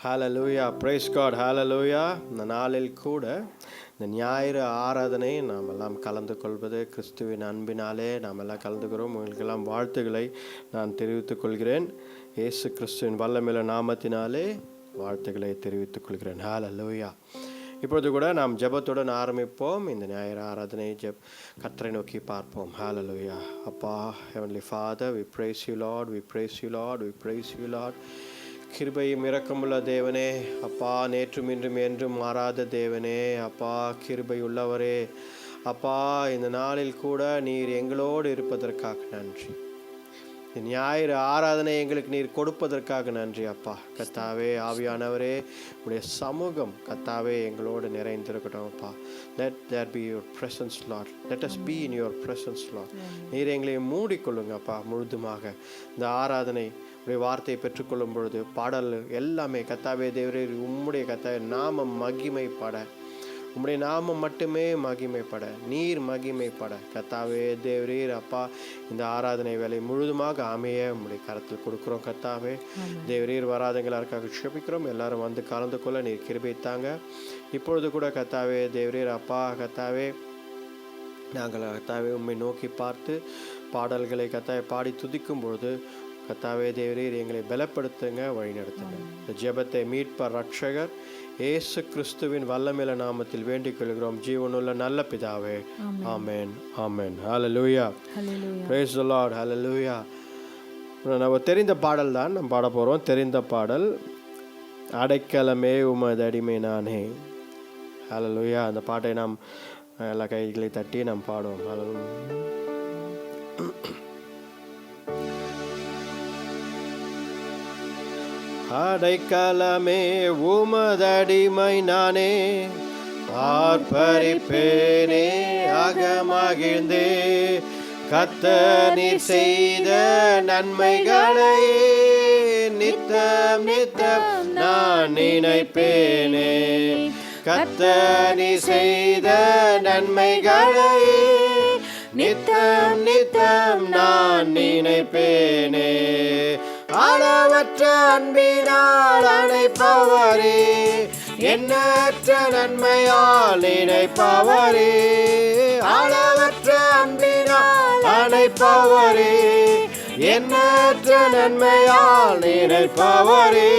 ஹalleluya, praise God, hallelujah. இந்த நாளில் கூட இந்த ஞாயிறு ஆராதனை நாம் எல்லாம் கலந்து கொள்வது கிறிஸ்துவின் அன்பினாலே நாம் எல்லாம் கலந்துக்கிறோம். உங்களுக்கெல்லாம் வாழ்த்துக்களை நான் தெரிவித்துக் கொள்கிறேன். இயேசு கிறிஸ்துவின் வல்லமையுள்ள நாமத்தினாலே வாழ்த்துக்களை தெரிவித்துக் கொள்கிறேன். ஹalleluya. இப்பொழுது கூட நாம் ஜெபத்துடன் ஆரம்பிப்போம். இந்த ஞாயிறு ஆராதனை கர்த்தரை நோக்கி பார்ப்போம். ஹalleluya. அப்பா, heavenly Father, we praise you Lord, we praise you Lord, we praise you Lord. கிருபையும் இரக்கமுள்ள தேவனே, அப்பா, நேற்றும் இன்றும் என்றும் மாறாத தேவனே, அப்பா, கிருபை உள்ளவரே, அப்பா, இந்த நாளில் கூட நீர் எங்களோடு இருப்பதற்காக நன்றி. ஞாயிறு ஆராதனை எங்களுக்கு நீர் கொடுப்பதற்காக நன்றி அப்பா. கர்த்தாவே, ஆவியானவரே, உடைய சமூகம் கர்த்தாவே எங்களோடு நிறைந்திருக்கட்டும் அப்பா. Let there be your presence Lord, let us be in your presence Lord. நீர் எங்களை மூடிக்கொள்ளுங்க அப்பா முழுதுமாக. இந்த ஆராதனை உடைய வார்த்தையை பெற்றுக்கொள்ளும் பொழுது பாடல் எல்லாமே கர்த்தாவே தேவரே, உம்முடைய கர்த்தாவே நாமம் மகிமைப்பட, உம்முடைய நாமம் மட்டுமே மகிமைப்பட, நீர் மகிமைப்பட கர்த்தாவே தேவரீர் அப்பா. இந்த ஆராதனை வேலை முழுதுமாக அமைய உம்முடைய கரத்தில் கொடுக்குறோம் கர்த்தாவே தேவரீர். வராதவங்க யாருக்காக க்ஷபிக்கிறோம், எல்லாரும் வந்து கலந்து கொள்ள நீர் கிருபைத்தாங்க. இப்பொழுது கூட கர்த்தாவே தேவரீர் அப்பா, கர்த்தாவே நாங்கள் கர்த்தாவே உம்மை நோக்கி பார்த்து பாடல்களை கர்த்தாவே பாடி துதிக்கும் பொழுது கர்த்தாவே தேவரீர் எங்களை பலப்படுத்துங்க, வழிநடத்துங்க. இந்த ஜெபத்தை மீட்பர் ரட்சகர் இயேசு கிறிஸ்துவின் வல்லமையுள்ள நாமத்தில் வேண்டிக் கொள்கிறோம் ஜீவனுள்ள நல்ல பிதாவே. ஆமென், ஆமென். ஹalleluya, praise the Lord, hallelujah. நம்ம தெரிந்த பாடல் தான் நம்ம பாட போகிறோம். தெரிந்த பாடல், அடைக்கலமே உமது அடிமை நானே. ஹalleluya. அந்த பாட்டை நாம் எல்லா கைகளை தட்டி நாம் பாடுவோம். ஹalleluya. அடைக்கலமே உமதடிமை நானே, ஆர்ப்பரிப்பேனே அகமகிழ்ந்தே, கர்த்தர் நீர் செய்த நன்மைகளை நித்தம் நித்தம் நான் நினைப்பேனே. கர்த்தர் நீர் செய்த நன்மைகளை நித்தம் நித்தம் நான் நினைப்பேனே. அளவற்ற அன்பினால் அணைப்பவரே, எண்ணற்ற நன்மையால் நினைப்பவரே. அளவற்ற அன்பினால் அணைப்பவரே, எண்ணற்ற நன்மையால் நினைப்பவரே.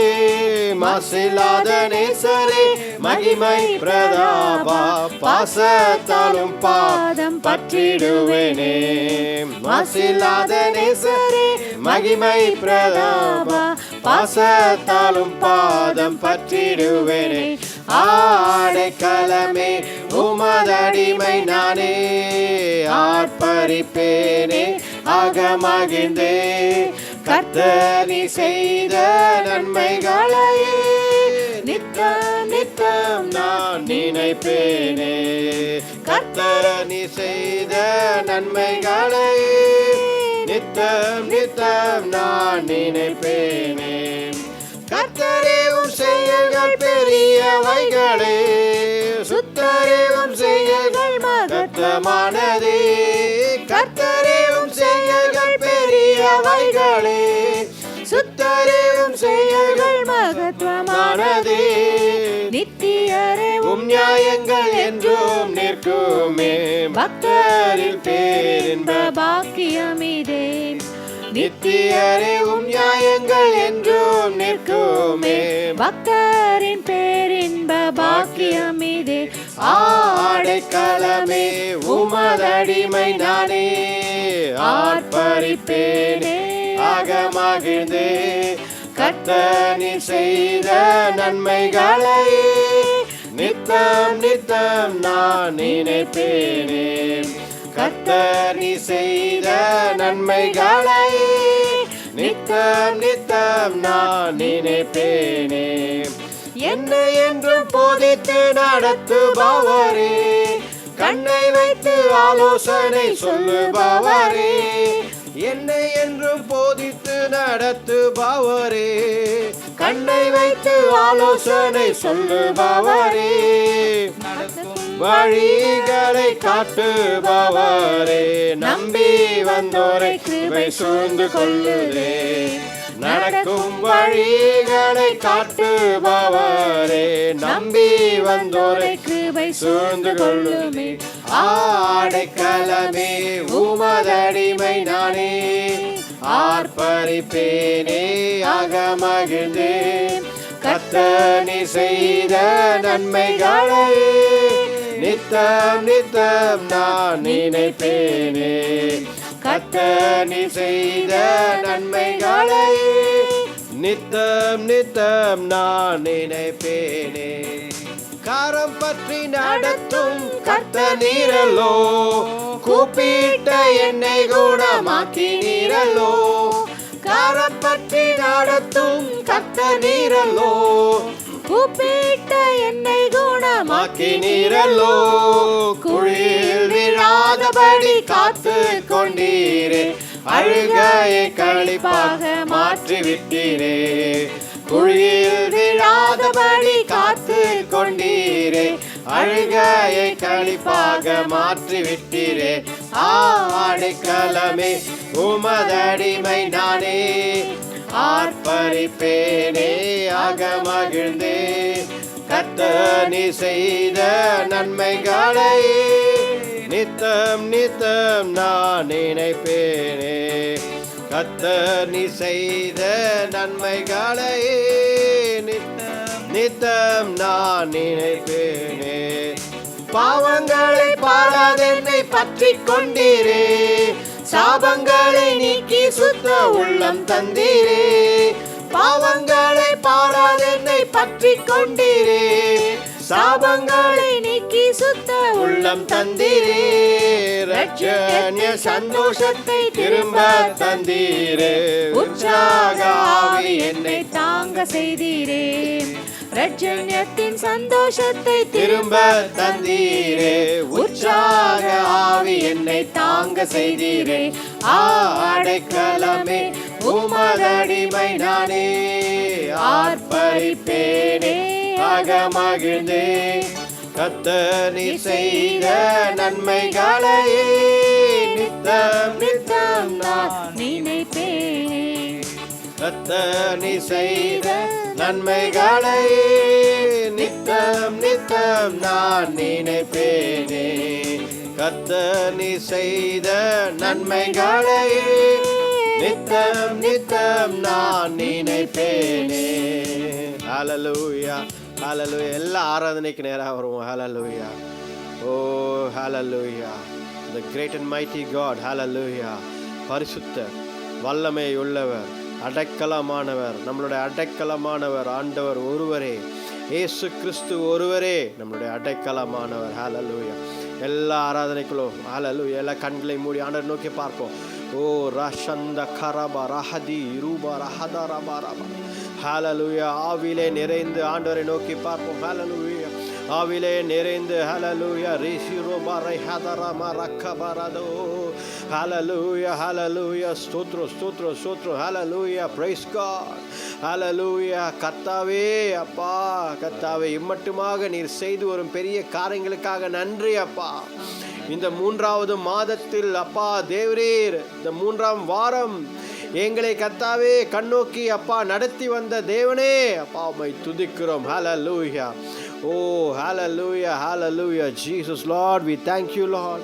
மாசில்லாத நேசரே, மகிமை பிரதாபா, பாசத்தாலும் பாதம் பற்றிடுவேனே. மாசில்லாத நேசரே, மகிமை பிரதாபா, பாசத்தாலும் பாதம் பற்றிடுவேனே. அடைக்கலமே உமதடிமை நானே, ஆர்ப்பரிப்பேனே அகமகிழ்ந்தே, கர்த்தர் நீர் செய்த நன்மைகளை நித்தம் நித்தம் நான் நினைப்பேனே. கர்த்தர் நீர் செய்த நன்மைகளை நித்தம் நித்தம் நான் நினைப்பேனே. கர்த்தரேவும் செயல்கள் பெரியவைகளே, சுத்தரேவும் செயல்கள் மகத்துவமானதே. கர்த்தரேவும் செயல்கள் பெரியவைகளே, சுத்தரேவும் செயல்கள் மகத்துவமானதே. நித்தியரே உம் நியாயங்கள் என்றும் நிற்குமே, பக்தரின் பேரின்ப பாக்கியமிதே. நித்தியரே உம் நியாயங்கள் என்றும் நிற்குமே, பக்தரின் பேரின்ப பாக்கியமிதே. அடைக்கலமே உமதடிமை நானே, ஆர்ப்பரிப்பேனே அகமகிழ்ந்தே, கர்த்தர் நீர் செய்த நன்மைகளை நித்தம் நித்தம் நான் நினைப்பேனே. கர்த்தர் நீர் செய்த நன்மைகளை நித்தம் நித்தம் நான் நினைப்பேனே. என்னை என்றும் போதித்து நடத்துபவரே, கண்ணை வைத்து ஆலோசனை சொல்லுபவரே. என்னை என்றும் போதித்து நடத்துபவரே, கண்ணை வைத்து ஆலோசனை சொல்லுபவரே. வழிகளை காட்டுபவரே, நம்பி வந்தோரை கிருபை சூழ்ந்து கொள்ளுதே. நடக்கும் வழிகளை காட்டுபவரே, நம்பி வந்தோரை கிருபை சூழ்ந்து கொள்ளுமே. அடைக்கலமே உமதடிமை நானே, ஆர்ப்பரிப்பேனே அகமகிழ்ந்தேன். கர்த்தர் நீர் செய்த நன்மைகளை நித்தம் நித்தம் நான் நினைப்பேனே. கர்த்தர் நீர் செய்த நன்மைகளை நித்தம் நித்தம் நான் நினைப்பேனே. கரம் பற்றி நடத்தும் கர்த்தர் நீரல்லோ, கூப்பிட்ட என்னை குணமாக்கி நீரல்லோ. கரம் பற்றி நடத்தும் கர்த்தர் நீரல்லோ, கூப்பிட்ட என்னை குணமாக்கி நீரல்லோ. குழியில் விழாதபடி காத்து கொண்டீரே, அழுகையை களிப்பாக மாற்றிவிட்டீரே. குழியில் விழாதபடி காத்து கொண்டீரே, அழுகையை களிப்பாக மாற்றிவிட்டீரே. அடைக்கலமே உமதடிமை நானே, ஆர்ப்பரிப்பேனே அகமகிழ்ந்தே. கர்த்தர் நீர் செய்த நன்மைகளை நித்தம் நித்தம் நான் நினைப்பேனே. கர்த்தர் நீர் செய்த நன்மைகளை நித்தம் நித்தம் நான் நினைப்பேனே. பாவங்களை பாராதென்னை பற்றி கொண்டீரே, சாபங்களை நீக்கி சுத்த உள்ளம் தந்தீரே. பாவங்களை பாராதென்னை பற்றி கொண்டீரே, சாபங்களை நீக்கி சுத்த உள்ளம் தந்தீரே. ரட்சண்ய சந்தோஷத்தை திரும்ப தந்தீரே, உற்சாக ஆவி என்னை தாங்க செய்தீரே. ரட்சண்யத்தின் சந்தோஷத்தை திரும்ப தந்தீரே, உற்சாக ஆவி என்னை தாங்க செய்தீரே. அடைக்கலமே உமதடிமை நானே, ஆர்ப்பரிப்பேனே அகமகிழ்ந்தே. கர்த்தர் நீர் செய்த நன்மைகளை நித்தம் நித்தம் நான் நினைப்பேனே. கர்த்தர் நீர் செய்த நன்மைகளை நித்தம் நித்தம் நான் நினைப்பேனே. கர்த்தர் நீர் செய்த நன்மைகளை நித்தம் நித்தம் நான் நினைப்பேனே. ஹல்லேலூயா ஹல்லேலூயா. எல்லா ஆராதனைக்கு நேராக வருவோம். ஹல்லேலூயா. ஓ ஹல்லேலூயா. the great and mighty God. ஹல்லேலூயா. பரிசுத்தர், வல்லமை உள்ளவர், அடைக்கலமானவர், நம்மளுடைய அடைக்கலமானவர் ஆண்டவர் ஒருவரே, இயேசு கிறிஸ்து ஒருவரே நம்மளுடைய அடைக்கலமானவர். ஹல்லேலூயா. எல்லா ஆராதனைக்குள்ளும் ஹல்லேலூயா. எல்லா கண்களை மூடி ஆண்டவர் நோக்கி பார்ப்போம். ஓ ரஷந்த கரபா ரஹதி ரூபா ரஹதா ரபா ரபா. ஹல்லேலூயா. ஆவிலே நிறைந்து ஆண்டவரை நோக்கி பார்ப்போம். ஹல்லேலூயா. ஆவிலே நிறைந்து ஹல்லேலூயா. ரிஷி ரோபா ரைஹதரா மரக்கபரதோ. ஹல்லேலூயா ஹல்லேலூயா. ஸ்தோத்ரம் ஸ்தோத்ரம் ஸ்தோத்ரம். ஹல்லேலூயா. Praise God. ஹல்லேலூயா. கர்த்தாவே அப்பா, கர்த்தாவே இம்மட்டுமாக நீர் செய்து வரும் பெரிய காரியங்களுக்காக நன்றி அப்பா. இந்த 3வது மாதத்தில் அப்பா தேவரீர், இந்த 3ஆம் வாரம் எங்களை கர்த்தாவே கண்ணோக்கி அப்பா நடத்தி வந்த தேவனே அப்பா உம்மை துதிக்கிறோம். ஹல்லேலூயா. ஓ hallelujah hallelujah. Jesus Lord, we thank you Lord.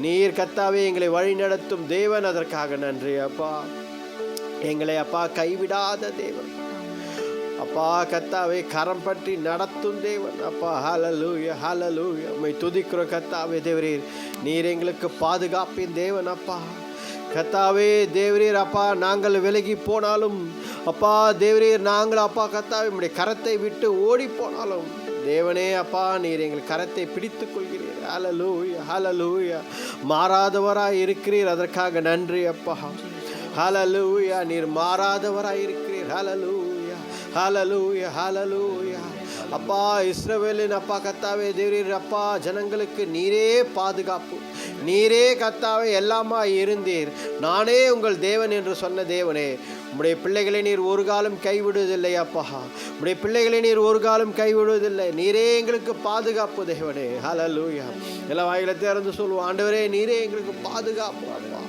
நீர் கர்த்தாவே எங்களை வழி நடத்தும் தேவன், அதற்காக நன்றி அப்பா. எங்களை அப்பா கைவிடாத தேவன் அப்பா, கர்த்தாவே கரம் பற்றி நடத்தும் தேவன் அப்பா. ஹல்லேலூயா ஹல்லேலூயா. உம்மை துதிக்கிறோம் கர்த்தாவே தேவரீர். நீர் எங்களுக்கு பாதுகாப்பின் தேவன் அப்பா. கர்த்தாவே தேவரீர் அப்பா, நாங்கள் விலகி போனாலும் அப்பா தேவரீர், நாங்கள் அப்பா கர்த்தாவே உம்முடைய கரத்தை விட்டு ஓடி போனாலும் தேவனே அப்பா நீர் எங்கள் கரத்தை பிடித்துக் கொள்கிறீர். ஹல்லேலூயா ஹல்லேலூயா. மாறாதவராய் இருக்கிறீர், அதற்காக நன்றி அப்பா. ஹல்லேலூயா. நீர் மாறாதவராய் இருக்கிறீர். ஹல்லேலூயா ஹல்லேலூயா ஹல்லேலூயா. அப்பா இஸ்ரவேலின் அப்பா கர்த்தாவே தேவரீர் அப்பா, ஜனங்களுக்கு நீரே பாதுகாப்பு, நீரே கர்த்தாவே எல்லாமா இருந்தீர். நானே உங்கள் தேவன் என்று சொன்ன தேவனே, உம்முடைய பிள்ளைகளை நீர் ஒரு காலம் கைவிடுவதில்லை அப்பா. உம்முடைய பிள்ளைகளை நீர் ஒரு காலம் கைவிடுவதில்லை. நீரே எங்களுக்கு பாதுகாப்பு தேவனே. ஹல்லேலூயா. எல்லா வாயில திறந்து சொல்லுவோம், ஆண்டவரே நீரே எங்களுக்கு பாதுகாப்பு அப்பா,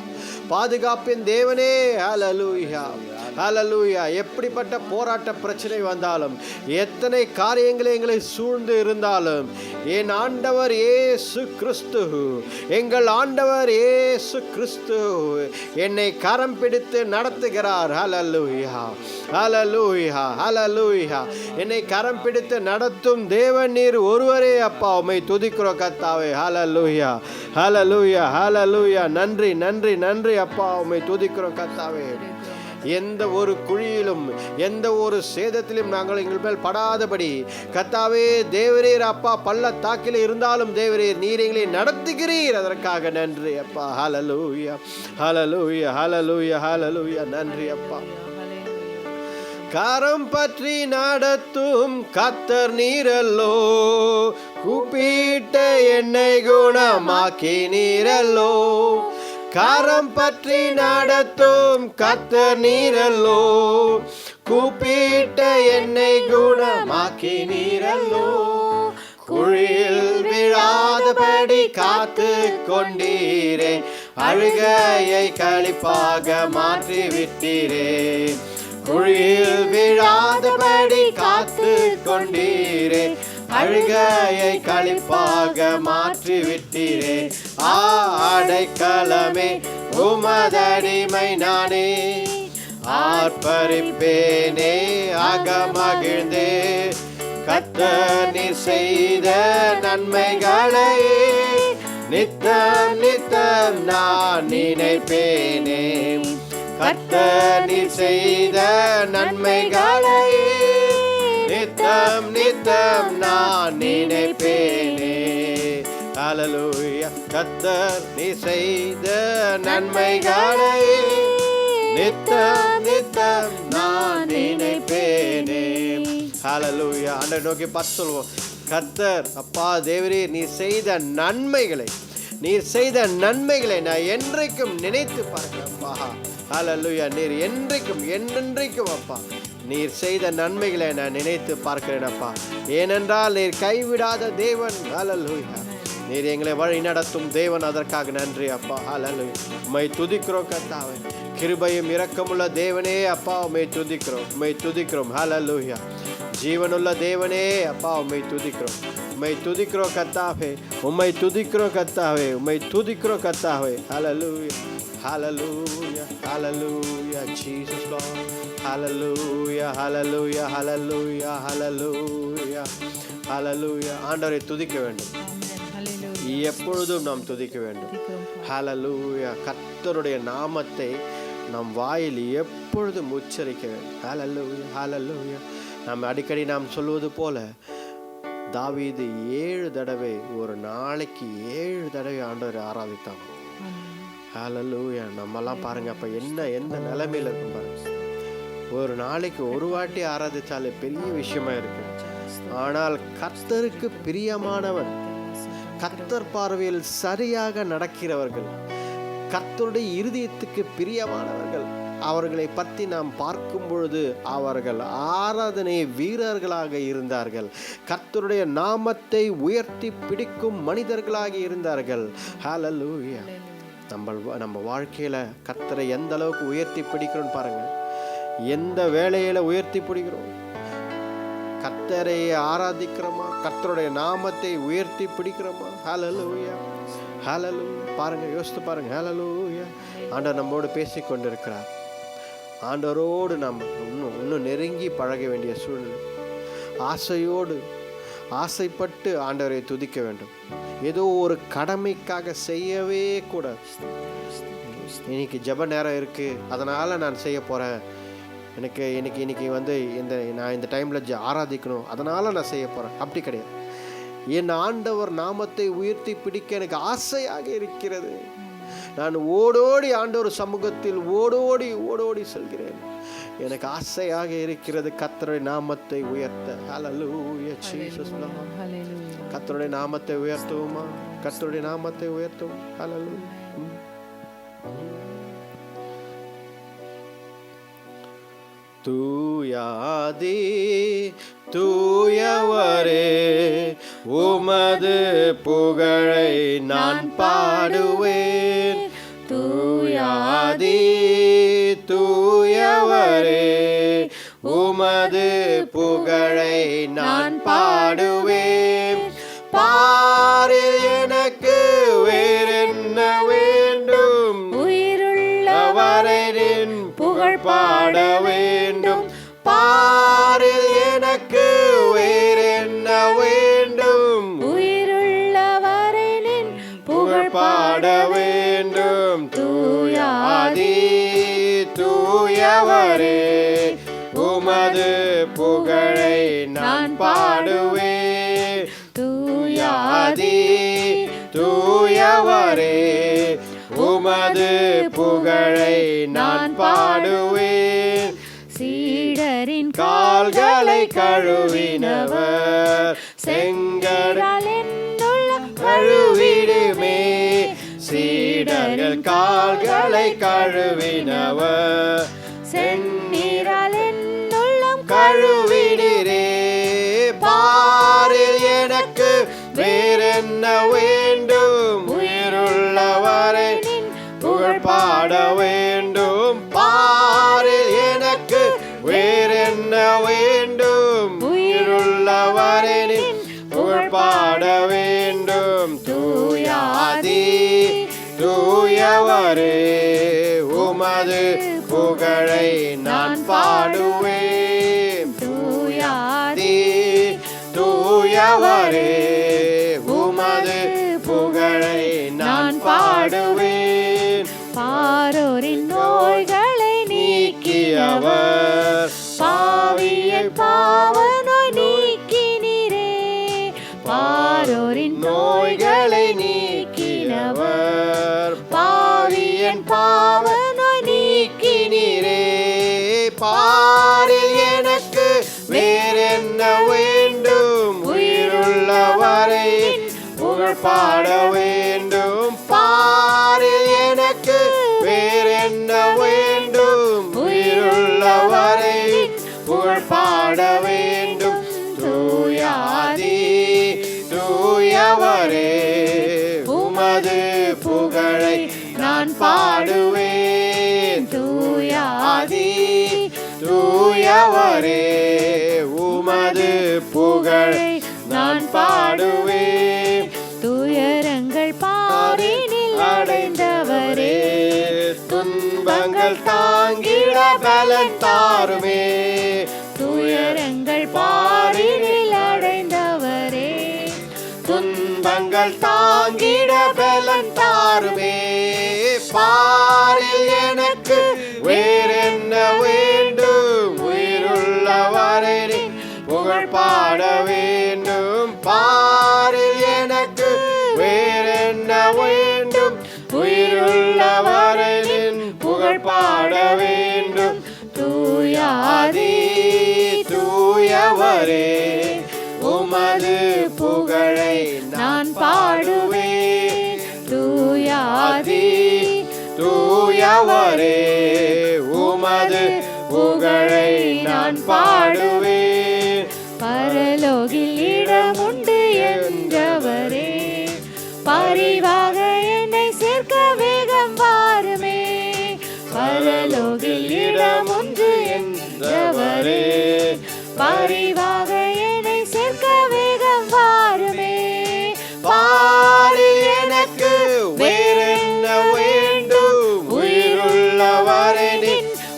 பாதுகாப்பின் தேவனே. ஹல்லேலூயா. ஹல்லேலூயா. எப்படிப்பட்ட போராட்ட பிரச்சனை வந்தாலும், எத்தனை காரியங்களை எங்களை சூழ்ந்து இருந்தாலும், என் ஆண்டவர் இயேசு கிறிஸ்து, எங்கள் ஆண்டவர் இயேசு கிறிஸ்து என்னை கரம் பிடித்து நடத்துகிறார். ஹல்லேலூயா, ஹல்லேலூயா, ஹல்லேலூயா. என்னை கரம் பிடித்து நடத்தும் தேவன் நீர் ஒருவரே அப்பா. உம்மை துதிக்கிறோம் கர்த்தாவே. ஹல்லேலூயா, ஹல்லேலூயா, ஹல்லேலூயா. நன்றி, நன்றி, நன்றி அப்பா. உம்மை துதிக்கிறோம் கர்த்தாவே. எந்த ஒரு குழியிலும் எந்த ஒரு சேதத்திலும் நாங்கள் எங்கள் மேல் படாதபடி கர்த்தாவே தேவரீர் அப்பா. பள்ளத்தாக்கில் இருந்தாலும் தேவரீர் நீர் எங்களை நடத்துகிறீர். அதற்காக நன்றி அப்பா. ஹல்லேலூயா, ஹல்லேலூயா, ஹல்லேலூயா, ஹல்லேலூயா. நன்றி அப்பா. கரம் பற்றி நடத்தும் கர்த்தர் நீரல்லோ, கூப்பிட்ட என்னை குணமாக்கி நீரல்லோ. கரம் பற்றி நடத்தும் கர்த்தர் நீரல்லோ, கூப்பிட்ட என்னை குணமாக்கி நீரல்லோ. குழியில் விழாதபடி காத்து கொண்டீரே, அழுகையை களிப்பாக மாற்றி விட்டீரே. குழியில் விழாதபடி காத்து கொண்டீரே, அழுகையை களிப்பாக மாற்றி விட்டீரே. அடைக்கலமே உமதடிமை நானே, ஆர்ப்பரிப்பேனே அகமகிழ்ந்தே. கர்த்தர் நீர் செய்த நன்மைகளை நித்தம் நித்தம் நான் நினைப்பேனே. கர்த்தர் நீர் செய்த நன்மைகளை நித்தம் நித்தம் நான் நினைப்பேனே. ஹல்லேலூயா. கர்த்தர் நீர் செய்த நன்மைகளை நித்தம் நித்தம் நான் நினைப்பேனே. ஹல்லேலூயா. ஆண்டவரை நோக்கி பார்த்து சொல்வோம். கர்த்தர் அப்பா தேவரே நீர் செய்த நன்மைகளை, நீர் செய்த நன்மைகளை நான் என்றைக்கும் நினைத்து பார்க்கிறேன் அப்பா. ஹல்லேலூயா. நீர் என்றைக்கும் என்றென்றைக்கும் அப்பா நீர் செய்த நன்மைகளை நான் நினைத்து பார்க்கிறேன் அப்பா. ஏனென்றால் நீர் கைவிடாத தேவன். ஹல்லேலூயா. நீர் எங்களை வழி நடத்தும் தேவன். அதற்காக நன்றி அப்பா. ஹல்லேலூயா. உம்மை துதிக்கிறோம் கர்த்தாவே. கிருபையும் இரக்கமுள்ள தேவனே அப்பா உம்மை துதிக்கிறோம், உம்மை துதிக்கிறோம். ஹல்லேலூயா. ஜீவனுள்ள தேவனே அப்பா உம்மை துதிக்கிறோம், உம்மை துதிக்கிறோம் கர்த்தாவே. உம்மை துதிக்கிறோம் கர்த்தாவே. உம்மை துதிக்கிறோம் கர்த்தாவே. Hallelujah, hallelujah, hallelujah. Jesus Lord. Hallelujah, hallelujah, hallelujah, hallelujah, hallelujah. ஆண்டவரை துதிக்க வேண்டும். எப்பொழுதும் நாம் துதிக்க வேண்டும். ஹல்லேலூயா. கர்த்தருடைய நாமத்தை நம் வாயில் எப்பொழுதும் உச்சரிக்க வேண்டும். ஹல்லேலூயா, ஹல்லேலூயா. நாம் அடிக்கடி நாம் சொல்வது போல தாவீது 7 தடவை, ஒரு நாளைக்கு 7 தடவை ஆண்டவரை ஆராதித்தாங்க. ஹல்லேலூயா. நம்மெல்லாம் பாருங்க அப்ப எந்த நிலைமையில இருக்கும் பாருங்க. ஒரு நாளைக்கு ஒரு வாட்டி ஆராதிச்சாலே பெரிய விஷயமா இருக்கு. ஆனால் கர்த்தருக்கு பிரியமானவன், கர்த்தர் பார்வையில் சரியாக நடக்கிறவர்கள், கர்த்தருடைய இருதயத்துக்கு பிரியமானவர்கள், அவர்களை பற்றி நாம் பார்க்கும் பொழுது அவர்கள் ஆராதனை வீரர்களாக இருந்தார்கள். கர்த்தருடைய நாமத்தை உயர்த்தி பிடிக்கும் மனிதர்களாக இருந்தார்கள். ஹல்லேலூயா. நம்ம வாழ்க்கையில கர்த்தரை எந்த அளவுக்கு உயர்த்தி பிடிக்கிறோம் பாருங்க. எந்த வேளையில உயர்த்தி பிடிக்கிறோம்? கர்த்தரை ஆராதிக்கிறோமா? கர்த்தருடைய நாமத்தை உயர்த்தி பிடிக்கிறோமா? ஹல்லேலூயா, ஹல்லேலூயா. பாருங்க, யோசித்து பாருங்க. ஹல்லேலூயா. ஆண்டவர் நம்மோடு பேசி கொண்டிருக்கிறார். ஆண்டவரோடு நாம் இன்னும் நெருங்கி பழக வேண்டிய சூழ்நிலை. ஆசைப்பட்டு ஆண்டவரை துதிக்க வேண்டும். ஏதோ ஒரு கடமைக்காக செய்யவே கூடாது. இன்னைக்கு ஜெப நேரம் இருக்கு, அதனால நான் செய்ய போறேன். இன்னைக்கு நான் இந்த டைம்ல ஆராதிக்கணும், அதனால நான் செய்ய போறேன். அப்படி கிடையாது. என் ஆண்டவர் நாமத்தை உயர்த்தி பிடிக்க எனக்கு ஆசையாக இருக்கிறது. நான் ஓடோடி ஆண்டவர் சமூகத்தில் ஓடோடி செல்கிறேன். எனக்கு ஆசையாக இருக்கிறது கர்த்தருடைய நாமத்தை உயர்த்த. ஹல்லேலூயா, ஜீசஸ் லார்ட். கர்த்தருடைய நாமத்தை உயர்த்துவோமா? கர்த்தருடைய நாமத்தை உயர்த்துவோம். ஹல்லேலூயா. தூயாதி தூயவரே, உமது புகழை நான் பாடுவேன். தூயாதி தூயவரே, நான் பாடுவேன். பாரில் எனக்கு வேறென்ன வேண்டும்? உயிருள்ளவரை நின் புகழ் பாட வேண்டும். பாரில் எனக்கு வேறென்ன வேண்டும்? உயிருள்ளவரை நின் புகழ் பாட வேண்டும். தூயாதி தூயவரே, உமது புகழை நான் பாடுவேன். தூயாதி தூயவரே, உமது புகழை நான் பாடுவேன். சீடரின் கால்களை கழுவினவர் செங்கடல் என்னுள்ளம் கழுவிடுமே. சீடர்கள் கால்களை கழுவினவர் செந்நீரால் என்னுள்ளம் கழுவிடுரே. பாரில் எனக்கு வேறென்ன வேண்டும்? உயிருள்ளவரை புகழ் பாட வேண்டும். பாரில் எனக்கு வேறென்ன வேண்டும்? உயிருள்ளவரை புகழ் பாட வேண்டும். தூயாதி தூயவரே, உமது புகழை நான் பாடுவேன். தூயாதி தூயவரே, உமது புகழை நான் பாடுவேன். பாரோரின் நோய்களை நீக்கியவர், பாவியை பாவநோய் நீக்கினீரே. பாரோரின் நோய்களை நீக்கினவர், பாவியன் பாவநோய் நீக்கினீரே. பாரில் எனக்கு வேறென்ன வேண்டும்? உயிருள்ளவரை புகழ் பாட வேண்டும். பாரில் எனக்கு வேறென்ன வேண்டும்? உயிருள்ளவரை புகழ் பாட வேண்டும். தூயாதி தூயவரே, உமது புகழை நான் பாடுவேன். தூயாதி தூயவரே, உமது புகழை நான் பாடுவேன். துயரங்கள் பாரினில் அடைந்தவரே, துன்பங்கள் தாங்கிட பலன் தாருமே. துயரங்கள் பாரினில் அடைந்தவரே, துன்பங்கள் தாங்கிட பலன் தாருமே. பாரில் எனக்கு வேறென்ன வேண்டும்? உயிருள்ளவரை புகழ் பாட வேண்டும். பாரில் எனக்கு வேறென்ன வேண்டும்? உயிருள்ளவரை புகழ் பாட வேண்டும். தூயாதி தூயவரே, உமது புகழை நான் பாடுவேன். தூயாதி தூயவரே, உமது புகழை நான் பாடுவேன். பரலோகில் இடமுண்டு என்றவரே, பரிவாக என்னை சேர்க்க வேகம் வாருமே. பரலோகில் இடமுண்டு என்றவரே, பரிவாக என்னை சேர்க்க வேகம் வாருமே. பாரில் எனக்கு வேறென்ன வேண்டும்? உயிருள்ளவரை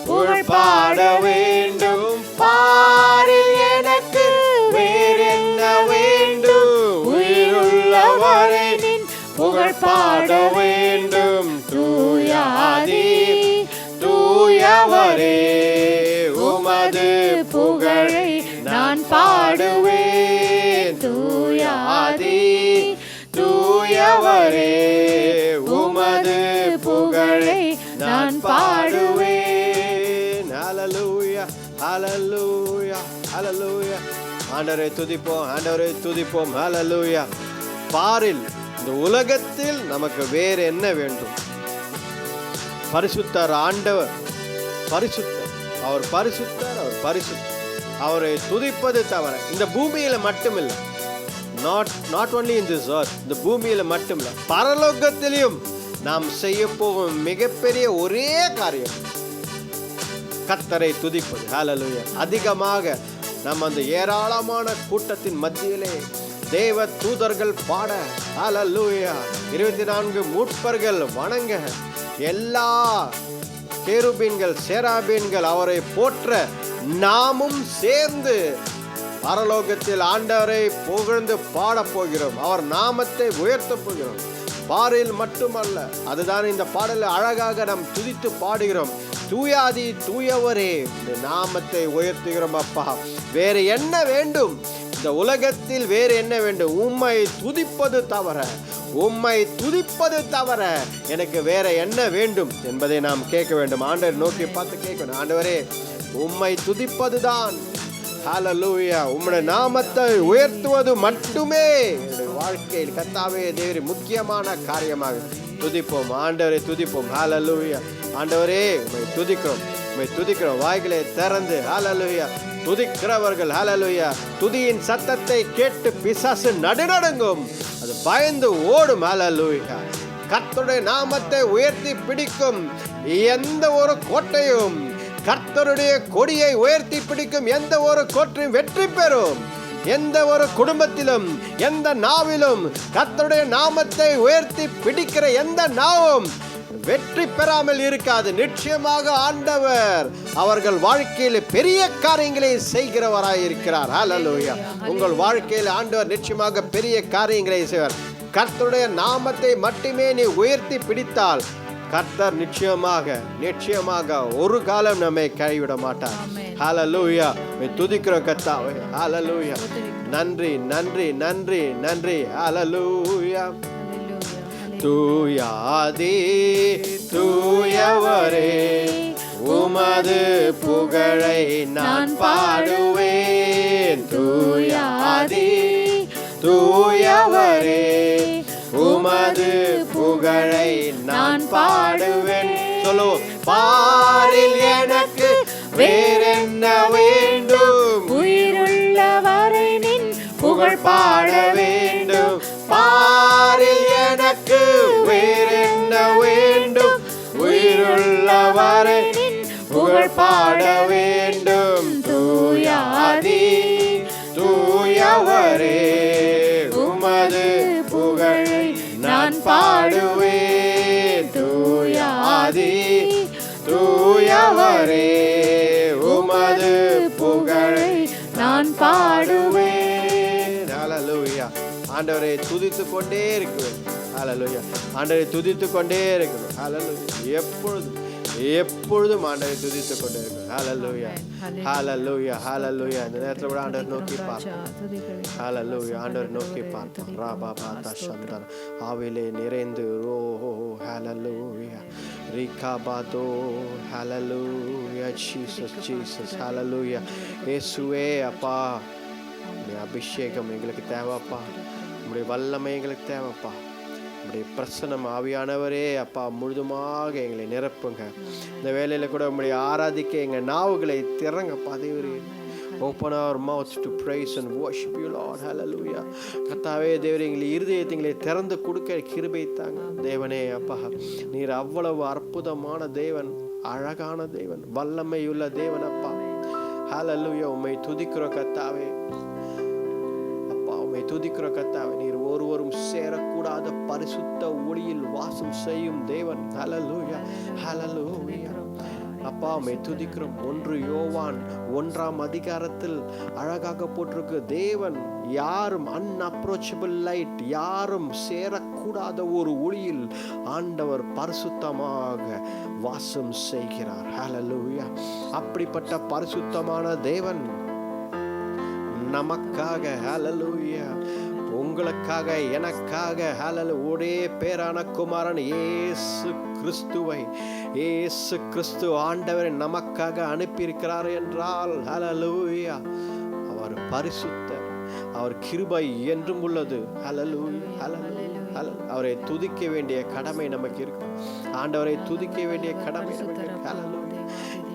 புகழ் பாட வேண்டும். பாரில் எனக்கு வேறென்ன வேண்டும்? உயிருள்ளவரை புகழ் பாட வேண்டும். தூயாதி தூயவரே, உமது புகழை நான் பாடுவேன். தூயாதி தூயவரே, உமது புகழை நான் பாடுவேன். ஹல்லேலூயா ஹல்லேலூயா ஹல்லேலூயா. ஆண்டவரை துதிப்போம், ஆண்டவரை துதிப்போம். ஹல்லேலூயா. பாரில் இந்த உலகத்தில் நமக்கு வேறு என்ன வேண்டும்? பரிசுத்தர் ஆண்டவர், பரிசுத்தர், அவர் பரிசுத்தர், அவர் பரிசுத்தர். அவரை துதிப்பது தவிர இந்த பூமியில மட்டுமில்லை, not only in this earth, இந்த பூமியில மட்டுமில்லை, பரலோகத்திலையும் நாம் செய்ய போகும் மிகப்பெரிய ஒரே காரியம் கர்த்தரை துதிப்பது. ஹல்லேலூயா. அதிகமாக நம்ம அந்த ஏராளமான கூட்டத்தின் மத்தியிலே தேவ தூதர்கள் பாட, ஹல்லேலூயா, 24 மூப்பர்கள் வணங்க, எல்லா கேருபீன்கள் சேராபீன்கள் அவரை போற்ற, நாமும் சேர்ந்து பரலோகத்தில் ஆண்டவரை புகழ்ந்து பாட போகிறோம். அவர் நாமத்தை உயர்த்த போகிறோம். பாரில் மட்டுமல்ல, அதுதான் இந்த பாடலை அழகாக நாம் துதித்து பாடுகிறோம். தூயாதி தூயவரே, இந்த நாமத்தை உயர்த்துகிறோம். அப்பா, வேறு என்ன வேண்டும் இந்த உலகத்தில்? வேறு என்ன வேண்டும்? உம்மை துதிப்பது தவிர, உம்மை துதிப்பது தவிர எனக்கு வேற என்ன வேண்டும் என்பதை நாம் கேட்க வேண்டும். ஆண்டவர் நோக்கி பார்த்து கேட்கணும். ஆண்டவரே, உம்மை துதிப்பதுதான், ஹல்லேலூயா, உம்முடைய நாமத்தை உயர்த்துவது மட்டுமே என்னுடைய வாழ்க்கையில் கர்த்தாவே தேவரே முக்கியமான காரியமாக துதிப்போம். ஆண்டவரை துதிப்போம். ஹல்லேலூயா. ஆண்டவரே, உம்மை துதிக்கிறோம், உம்மை துதிக்கிறோம். வாய்களை திறந்து ஹல்லேலூயா துதிக்கிறவர்கள், ஹல்லேலூயா, துதியின் சத்தத்தை கேட்டு பிசாசு நடுநடுங்கும், அது பயந்து ஓடும். ஹல்லேலூயா. கர்த்தருடைய நாமத்தை உயர்த்தி பிடிக்கும் எந்த ஒரு கோட்டையும், கர்த்தருடைய கொடியை உயர்த்தி பிடிக்கும் எந்த ஒரு கோட்டையும் வெற்றி பெறும். எந்த ஒரு குடும்பத்திலும், எந்த நாவிலும் கர்த்தருடைய நாமத்தை உயர்த்தி பிடிக்கிற எந்த நாவும் வெற்றி பெறாமல் இருக்காது. நிச்சயமாக ஆண்டவர் அவர்கள் வாழ்க்கையில் பெரிய காரியங்களை செய்கிறவராய் இருக்கிறார். ஹல்லேலூயா. உங்கள் வாழ்க்கையில் ஆண்டவர் நிச்சயமாக பெரிய காரியங்களை செய்வார். கர்த்தருடைய நாமத்தை மட்டுமே நீ உயர்த்தி பிடித்தால் கர்த்தர் நிச்சயமாக ஒரு காலம் நம்மை கைவிட மாட்டார். ஹல்லேலூயா. துதிக்கிறோம் கர்த்தாவே. ஹல்லேலூயா. நன்றி நன்றி நன்றி நன்றி. ஹல்லேலூயா. தூயாதி தூயவரே, உமது புகழை நான் பாடுவேன். தூயாதி தூயவரே, உமது புகழை நான் பாடுவேன். சொல்லு. பாரில் எனக்கு வேறென்ன வேண்டும்? உயிருள்ளவரை நின் புகழ் பாட வேண்டும். பாரில் எனக்கு வேறென்ன வேண்டும்? உயிருள்ளவரை நின் புகழ் பாட வேண்டும். தூயாதி தூயவரே, உமது புகழை நான் பாடுவேன். தூயாதி தூயவரே, உமது புகழை நான் பாடுவேன். ஹல்லேலூயா. ஆண்டவரை துதித்து கொண்டே இருக்குவேன். ஹல்லேலூயா. ஆண்டவரை துதித்து கொண்டே இருக்கணும். ஹல்லேலூயா. எப்பொழுதும் ஆண்டவரை துதித்து கொண்டே இருக்கணும். ஹல்லேலூயா. ஹல்லேலூயா. ஹல்லேலூயா. இந்த நேரத்தில் கூட ஆண்டவர் நோக்கி பார்ப்போம். ஹல்லேலூயா. ஆண்டவர் நோக்கி பார்ப்போம். ராபா பாதா சந்தர் ஆவிலே நிறைந்து ரோ. ஹல்லேலூயா. ரிகாபாதோ. ஹல்லேலூயா. Jesus Jesus. ஹல்லேலூயா. இயேசுவே அப்பா, உம்முடைய அபிஷேகம் எங்களுக்கு தேவைப்பா. உம்முடைய வல்லமை எங்களுக்கு தேவைப்பா. உம்முடைய பிரசன்னம் ஆவியானவரே அப்பா முழுதுமாக எங்களை நிரப்புங்க. இந்த வேலையில் கூட உம்முடைய ஆராதிக்க எங்கள் நாவுகளை திறங்கப்பா. தேவரே, open our mouths to praise and worship you, Lord. Hallelujah. கர்த்தாவே தேவரே, எங்களை இருதயத்தை திறந்து கொடுக்க கிருபை தாங்க. தேவனே அப்பா, நீர் அவ்வளவு அற்புதமான தேவன், அழகான தேவன், வல்லமையுள்ள தேவன் அப்பா. ஹல்லேலூயா. உம்மை துதிக்கிறோம் கர்த்தாவே. அப்பா, உம்மை துதிக்கிறோம் கர்த்தாவே. நீர் ஒருவரும் சேரக்கூடாத பரிசுத்த ஒளியில் வாசம் செய்யும் தேவன். ஹல்லேலூயா. ஹல்லேலூயா. அப்பா, உம்மை துதிக்கிறோம். 1 யோவான் 1ஆம் அதிகாரத்தில் அழகாக போட்டிருக்கு, தேவன் யாரும் அன்அப்ரோச்சபிள் லைட், யாரும் சேரக்கூடாத ஒரு ஒளியில் ஆண்டவர் பரிசுத்தமாக வாசம் செய்கிறார். ஹல்லேலூயா. அப்படிப்பட்ட பரிசுத்தமான தேவன் நமக்காக, ஹல்லேலூயா, உங்களுக்காக, எனக்காக, ஹல்லேலூயா, ஒரே பேரான குமாரன் இயேசு கிறிஸ்து ஆண்டவரை நமக்காக அனுப்பியிருக்கிறார் என்றால், ஹல்லேலூயா, அவர் பரிசுத்தர், அவர் கிருபை என்றும் உள்ளது. ஹல்லேலூயா. ஹல்லேலூயா. அவரை துதிக்க வேண்டிய கடமை நமக்கு இருக்கு. ஆண்டவரை துதிக்க வேண்டிய கடமை நமக்கு இருக்கு. ஹல்லேலூயா.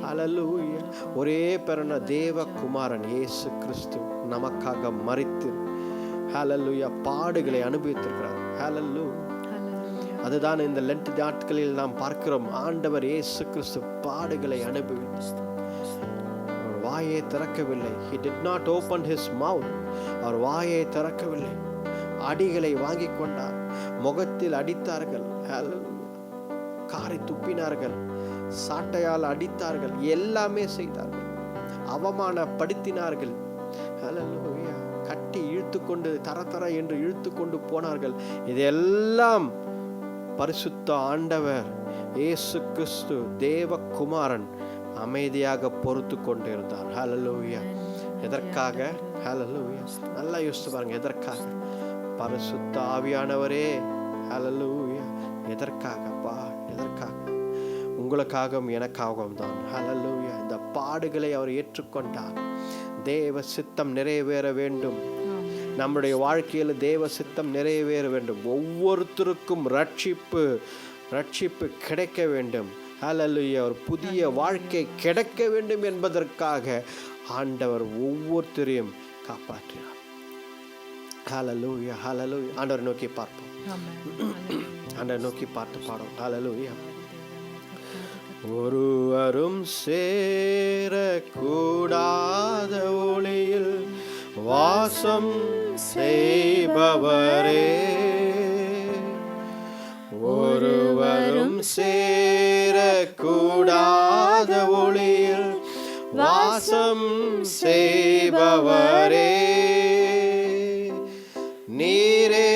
ஹல்லேலூயா. ஒரே பேரான தேவகுமாரன் இயேசு கிறிஸ்து நமக்காக மரித்து, ஹல்லேலூயா, பாடுகளை அனுபவித்திருக்கிறார். ஹல்லேலூயா. அதுதான் இந்த லென்ட் நாட்களில் நாம் பார்க்கிறோம். ஆண்டவர் இயேசு கிறிஸ்து பாடுகளை அனுபவித்து வாயை திறக்கவில்லை. He did not open his mouth. அவர் வாயை திறக்கவில்லை. அடிகளை வாங்கி கொண்டார். முகத்தில் அடித்தார்கள், காரி துப்பினார்கள், சாட்டையால் அடித்தார்கள், எல்லாமே செய்தார்கள், அவமானப்படுத்தினார்கள். ஹல்லேலூயா. கட்டி இழுத்து கொண்டு தர என்று இழுத்து கொண்டு போனார்கள். இதெல்லாம் பரிசுத்த ஆண்டவர் இயேசு கிறிஸ்து தேவகுமாரன் அமைதியாக பொறுத்து கொண்டிருந்தார். ஹல்லேலூயா. எதற்காக? ஹல்லேலூயா. நல்லா யோசித்து பாருங்க, எதற்காக? பரிசுத்த ஆவியானவரே, ஹல்லேலூயா, எதற்காகப்பா? எதற்காக? உங்களுக்காகவும் எனக்காகவும் தான். ஹல்லேலூயா. இந்த பாடுகளை அவர் ஏற்றுக்கொண்டார். தேவ சித்தம் நிறைவேற வேண்டும். நம்முடைய வாழ்க்கையில் தேவ சித்தம் நிறைவேற வேண்டும். ஒவ்வொருத்தருக்கும் ரட்சிப்பு கிடைக்க வேண்டும். ஹல்லேலூயா. ஒரு புதிய வாழ்க்கை கிடைக்க வேண்டும் என்பதற்காக ஆண்டவர் ஒவ்வொருத்தரையும் காப்பாற்றினார். ஹல்லேலூயா. ஹல்லேலூயா. ஆண்டவரை நோக்கி பார்ப்போம். ஆண்டவரை நோக்கி பார்த்து பாடும். ஹல்லேலூயா. ஒருவரும் சேரக்கூடாத ஒளியில் வாசம் செய்பவரே, ஒருவரும் சேரக்கூடாத ஒளியில் வாசம் செய்பவரே, நீரே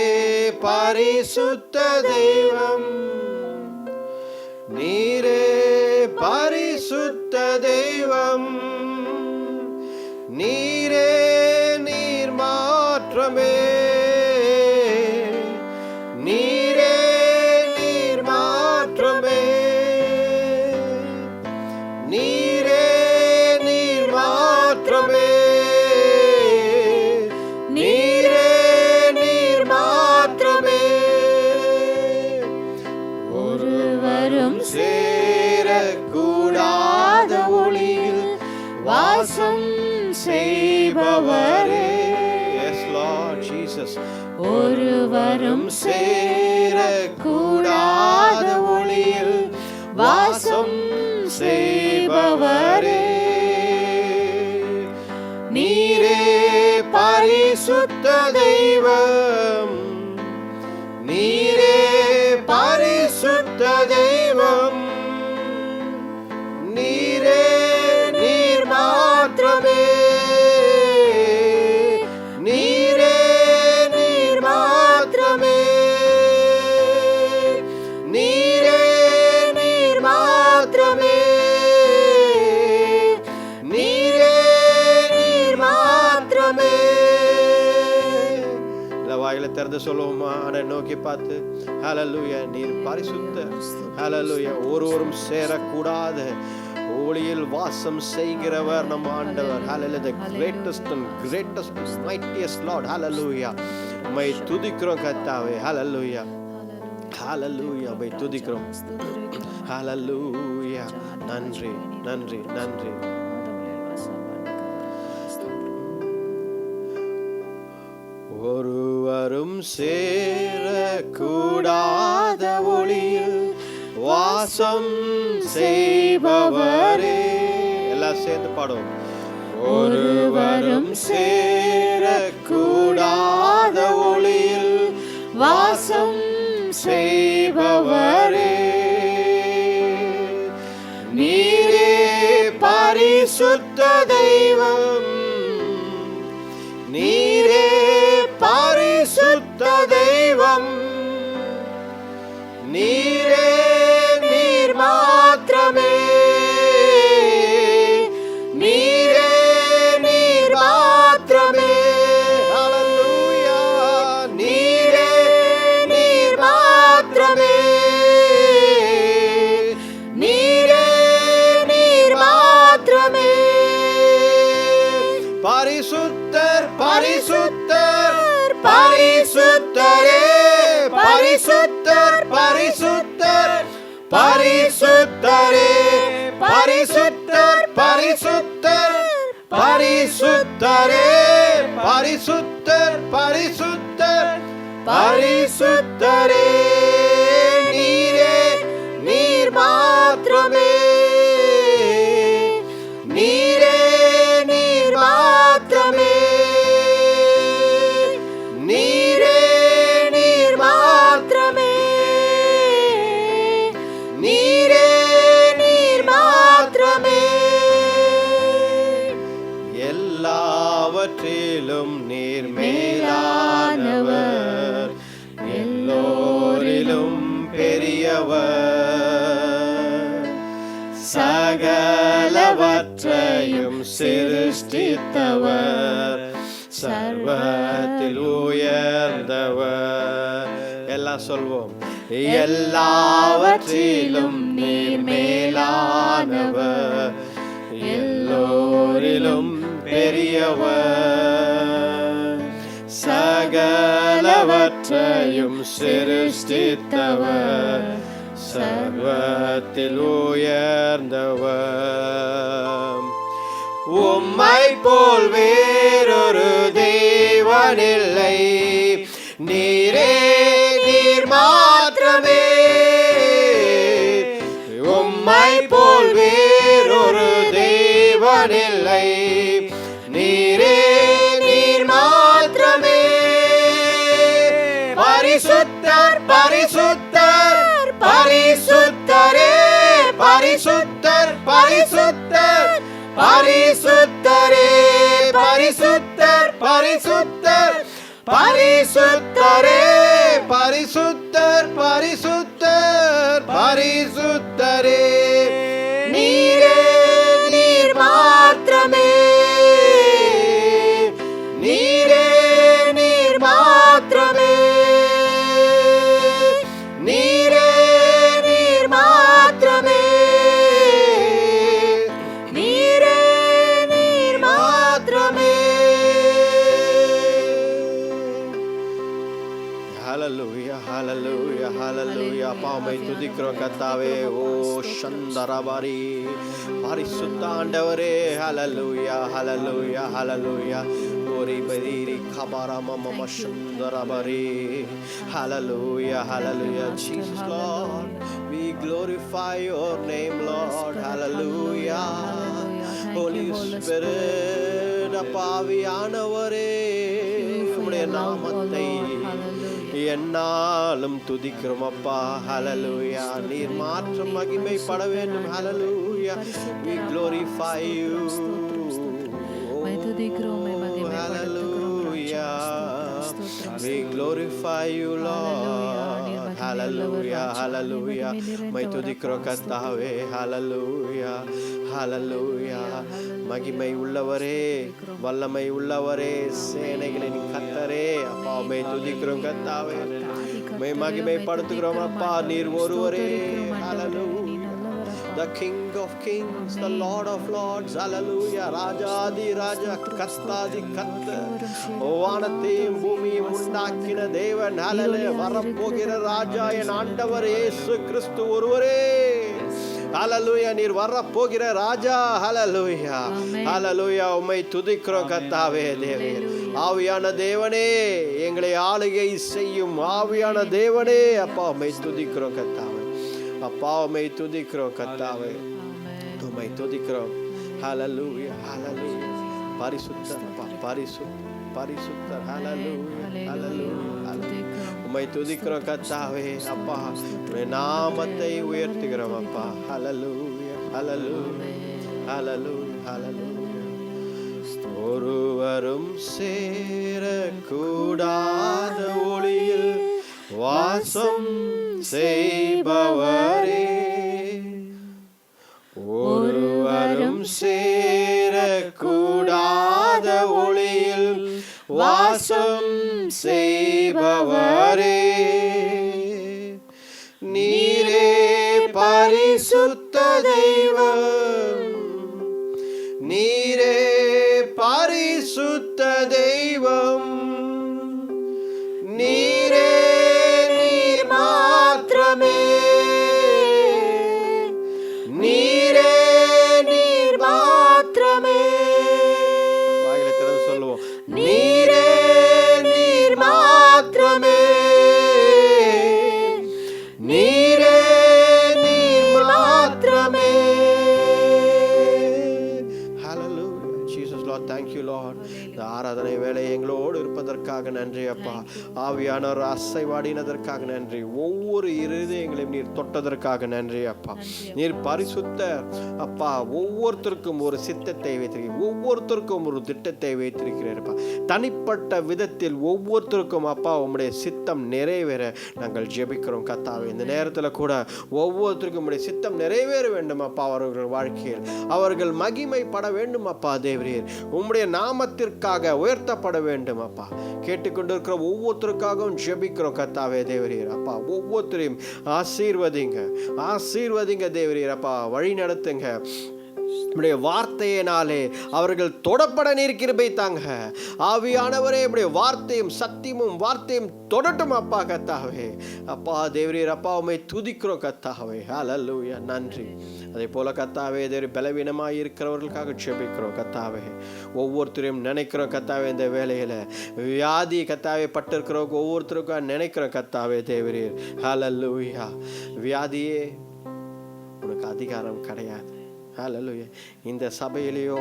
பரிசுத்த தெய்வம், நீரே பரிசுத்த தெய்வம், நீரே நீர் மாற்றமே, நீரே நீர் மாற்றமே, நீரே நீர் மாற்றமே, நீரே நீர் மாற்றமே, ஒருவரும் சேரக்கூடாத ஒளியில் வாசம் செய்பவரே. Yes Lord Jesus. ஒருவரும் சேரக்கூடாத ஒளியில் வாசம் செய்பவரே, நீரே பரிசுத்த தெய்வம், நீரே பரிசுத்த தெய்வம், நீரே நீர் மாற்றமே, நீரே நீர் மாற்றமே, நீரே நீர் மாற்றமே, நீரே நீர் மாற்றமே. வாயில திறந்து சொல்லுவோமா? ஆண்டவரை நோக்கி பார்த்து ஹல்லேலூயா. நீர் பரிசுத்த. ஹல்லேலூயா. ஒருவரும் சேரக்கூடாத ஒளியில் வாசம் செய்கிறவர் நம் ஆண்டவர். ஹல்லேலூயா. the greatest and mightiest Lord. ஹல்லேலூயா. உம்மை துதிக்கிறோம் கர்த்தாவே. ஹல்லேலூயா. ஹல்லேலூயா. உம்மை துதிக்கிறோம். ஹல்லேலூயா. நன்றி நன்றி நன்றி. ஒருவரும் சேரக்கூடாத ஒளியில் வாசம் செய்பவரே. எல்லாம் சேர்ந்து பாடுவோம். ஒருவரும் சேரக்கூடாத ஒளியில் வாசம் செய்பவரே, நீரே பரிசுத்த தெய்வம், நீரே பரிசுத்த தெய்வம், நீரே நீர் மாத்திரமே, நீரே நீர் மாத்திரமே. ஹல்லேலூயா. நீரே நீர் மாத்திரமே, நீரே நீர் மாத்திரமே. பரிசுத்தர் பரிசுத்தர் பரிசுத்தரே, பரிசுத்தர் பரிசுத்தர் பரிசுத்தரே, பரிசுத்தர் பரிசுத்தர் பரிசுத்தரே, பரிசுத்தர் பரிசுத்தர் பரிசுத்தரே, நீரே நீர் மாத்திரமே, நீரே சகலவற்றையும் சிருஷ்டித்தவர், சர்வத்தில் உயர்ந்தவர். எல்லாம் சொல்வோம். எல்லாவற்றிலும் நீர் மேலானவர், எல்லோரிலும் பெரியவர், சகலவற்றையும் சிருஷ்டித்தவர், சர்வத்தில் உயர்ந்தவர். உம்மை போல் வேறொரு தேவனில்லை, நீரே நீர் மாத்திரமே. உம்மை போல் வேறொரு தேவனில்லை, நீரே நீர் மாத்திரமே. பரிசுத்தர் பரிசுத்தர் பரிசுத்தரே, பரிசுத்தர் பரிசுத்தர் பரிசுத்தரே, பரிசுத்தர் பரிசுத்தர் பரிசுத்தரே, பரிசுத்தர் பரிசுத்தர் பரிசுத்தரே. நீரே நீர் மாத்திரமே, நீரே நீர் மாத்திரமே, நீரே நீர் மாத்திரமே, நீரே நீர் மாத்திரமே. ஹalleluya ஹalleluya ஹalleluya. பாவை துதிக்கிறோம் கர்த்தாவே. ஓ சந்தரபரி பரிசுத்த ஆண்டவரே. ஹalleluya ஹalleluya ஹalleluya. ஓரி பரிரி கபரமம சந்தரபரி. ஹalleluya ஹalleluya. Jesus Lord, we glorify your name Lord. Hallelujah. Holy Spirit, அப்பாவியானவரே, உம்முடைய நாமத்தை என்னாலும் துதிக்கிறோம் அப்பா. ஹalleluya. நீர் மாற்றம் மகிமைப்பட வேண்டும். ஹalleluya. We glorify you. Hallelujah. We glorify you Lord. Hallelujah. Hallelujah. My துதிக்கிறோம் கர்த்தாவே. Hallelujah. Hallelujah. மகிமை உள்ளவரே, வல்லமை உள்ளவரே, சேனைகளின் கர்த்தரே, அப்பா மை துதிக்கிறோம் கர்த்தாவே. மை மகிமைப்படுத்துகிறோம் அப்பா. நீர் ஒருவரே. Hallelujah. The King of Kings, the Lord of Lords. Hallelujah. ராஜாதி ராஜா, கர்த்தாதி கர்த்தர், வானத்தையும் பூமியையும் உண்டாக்கின தேவன். ஹalleluya. வரப்போகிற ராஜா என் ஆண்டவர் இயேசு கிறிஸ்து ஒருவரே. ஹalleluya. நீர் வரப்போகிற ராஜா. ஹalleluya. ஹalleluya. உம்மை துதிக்கிறோம் கர்த்தாவே. தேவே ஆவியான தேவனே, எங்களை ஆளுகை செய்யும் ஆவியான தேவனே, அப்பா உம்மை துதிக்கிறோம் கர்த்தாவே. அப்பா உம்மை துதிக்கிறோம் கர்த்தாவே. உம்மை துதிக்கிறோம். ஹalleluya ஹalleluya. பரிசுத்தர் அப்பா, பரிசுத்தர் பரிசுத்தர். ஹalleluya ஹalleluya. உம்மை துதிக்கிறோம் கர்த்தாவே. அப்பா உம்முடைய நாமத்தை உயர்த்துகிறோம் அப்பா. ஹalleluya ஹalleluya ஹalleluya ஹalleluya. ஒருவரும் சேரக்கூடாத ஒளியில் வாசம் செய்பவரே, ஒருவரும் சேரக்கூடாத ஒளியில் வாசம் செய்பவரே, நீரே பரிசுத்த தெய்வம், நீரே பரிசுத்த தெய்வம், நீரே நீர் மாத்திரமே, நீரே நீர் மாத்திரமே. வாயில திறந்து சொல்லுவோம். நீரே நீர் மாத்திரமே, நீரே நீர் மாத்திரமே. Hallelujah. Jesus Lord, thank you Lord. Lord. இந்த ஆராதனை வேலை எங்களோடு இருப்பதற்காக நன்றி அப்பா. ஆவியானவர் அசைவாடினதற்காக நன்றி. ஒவ்வொரு இருதயங்களையும் நீர் தொட்டதற்காக நன்றி அப்பா. நீர் பரிசுத்த அப்பா. ஒவ்வொருத்தருக்கும் ஒரு சித்தத்தை வைத்திருக்கிறீர், ஒவ்வொருத்தருக்கும் ஒரு திட்டத்தை வைத்திருக்கிறீர்ப்பா. தனிப்பட்ட விதத்தில் ஒவ்வொருத்தருக்கும் அப்பா உம்முடைய சித்தம் நிறைவேற நாங்கள் ஜெபிக்கிறோம் கர்த்தாவே. இந்த நேரத்தில் கூட ஒவ்வொருத்தருக்கும் உம்முடைய சித்தம் நிறைவேற வேண்டும் அப்பா. அவர்கள் வாழ்க்கையில் அவர்கள் மகிமைப்பட வேண்டும் அப்பா. தேவரீர் உம்முடைய நாமத்திற்காக உயர்த்தப்பட வேண்டும் அப்பா. கேட்டுக்கொண்டிருக்கிற ஒவ்வொருத்தருக்காகவும் ஜெபிக்கிறோம் கர்த்தாவே. தேவரீர் அப்பா ஒவ்வொருத்தரையும் ஆசீர்வதிங்க, ஆசீர்வதிங்க தேவரீர் அப்பா. வழி நடத்துங்க. உடைய வார்த்தையினாலே அவர்கள் தொடப்பட நீர் கிருபை தாங்க. ஆவியானவரே உடைய வார்த்தையும் சத்தியமும் வார்த்தையும் தொடட்டும் அப்பா கர்த்தாவே. அப்பா தேவரீர் அப்பா உம்மை துதிக்கிறோம் கர்த்தாவே. ஹல்லேலூயா. நன்றி. அதே போல கர்த்தாவே தேவரீர் பலவீனமாய் இருக்கிறவர்களுக்காக ஜெபிக்கிறோம் கர்த்தாவே. ஒவ்வொருத்தரையும் நினைக்கிறோம் கர்த்தாவே. இந்த வேளையில வியாதி கர்த்தாவே பட்டிருக்கிறவங்க ஒவ்வொருத்தருக்கும் நினைக்கிறோம் கர்த்தாவே தேவரீர். ஹல்லேலூயா. வியாதியே உனக்கு அதிகாரம் கிடையாது. ஹல்லேலூயா. இந்த சபையிலேயோ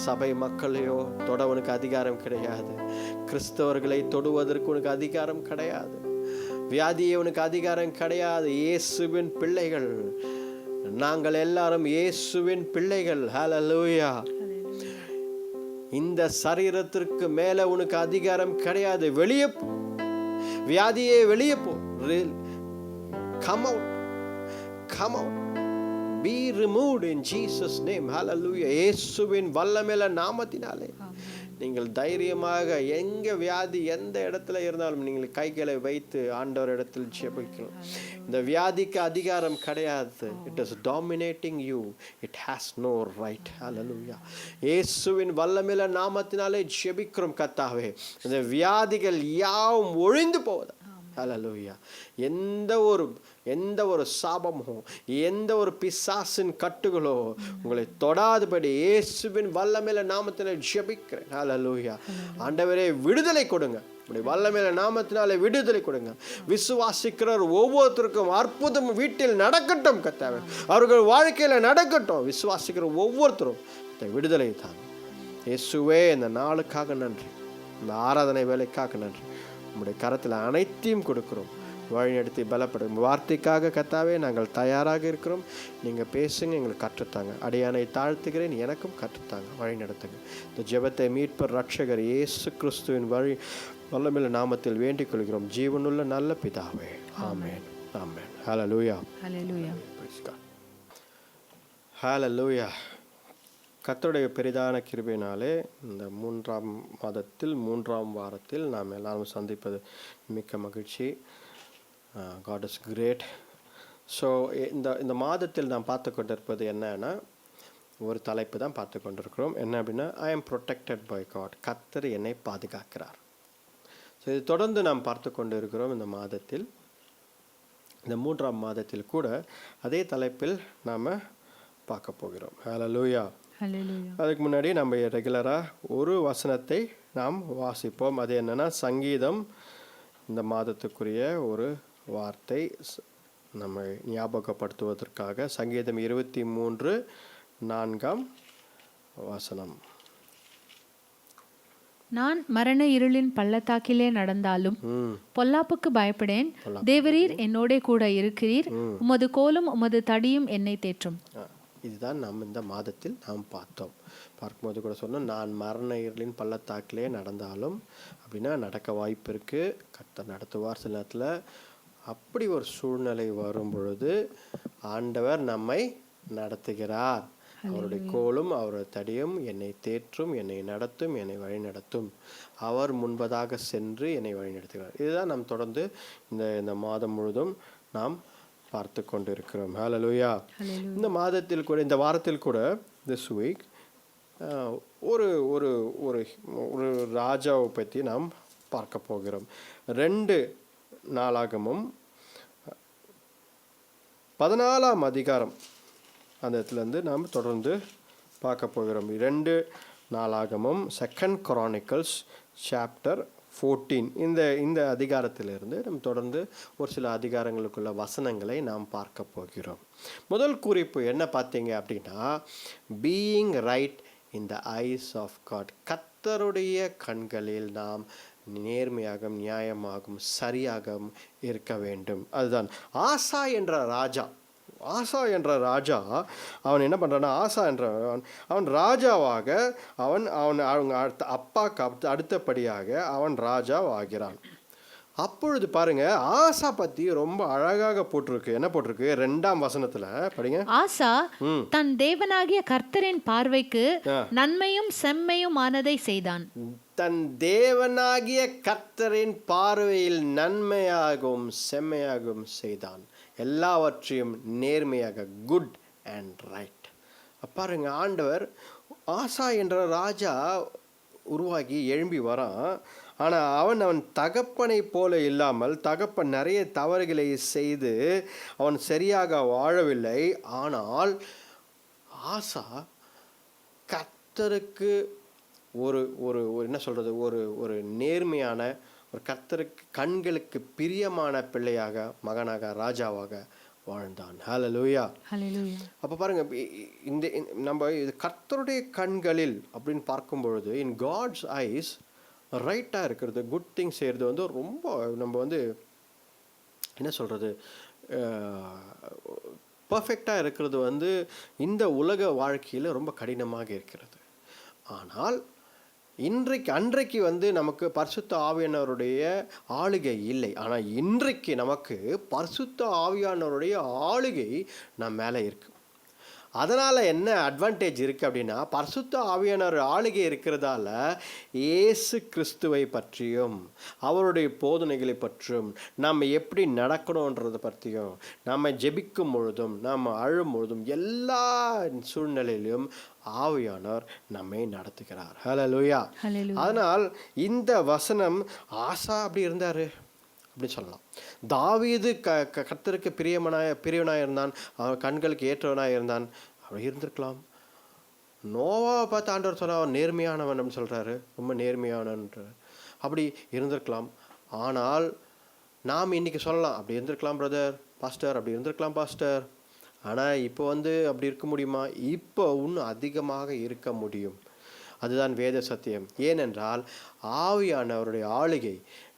சபை மக்களையோ தொட உனக்கு அதிகாரம் கிடையாது. கிறிஸ்தவர்களை தொடுவதற்கு உனக்கு அதிகாரம் கிடையாது. வியாதியே உனக்கு அதிகாரம் கிடையாது. இயேசுவின் பிள்ளைகள் நாங்கள் எல்லாரும் இயேசுவின் பிள்ளைகள். ஹல்லேலூயா. இந்த சரீரத்திற்கு மேல உனக்கு அதிகாரம் கிடையாது. வெளியே போ வியாதியே, வெளியே போ. Come out. Come out. Be removed in Jesus name. Hallelujah. இயேசுவின் வல்லமையுள்ள நாமத்தினாலே நீங்கள் தைரியமாக எங்க வியாதி எந்த இடத்துல இருந்தாலும் நீங்கள் கைகளை வைத்து ஆண்டவர் இடத்தில் ஜெபிக்கலாம். இந்த வியாதிக்கு அதிகாரம் கிடையாது. It is dominating you. It has no right. Hallelujah. இயேசுவின் வல்லமையுள்ள நாமத்தினாலே ஜெபிக்கிறோம் கர்த்தாவே. இந்த வியாதிகள் யாவும் ஒழிந்து போவதாக. ஹல்லேலூயா. எந்த ஒரு சாபமோ எந்த ஒரு பிசாசின் கட்டுகளோ உங்களை தொடாதபடி இயேசுவின் வல்லமையுள்ள நாமத்தினாலே ஜெபிக்கிறேன். ஹல்லேலூயா. ஆண்டவரே விடுதலை கொடுங்க. வல்லமையுள்ள நாமத்தினாலே விடுதலை கொடுங்க. விசுவாசிக்கிறவர் ஒவ்வொருத்தருக்கும் அற்புதம் வீட்டில் நடக்கட்டும் கர்த்தாவே. அவர்கள் வாழ்க்கையில நடக்கட்டும். விசுவாசிக்கிற ஒவ்வொருத்தரும் விடுதலை தாங்க. இயேசுவே இந்த நாளுக்காக நன்றி. இந்த ஆராதனை வேலைக்காக நன்றி. உம்முடைய கரத்தில் அனைத்தையும் கொடுக்கிறோம். வழிநடத்தி பலப்படும் வார்த்தைக்காக கர்த்தாவே நாங்கள் தயாராக இருக்கிறோம். நீங்கள் பேசுங்க, எங்களுக்கு கற்றுத்தாங்க. அடியானை தாழ்த்துகிறேன், எனக்கும் கற்றுத்தாங்க, வழி நடத்துங்க. இந்த ஜெபத்தை மீட்பர் ரட்சகர் இயேசு கிறிஸ்துவின் வல்லமையுள்ள நாமத்தில் வேண்டிக் கொள்கிறோம் ஜீவனுள்ள நல்ல பிதாவே. ஆமென். ஆமென். ஹல்லேலூயா. ஹல்லேலூயா. ஹல்லேலூயா. கர்த்தருடைய பெரிதான கிருபையினாலே இந்த 3ஆம் மாதத்தில் 3ஆம் வாரத்தில் நாம் எல்லாரும் சந்திப்பது மிக்க மகிழ்ச்சி. God is great. ஸோ இந்த மாதத்தில் நாம் பார்த்து கொண்டிருப்பது என்னன்னா ஒரு தலைப்பு தான் பார்த்து கொண்டிருக்கிறோம். என்ன அப்படின்னா I am protected by God. கர்த்தர் என்னை பாதுகாக்கிறார். ஸோ இது தொடர்ந்து நாம் பார்த்து கொண்டு இருக்கிறோம். இந்த மாதத்தில் இந்த 3ஆம் மாதத்தில் கூட அதே தலைப்பில் நாம் பார்க்க போகிறோம். ஹல்லேலூயா. அதுக்கு முன்னாடி நம்ம ரெகுலராக ஒரு வசனத்தை நாம் வாசிப்போம். அது என்னன்னா சங்கீதம். இந்த மாதத்துக்குரிய ஒரு வார்த்தை நம்ம ஞாபகப்படுத்துவதற்காக சங்கீதம் 23:4 வசனம். நான் மரண இருளின் பள்ளத்தாக்கிலே நடந்தாலும் பொல்லாப்புக்கு பயப்படேன். தேவரீர் என்னோட கூட இருக்கிறீர். உமது கோலும் உமது தடியும் என்னை தேற்றும். இதுதான் நாம் இந்த மாதத்தில் நாம் பார்க்கும்போது கூட சொன்னோம். நான் மரண இருளின் பள்ளத்தாக்கிலே நடந்தாலும் அப்படின்னா நடக்க வாய்ப்பு இருக்குது. கர்த்தர் நடத்துவார். சில நேரத்தில் அப்படி ஒரு சூழ்நிலை வரும் பொழுது ஆண்டவர் நம்மை நடத்துகிறார். அவருடைய கோலும் அவருடைய தடியும் என்னை தேற்றும், என்னை நடத்தும், என்னை வழி நடத்தும். அவர் முன்பதாக சென்று என்னை வழி நடத்துகிறார். இதுதான் நாம் தொடர்ந்து இந்த மாதம் முழுதும் நாம் பார்த்து கொண்டு இருக்கிறோம். ஹல்லேலூயா. இந்த மாதத்தில் கூட இந்த வாரத்தில் கூட திஸ் வீக் ஒரு ஒரு ஒரு ஒரு ராஜாவை பற்றி நாம் பார்க்க போகிறோம். 2 நாளாகமும் 14ஆம் அதிகாரம் அந்த இடத்துலேருந்து நாம் தொடர்ந்து பார்க்க போகிறோம். 2 நாளாகமும் 2 Chronicles chapter 14 இந்த அதிகாரத்திலிருந்து நம்ம தொடர்ந்து ஒரு சில அதிகாரங்களுக்குள்ள வசனங்களை நாம் பார்க்க போகிறோம். முதல் குறிப்பு என்ன பார்த்தீங்க அப்படின்னா being right in the eyes of God. கர்த்தருடைய கண்களில் நாம் நேர்மையாகவும் நியாயமாகவும் சரியாகவும் இருக்க வேண்டும். அதுதான் ஆசா என்ற ராஜா அவன் என்ன பண்ணுறான்னா, ஆசா என்றவன் அவன் ராஜாவாக அவங்க அப்பாவுக்கு அடுத்தபடியாக அவன் ராஜாவாகிறான். அப்பொழுது பாருங்க, ஆசா பத்தி ரொம்ப அழகாக போட்டிருக்கு. என்ன போட்டிருக்கு? 2ஆம் வசனத்துல படிங்க. ஆசா தன் தேவனாகிய கர்த்தரின் பார்வைக்கு நன்மையும் செம்மையும் ஆனதை செய்தான். தன் தேவனாகிய கர்த்தரின் பார்வையில் நன்மையாகவும் செம்மையாகவும் செய்தான். எல்லாவற்றையும் நேர்மையாக, குட் அண்ட் ரைட். பாருங்க, ஆண்டவர் ஆசா என்ற ராஜா உருவாகி எழும்பி வரான். ஆனால் அவன் தகப்பனை போல இல்லாமல், தகப்பன் நிறைய தவறுகளை செய்து அவன் சரியாக வாழவில்லை. ஆனால் ஆசா கர்த்தருக்கு ஒரு ஒரு என்ன சொல்கிறது, ஒரு நேர்மையான, ஒரு கர்த்தருக்கு கண்களுக்கு பிரியமான பிள்ளையாக, மகனாக, ராஜாவாக வாழ்ந்தான். ஹல்லேலூயா. அப்போ பாருங்க, இந்த நம்ம இது கர்த்தருடைய கண்களில் அப்படின்னு பார்க்கும் பொழுது, இன் காட்ஸ் ஐஸ் ரைட்டாக இருக்கிறது, குட் திங்ஸ் செய்கிறது வந்து ரொம்ப நம்ம என்ன சொல்கிறது, பர்ஃபெக்டாக இருக்கிறது வந்து இந்த உலக வாழ்க்கையில் ரொம்ப கடினமாக இருக்கிறது. ஆனால் அன்றைக்கு நமக்கு பரிசுத்த ஆவியானவருடைய ஆளுகை இல்லை. ஆனால் இன்றைக்கு நமக்கு பரிசுத்த ஆவியானவருடைய ஆளுகை நம்ம மேலே இருக்கு. அதனால் என்ன அட்வான்டேஜ் இருக்குது அப்படின்னா, பரிசுத்த ஆவியானவர் ஆளுகை இருக்கிறதால இயேசு கிறிஸ்துவை பற்றியும் அவருடைய போதனைகளை பற்றியும் நம்ம எப்படி நடக்கணுன்றதை பற்றியும், நம்ம ஜெபிக்கும் பொழுதும் நம்ம அழும் பொழுதும் எல்லா சூழ்நிலையிலும் ஆவியானவர் நம்மை நடத்துகிறார். ஹல்லேலூயா. அதனால் இந்த வசனம், ஆசா அப்படி இருந்தார் அப்படி சொல்லலாம். தாவீது கர்த்தருக்கு பிரியவனாக இருந்தான், அவன் கண்களுக்கு ஏற்றவனாக இருந்தான், அப்படி இருந்திருக்கலாம். நோவாவை பார்த்து ஆண்டவர் சொன்னால் அவன் நேர்மையானவன் அப்படின்னு சொல்கிறாரு, ரொம்ப நேர்மையானவன்றார், அப்படி இருந்திருக்கலாம். ஆனால் நாம் இன்றைக்கி சொல்லலாம், அப்படி இருந்திருக்கலாம் பிரதர் பாஸ்டர், அப்படி இருந்திருக்கலாம் பாஸ்டர். ஆனால் இப்போ அப்படி இருக்க முடியுமா? இப்போ இன்னும் அதிகமாக இருக்க முடியும். அதுதான் வேத சத்தியம். ஏனென்றால் ஆவியானவருடைய ஆளுகை,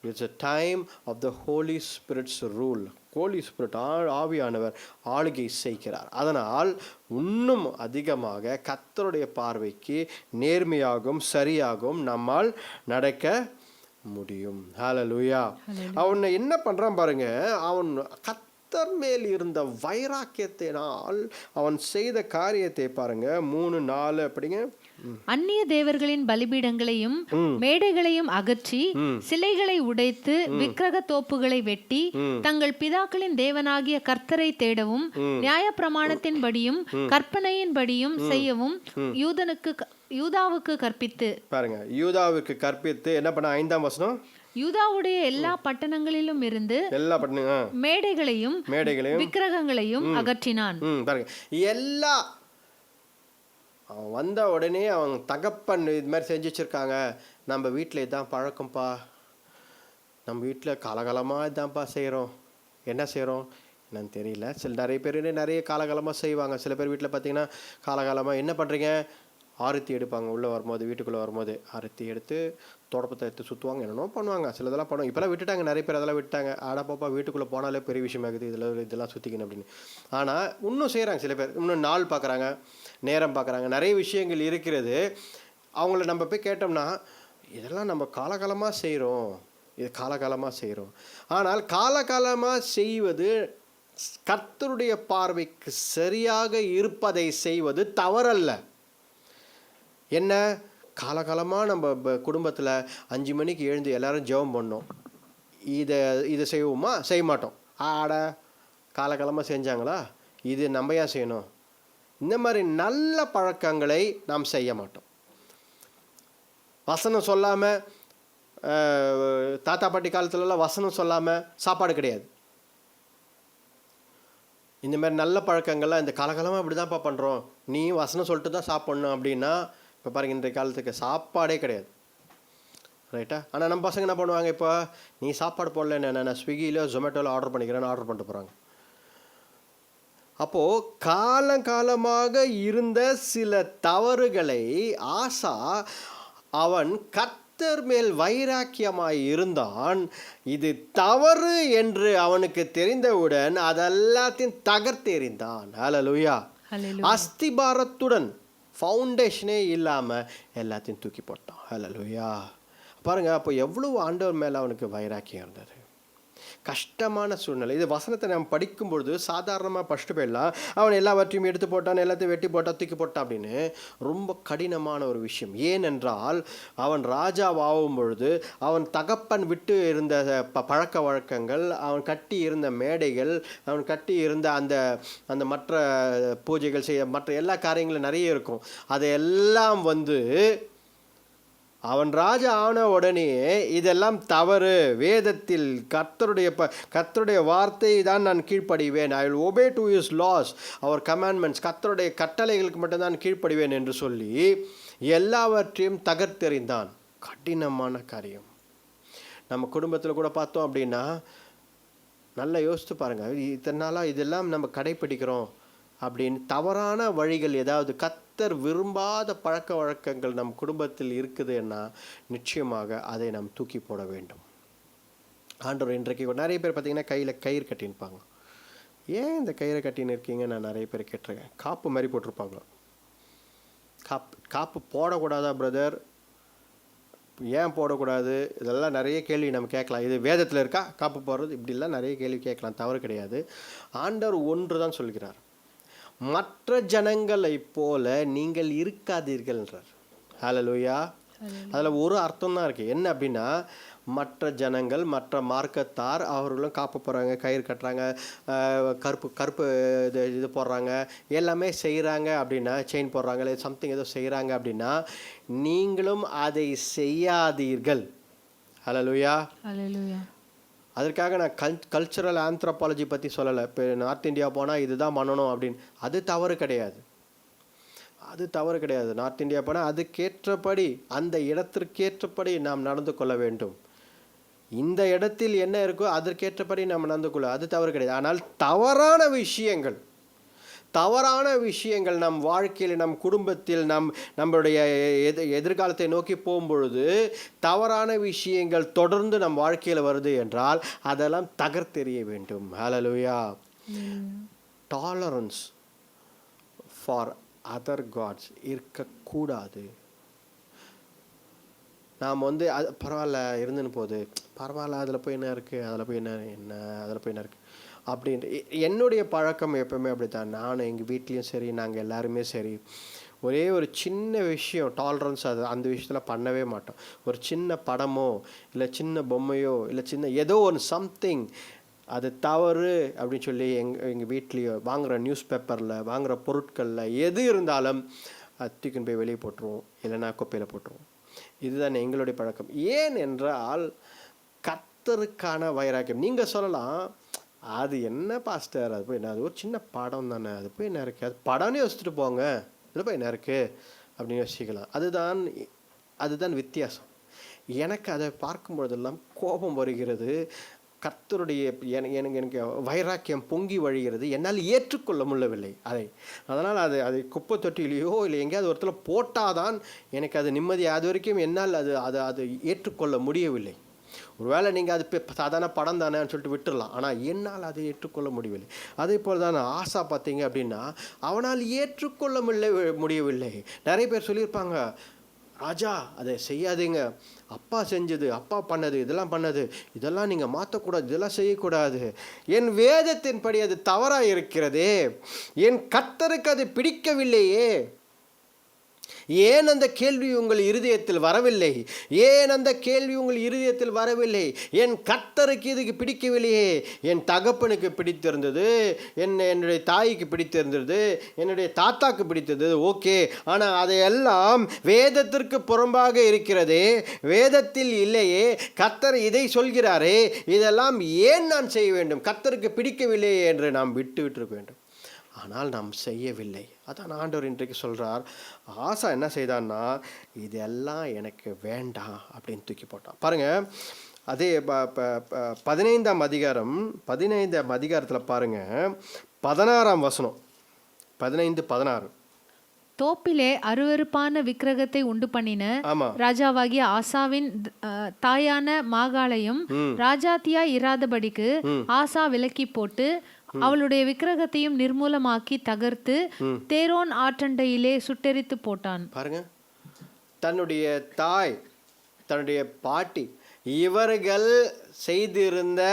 it's a time of the Holy Spirit's rule. Holy Spirit ஆவியானவர் ஆளுகை செய்கிறார். அதனால் இன்னும் அதிகமாக கர்த்தருடைய பார்வைக்கு நேர்மையாகவும் சரியாகவும் நம்மால் நடக்க முடியும். ஹல்லேலூயா. அவன் என்ன பண்ணுறான் பாருங்க, அவன் கர்த்தர் மேல் இருந்த வைராக்கியத்தினால் அவன் செய்த காரியத்தை பாருங்க. 3:4 அப்படிங்க. அந்நிய தேவர்களின் பலிபீடங்களையும் மேடைகளையும் அகற்றி, சிலைகளை உடைத்து, விக்கிரக தோப்புகளை வெட்டி, தங்கள் பிதாக்களின் தேவனாகிய கர்த்தரை தேடவும், நியாயப்பிரமாணத்தின்படியும் கற்பனையின்படியும் செய்யவும் யூதாவுக்கு கற்பித்து. பாருங்க, யூதாவுக்கு கற்பித்து என்ன பண்ண? 5ஆம் வசனம். யூதாவுடைய எல்லா பட்டணங்களிலும் இருந்து மேடைகளையும் விக்கிரகங்களையும் அகற்றினான். பாருங்க, எல்லா அவன் வந்த உடனே அவன் தகப்பன் இது மாதிரி செஞ்சு வச்சுருக்காங்க. நம்ம வீட்டில் இதான் பழக்கம்ப்பா, நம்ம வீட்டில் காலகாலமாக இதான்ப்பா செய்கிறோம். என்ன செய்கிறோம் என்னன்னு தெரியல. நிறைய பேர் நிறைய காலகாலமாக செய்வாங்க. சில பேர் வீட்டில் பார்த்தீங்கன்னா காலகாலமாக என்ன பண்ணுறீங்க, ஆரத்தி எடுப்பாங்க. உள்ளே வரும்போது, வீட்டுக்குள்ளே வரும்போது ஆரத்தி எடுத்து தொடப்பத்தை எடுத்து சுற்றுவாங்க, என்னென்னோ பண்ணுவாங்க. சிலதெல்லாம் பண்ணுவாங்க. இப்போலாம் விட்டுட்டாங்க, நிறைய பேர் அதெல்லாம் விட்டாங்க. பாப்பா வீட்டுக்குள்ளே போனாலே பெரிய விஷயமாகுது, இதெல்லாம் சுற்றிக்கணும் அப்படின்னு. ஆனால் இன்னும் செய்கிறாங்க சில பேர். இன்னும் நாள் பார்க்குறாங்க, நேரம் பார்க்குறாங்க, நிறைய விஷயங்கள் இருக்கிறது. அவங்கள நம்ம போய் கேட்டோம்னா, இதெல்லாம் நம்ம காலகாலமாக செய்கிறோம், இது காலகாலமாக செய்கிறோம். ஆனால் காலகாலமாக செய்வது கர்த்தருடைய பார்வைக்கு சரியாக இருப்பதை செய்வது தவறல்ல. என்ன, காலகாலமாக நம்ம குடும்பத்தில் 5 மணிக்கு எழுந்து எல்லோரும் ஜெபம் பண்ணோம், இதை செய்வோமா? செய்ய மாட்டோம். காலகாலமாக செஞ்சாங்களா, இது நம்ம ஏன் செய்யணும்? இந்த மாதிரி நல்ல பழக்கங்களை நாம் செய்ய மாட்டோம். வசனம் சொல்லாமல், தாத்தா பாட்டி காலத்துலலாம் வசனம் சொல்லாமல் சாப்பாடு கிடையாது. இந்த மாதிரி நல்ல பழக்கங்கள்லாம் இந்த காலகாலமாக இப்படி தான்ப்பா பண்ணுறோம், நீ வசனம் சொல்லிட்டு தான் சாப்பிட்ணும் அப்படின்னா, இப்போ பாருங்கள், இன்றைய காலத்துக்கு சாப்பாடே கிடையாது, ரைட்டா? ஆனால் நம்ம பசங்க என்ன பண்ணுவாங்க, இப்போ நீ சாப்பாடு போடல, நான் ஸ்விக்கியில் ஜொமேட்டோவில் ஆர்டர் பண்ணிக்கிறேன்னு ஆர்டர் பண்ணிட்டு போகிறாங்க. அப்போது காலங்காலமாக இருந்த சில தவறுகளை ஆசா அவன் கர்த்தர் மேல் வைராக்கியமாய் இருந்தான். இது தவறு என்று அவனுக்கு தெரிந்தவுடன் அதெல்லாத்தையும் தகர்த்தெறிந்தான். ஹல்லேலூயா. அஸ்திபாரத்துடன், ஃபவுண்டேஷனே இல்லாமல் எல்லாத்தையும் தூக்கி போட்டான். ஹல்லேலூயா. பாருங்க, அப்போ எவ்வளவு ஆண்டவர் மேலே அவனுக்கு வைராக்கியம் இருந்தது. கஷ்டமான சூழ்நிலை. இது வசனத்தை நம்ம படிக்கும்பொழுது சாதாரணமாக ஃபஸ்ட்டு போயிடலாம், அவன் எல்லாவற்றையும் எடுத்து போட்டான், எல்லாத்தையும் வெட்டி போட்டான், தூக்கி போட்டான் அப்படின்னு. ரொம்ப கடினமான ஒரு விஷயம். ஏனென்றால் அவன் ராஜாவாகும் பொழுது அவன் தகப்பன் விட்டு இருந்த பழக்க வழக்கங்கள், அவன் கட்டி இருந்த மேடைகள், அவன் கட்டி இருந்த அந்த அந்த மற்ற பூஜைகள் செய்ய மற்ற எல்லா காரியங்களும் நிறைய இருக்கும். அதையெல்லாம் அவன் ராஜா ஆன உடனே இதெல்லாம் தவறு, வேதத்தில் கர்த்தருடைய வார்த்தை தான் நான் கீழ்ப்படிவேன், I will obey to his laws, அவர் கமாண்ட்மெண்ட்ஸ், கர்த்தருடைய கட்டளைகளுக்கு மட்டும்தான் கீழ்ப்படிவேன் என்று சொல்லி எல்லாவற்றையும் தகர்த்தெறிந்தான். கடினமான காரியம். நம்ம குடும்பத்தில் கூட பார்த்தோம் அப்படின்னா, நல்லா யோசித்து பாருங்கள், இத்தனை நாளாக இதெல்லாம் நம்ம கடைப்பிடிக்கிறோம் அப்படின்னு தவறான வழிகள், ஏதாவது கர்த்தர் விரும்பாத பழக்க வழக்கங்கள் நம் குடும்பத்தில் இருக்குதுன்னா நிச்சயமாக அதை நாம் தூக்கி போட வேண்டும். ஆண்டவர் இன்றைக்கு நிறைய பேர் பார்த்தீங்கன்னா கையில் கயிறு கட்டின்பாங்க. ஏன் இந்த கயிறை கட்டின்னு இருக்கீங்க நான் நிறைய பேர் கேட்டிருக்கேன். காப்பு மாதிரி போட்டிருப்பாங்க. காப்பு போடக்கூடாதா பிரதர், ஏன் போடக்கூடாது, இதெல்லாம் நிறைய கேள்வி நம்ம கேட்கலாம். இது வேதத்தில் இருக்கா காப்பு போடுறது, இப்படிலாம் நிறைய கேள்வி கேட்கலாம், தவறு கிடையாது. ஆண்டவர் ஒன்று தான் சொல்கிறார், மற்ற ஜனங்களைப் போல நீங்கள் இருக்காதீர்கள்ன்றார். ஹல்லேலூயா. அதில் ஒரு அர்த்தம் தான் இருக்குது. என்ன அப்படின்னா, மற்ற ஜனங்கள், மற்ற மார்க்கத்தார் அவர்களும் காப்பு போடுறாங்க, கயிறு கட்டுறாங்க, கருப்பு இது போடுறாங்க, எல்லாமே செய்கிறாங்க அப்படின்னா, செயின் போடுறாங்க, இல்லை சம்திங் ஏதோ செய்கிறாங்க அப்படின்னா நீங்களும் அதை செய்யாதீர்கள். ஹல்லேலூயா. ஹல்லேலூயா. அதற்காக நான் கல்ச்சுரல் ஆந்த்ரோபாலஜி பற்றி சொல்லலை. இப்போ நார்த் இந்தியா போனால் இதுதான் பண்ணணும் அப்படின்னு, அது தவறு கிடையாது. நார்த் இந்தியா போனால் அதுக்கேற்றபடி, அந்த இடத்திற்கேற்றபடி நாம் நடந்து கொள்ள வேண்டும். இந்த இடத்தில் என்ன இருக்கோ அதற்கேற்றபடி நாம் நடந்து கொள்ள, அது தவறு கிடையாது. ஆனால் தவறான விஷயங்கள் நம் வாழ்க்கையில், நம் குடும்பத்தில், நம்மளுடைய எதிர்காலத்தை நோக்கி போகும்பொழுது தவறான விஷயங்கள் தொடர்ந்து நம் வாழ்க்கையில் வருது என்றால் அதெல்லாம் தகர்த்தெறிய வேண்டும். ஹல்லேலூயா. டாலரன்ஸ் ஃபார் அதர் காட்ஸ் இருக்கக்கூடாது. நாம் அது பரவாயில்ல இருந்துன்னு போகுது, பரவாயில்ல அதில் போய் என்ன இருக்குது, அதில் போய் என்ன இருக்குது அப்படின்ட்டு. என்னுடைய பழக்கம் எப்போவுமே அப்படி தான். நானும் எங்கள் வீட்லேயும் சரி, நாங்கள் எல்லாருமே சரி, ஒரே ஒரு சின்ன விஷயம் டாலரன்ஸ், அந்த விஷயத்தில் பண்ணவே மாட்டோம். ஒரு சின்ன படமோ இல்லை சின்ன பொம்மையோ இல்லை சின்ன ஏதோ ஒன்று சம்திங் அது தவறு அப்படின்னு சொல்லி எங்கள் வீட்லேயோ வாங்குகிற நியூஸ் பேப்பரில் வாங்குகிற பொருட்களில் எது இருந்தாலும் தூக்கின்னு போய் வெளியே போட்டுருவோம், இல்லைன்னா குப்பையில் போட்டுருவோம். இதுதான் எங்களுடைய பழக்கம். ஏன் என்றால் கர்த்தருக்கான வைராக்கியம். நீங்கள் சொல்லலாம், அது என்ன பாஸ்டர், அது போய் என்ன, அது ஒரு சின்ன படம் தானே, அது போய் என்ன இருக்குது, அது படம்னு யோசிச்சுட்டு போங்க, இதில் போய் என்ன இருக்குது அப்படின்னு யோசிக்கலாம். அதுதான் வித்தியாசம். எனக்கு அதை பார்க்கும்பொழுதெல்லாம் கோபம் வருகிறது. கர்த்தருடைய எனக்கு வைராக்கியம் பொங்கி வழிகிறது. என்னால் ஏற்றுக்கொள்ள முடியவில்லை அதை. அதனால் அதை குப்பை தொட்டிலையோ இல்லை எங்கேயாவது ஒருத்தர் போட்டால் தான் எனக்கு அது நிம்மதி. அது வரைக்கும் என்னால் அது ஏற்றுக்கொள்ள முடியவில்லை. ஒருவேளை நீங்கள் அது சாதாரண படம் தானேன்னு சொல்லிட்டு விட்டுடலாம், ஆனால் என்னால் அதை ஏற்றுக்கொள்ள முடியவில்லை. அதே போல் தான் ஆசா பார்த்தீங்க அப்படின்னா அவனால் ஏற்றுக்கொள்ள முடியவில்லை. நிறைய பேர் சொல்லியிருப்பாங்க, ராஜா அதை செய்யாதீங்க, அப்பா செஞ்சது, அப்பா பண்ணது, இதெல்லாம் நீங்கள் மாற்றக்கூடாது, இதெல்லாம் செய்யக்கூடாது. என் வேதத்தின்படி அது தவறாக இருக்கிறதே, என் கர்த்தருக்கு அது பிடிக்கவில்லையே, ஏன் அந்த கேள்வி உங்கள் இருதயத்தில் வரவில்லை? என் கர்த்தருக்கு இதுக்கு பிடிக்கவில்லையே. என் தகப்பனுக்கு பிடித்திருந்தது, என்னுடைய தாய்க்கு பிடித்திருந்தது, என்னுடைய தாத்தாக்கு பிடித்திருந்தது, ஓகே. ஆனால் அதையெல்லாம் வேதத்திற்கு புறம்பாக இருக்கிறதே, வேதத்தில் இல்லையே, கர்த்தர் இதை சொல்கிறாரே, இதெல்லாம் ஏன் நான் செய்ய வேண்டும்? கர்த்தருக்கு பிடிக்கவில்லையே என்று நாம் விட்டுவிட்டு வேண்டும். ஆனால் நாம் செய்யவில்லை. அதான் ஆண்டவர் இன்றைக்கு சொல்கிறார். ஆசா என்ன செய்தான்னா, இதெல்லாம் எனக்கு வேண்டாம் அப்படின்னு தூக்கி போட்டான். பாருங்கள், அதே 15ஆம் அதிகாரத்தில் பாருங்கள், 16ஆம் வசனம், 15-16. தோப்பிலே அருவருப்பான விக்கிரகத்தை உண்டு பண்ணின ஆமா. ராஜாவாகிய ஆசாவின் தாயான மாகாளையும் ராஜாத்தியாய் இராதபடிக்கு ஆசா விலக்கி போட்டு அவளுடைய விக்கிரகத்தையும் நிர்மூலமாக்கி தகர்த்து தேரோன் ஆற்றண்டையிலே சுட்டெரித்து போட்டான். பாருங்க, தன்னுடைய தாய், தன்னுடைய பாட்டி இவர்கள் செய்திருந்த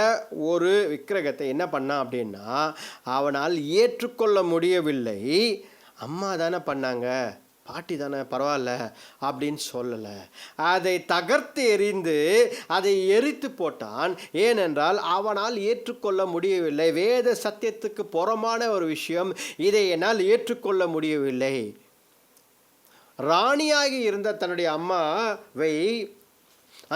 ஒரு விக்கிரகத்தை என்ன பண்ணான் அப்படின்னா, அவனால் ஏற்றுக்கொள்ள முடியவில்லை. அம்மா தானே பண்ணாங்க, பாட்டி தானே, பரவாயில்ல அப்படின்னு சொல்லலை. அதை தகர்த்து எறிந்து அதை எரித்து போட்டான். ஏனென்றால் அவனால் ஏற்றுக்கொள்ள முடியவில்லை. வேத சத்தியத்துக்கு புறமான ஒரு விஷயம், இதை என்னால் ஏற்றுக்கொள்ள முடியவில்லை. ராணியாகி இருந்த தன்னுடைய அம்மாவை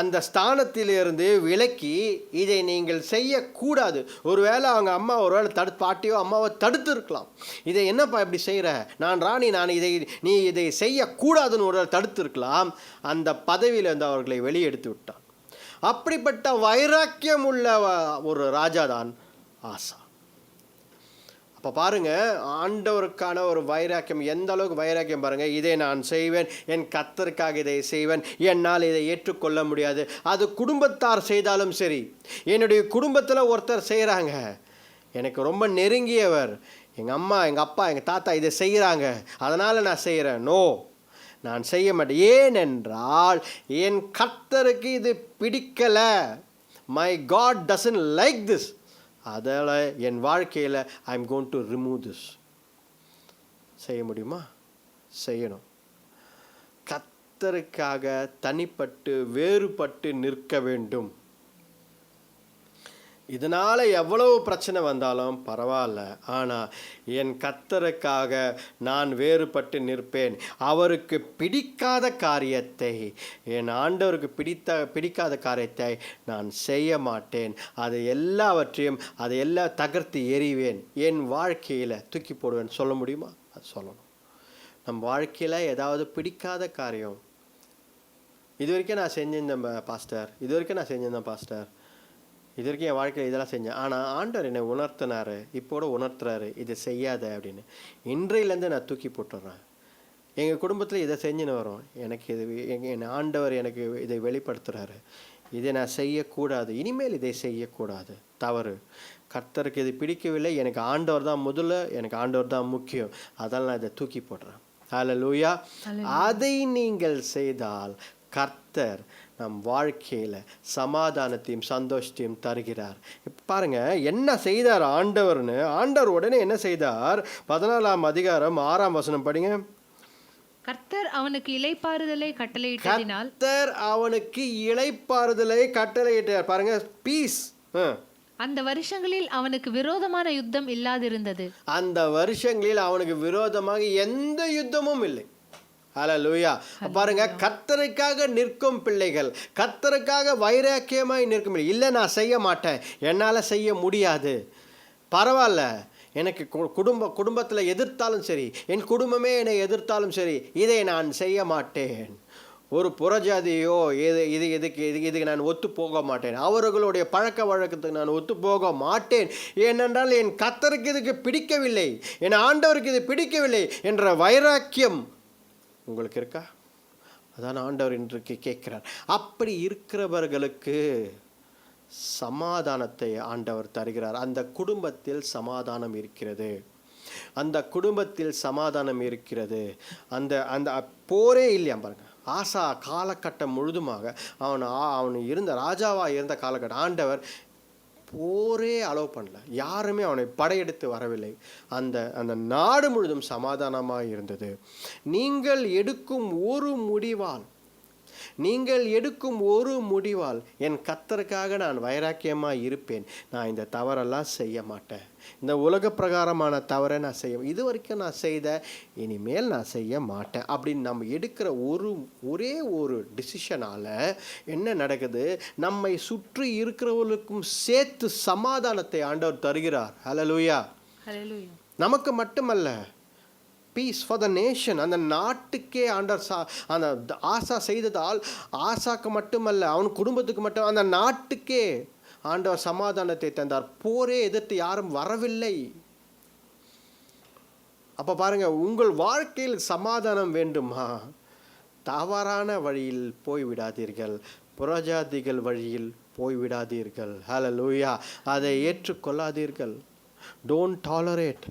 அந்த ஸ்தானத்திலிருந்து விலக்கி இதை நீங்கள் செய்யக்கூடாது. ஒருவேளை அவங்க அம்மா ஒருவேளை பாட்டியோ அம்மாவோ தடுத்து இருக்கலாம். இதை என்னப்பா இப்படி செய்கிற, நான் ராணி, நீ இதை செய்யக்கூடாதுன்னு ஒருவேளை தடுத்து இருக்கலாம். அந்த பதவியிலிருந்து அவர்களை வெளியெடுத்து விட்டான். அப்படிப்பட்ட வைராக்கியம் உள்ள ஒரு ராஜா தான் ஆசா. அப்போ பாருங்கள், ஆண்டவருக்கான ஒரு வைராக்கியம், எந்த அளவுக்கு வைராக்கியம் பாருங்கள். இதை நான் செய்வேன், என் கர்த்தருக்காக இதை செய்வேன், என்னால் இதை ஏற்றுக்கொள்ள முடியாது. அது குடும்பத்தார் செய்தாலும் சரி, என்னுடைய குடும்பத்தில் ஒருத்தர் செய்கிறாங்க, எனக்கு ரொம்ப நெருங்கியவர், எங்கள் அம்மா, எங்கள் அப்பா, எங்கள் தாத்தா இதை செய்கிறாங்க, அதனால் நான் செய்கிறேன். நோ, நான் செய்ய மாட்டேன். ஏனென்றால் என் கர்த்தருக்கு இது பிடிக்கலை. My God doesn't like this. அதில் என் வாழ்க்கையில் I am going to remove this. செய்ய முடியுமா? செய்யணும். கர்த்தருக்காக தனிப்பட்டு வேறுபட்டு நிற்க வேண்டும். இதனால் எவ்வளவு பிரச்சனை வந்தாலும் பரவாயில்ல, ஆனால் என் கர்த்தருக்காக நான் வேறுபட்டு நிற்பேன். அவருக்கு பிடிக்காத காரியத்தை, என் ஆண்டவருக்கு பிடிக்காத காரியத்தை நான் செய்ய மாட்டேன். அதை எல்லாம் தகர்த்து எறிவேன், என் வாழ்க்கையில் தூக்கி போடுவேன். சொல்ல முடியுமா? அது சொல்லணும். நம் வாழ்க்கையில் ஏதாவது பிடிக்காத காரியம், இது வரைக்கும் நான் செஞ்சிருந்தேன் பாஸ்டர், இது வரைக்கும் என் வாழ்க்கையில் இதெல்லாம் செஞ்சேன், ஆனால் ஆண்டவர் என்னை உணர்த்தினார், இப்போட உணர்த்துறாரு, இதை செய்யாத அப்படின்னு. இன்றையிலேருந்து நான் தூக்கி போட்டுடுறேன். எங்கள் குடும்பத்தில் இதை செஞ்சுன்னு வரோம், எனக்கு என் ஆண்டவர் எனக்கு இதை வெளிப்படுத்துகிறாரு, இதை நான் செய்யக்கூடாது, இனிமேல் இதை செய்யக்கூடாது, தவறு. கர்த்தருக்கு இது பிடிக்கவில்லை, எனக்கு ஆண்டவர் தான் முதல்ல, எனக்கு ஆண்டவர் தான் முக்கியம், அதெல்லாம் நான் இதை தூக்கி போடுறேன். ஹல்லேலூயா. அதை நீங்கள் செய்தால் கர்த்தர் நம் வாழ்க்கையில் சமாதானத்தையும் சந்தோஷத்தையும் தருகிறார். இப்போ பாருங்கள் என்ன செய்தார் ஆண்டவர்னு. ஆண்டவர் உடனே என்ன செய்தார்? 14ஆம் அதிகாரம் 6ஆம் வசனம் படிங்க. கர்த்தர் அவனுக்கு இளைப்பாறுதலை கட்டளையிட்டதினால், கர்த்தர் அவனுக்கு இளைப்பாறுதலை கட்டளையிட்டார். பாருங்க, பீஸ். அந்த வருஷங்களில் அவனுக்கு விரோதமான யுத்தம் இல்லாதிருந்தது. அந்த வருஷங்களில் அவனுக்கு விரோதமாக எந்த யுத்தமும் இல்லை. ஹல்லேலூயா. பாருங்க, கர்த்தருக்காக நிற்கும் பிள்ளைகள், கர்த்தருக்காக வைராக்கியமாய் நிற்கும். இல்லை, நான் செய்ய மாட்டேன், என்னால் செய்ய முடியாது, பரவாயில்ல, எனக்கு குடும்பத்தில் எதிர்த்தாலும் சரி, என் குடும்பமே என்னை எதிர்த்தாலும் சரி, இதை நான் செய்ய மாட்டேன். ஒரு புறஜாதியோ இதுக்கு நான் ஒத்து போக மாட்டேன், அவர்களுடைய பழக்க வழக்கத்துக்கு நான் ஒத்து போக மாட்டேன். ஏனென்றால் என் கர்த்தருக்கு இதுக்கு பிடிக்கவில்லை, என் ஆண்டவருக்கு இது பிடிக்கவில்லை என்ற வைராக்கியம் உங்களுக்கு இருக்கா? அதான் ஆண்டவர் இன்றைக்கு கேட்கிறார். அப்படி இருக்கிறவர்களுக்கு சமாதானத்தை ஆண்டவர் தருகிறார். அந்த குடும்பத்தில் சமாதானம் இருக்கிறது, அந்த குடும்பத்தில் சமாதானம் இருக்கிறது. அந்த போரே இல்லையா பாருங்க. ஆசா காலகட்டம் முழுதுமாக அவன் இருந்த ராஜாவாக இருந்த காலகட்டம் ஆண்டவர் போரே அலோவ் பண்ணல, யாருமே அவனை படையெடுத்து வரவில்லை. அந்த நாடு முழுதும் சமாதானமாக இருந்தது. நீங்கள் எடுக்கும் ஒரு முடிவால் என் கர்த்தருக்காக நான் வைராக்கியமாக இருப்பேன், நான் இந்த தவறெல்லாம் செய்ய மாட்டேன், இந்த உலக பிரகாரமான தவறை நான் இது வரைக்கும் நான் செய்த, இனிமேல் நான் செய்ய மாட்டேன் அப்படின்னு நம்ம எடுக்கிற ஒரே ஒரு டிசிஷனால் என்ன நடக்குது? நம்மை சுற்றி இருக்கிறவர்களுக்கும் சேர்த்து சமாதானத்தை ஆண்டவர் தருகிறார். ஹல்லேலூயா. நமக்கு மட்டுமல்ல, பீஸ் ஃபார் த நேஷன். அந்த நாட்டுக்கே ஆண்டவர் அந்த ஆசா செய்ததால் ஆசாக்கு மட்டுமல்ல, அவன் குடும்பத்துக்கு மட்டும், அந்த நாட்டுக்கே ஆண்டவர் சமாதானத்தை தந்தார். போரே எதிர்த்து யாரும் வரவில்லை. அப்போ பாருங்க, உங்கள் வாழ்க்கையில் சமாதானம் வேண்டுமா? தவறான வழியில் போய்விடாதீர்கள், புறஜாதிகள் வழியில் போய்விடாதீர்கள். ஹல்லேலூயா. அதை ஏற்றுக்கொள்ளாதீர்கள். Don't tolerate.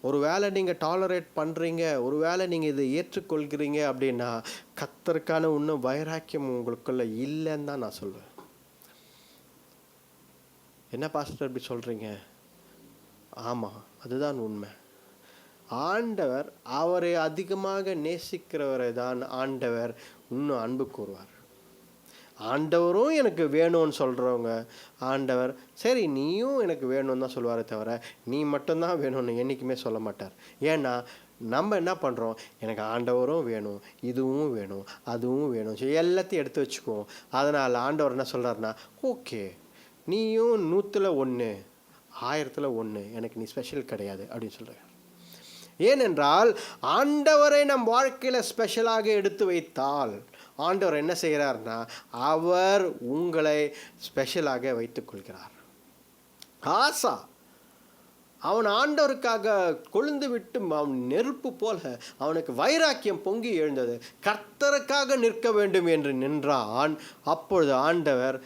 ஒருவேளை நீங்கள் டாலரேட் பண்ணுறீங்க, ஒருவேளை நீங்கள் இதை ஏற்றுக்கொள்கிறீங்க அப்படின்னா கர்த்தருக்கான இன்னும் வைராக்கியம் உங்களுக்குள்ள இல்லைன்னு தான் நான் சொல்வேன். என்ன பாஸ்டர் இப்படி சொல்கிறீங்க? ஆமாம், அதுதான் உண்மை. ஆண்டவர் அவரை அதிகமாக நேசிக்கிறவரை தான் ஆண்டவர் இன்னும் அன்பு கூறுவார். ஆண்டவரும் எனக்கு வேணும்னு சொல்கிறவங்க ஆண்டவர் சரி நீயும் எனக்கு வேணும்னு தான் சொல்லுவாரே தவிர நீ மட்டும்தான் வேணும்னு என்றைக்குமே சொல்ல மாட்டார். ஏன்னா நம்ம என்ன பண்ணுறோம், எனக்கு ஆண்டவரும் வேணும், இதுவும் வேணும், அதுவும் வேணும், சரி எல்லாத்தையும் எடுத்து வச்சுக்குவோம். அதனால் ஆண்டவர் என்ன சொல்கிறாருன்னா, ஓகே நீயும் 100ல் 1, 1000ல் 1, எனக்கு நீ ஸ்பெஷல் கிடையாது அப்படின்னு சொல்கிறார். ஏனென்றால் ஆண்டவரை நம் வாழ்க்கையில் ஸ்பெஷலாக எடுத்து வைத்தால் ஆண்டவர் என்ன செய்கிறார்னா, அவர் உங்களை ஸ்பெஷலாக வைத்துக்கொள்கிறார். ஆசா அவன் ஆண்டவருக்காக கொழுந்து விட்டு அவன் நெருப்பு போல அவனுக்கு வைராக்கியம் பொங்கி எழுந்தது. கர்த்தருக்காக நிற்க வேண்டும் என்று நின்றான். அப்பொழுது ஆண்டவர்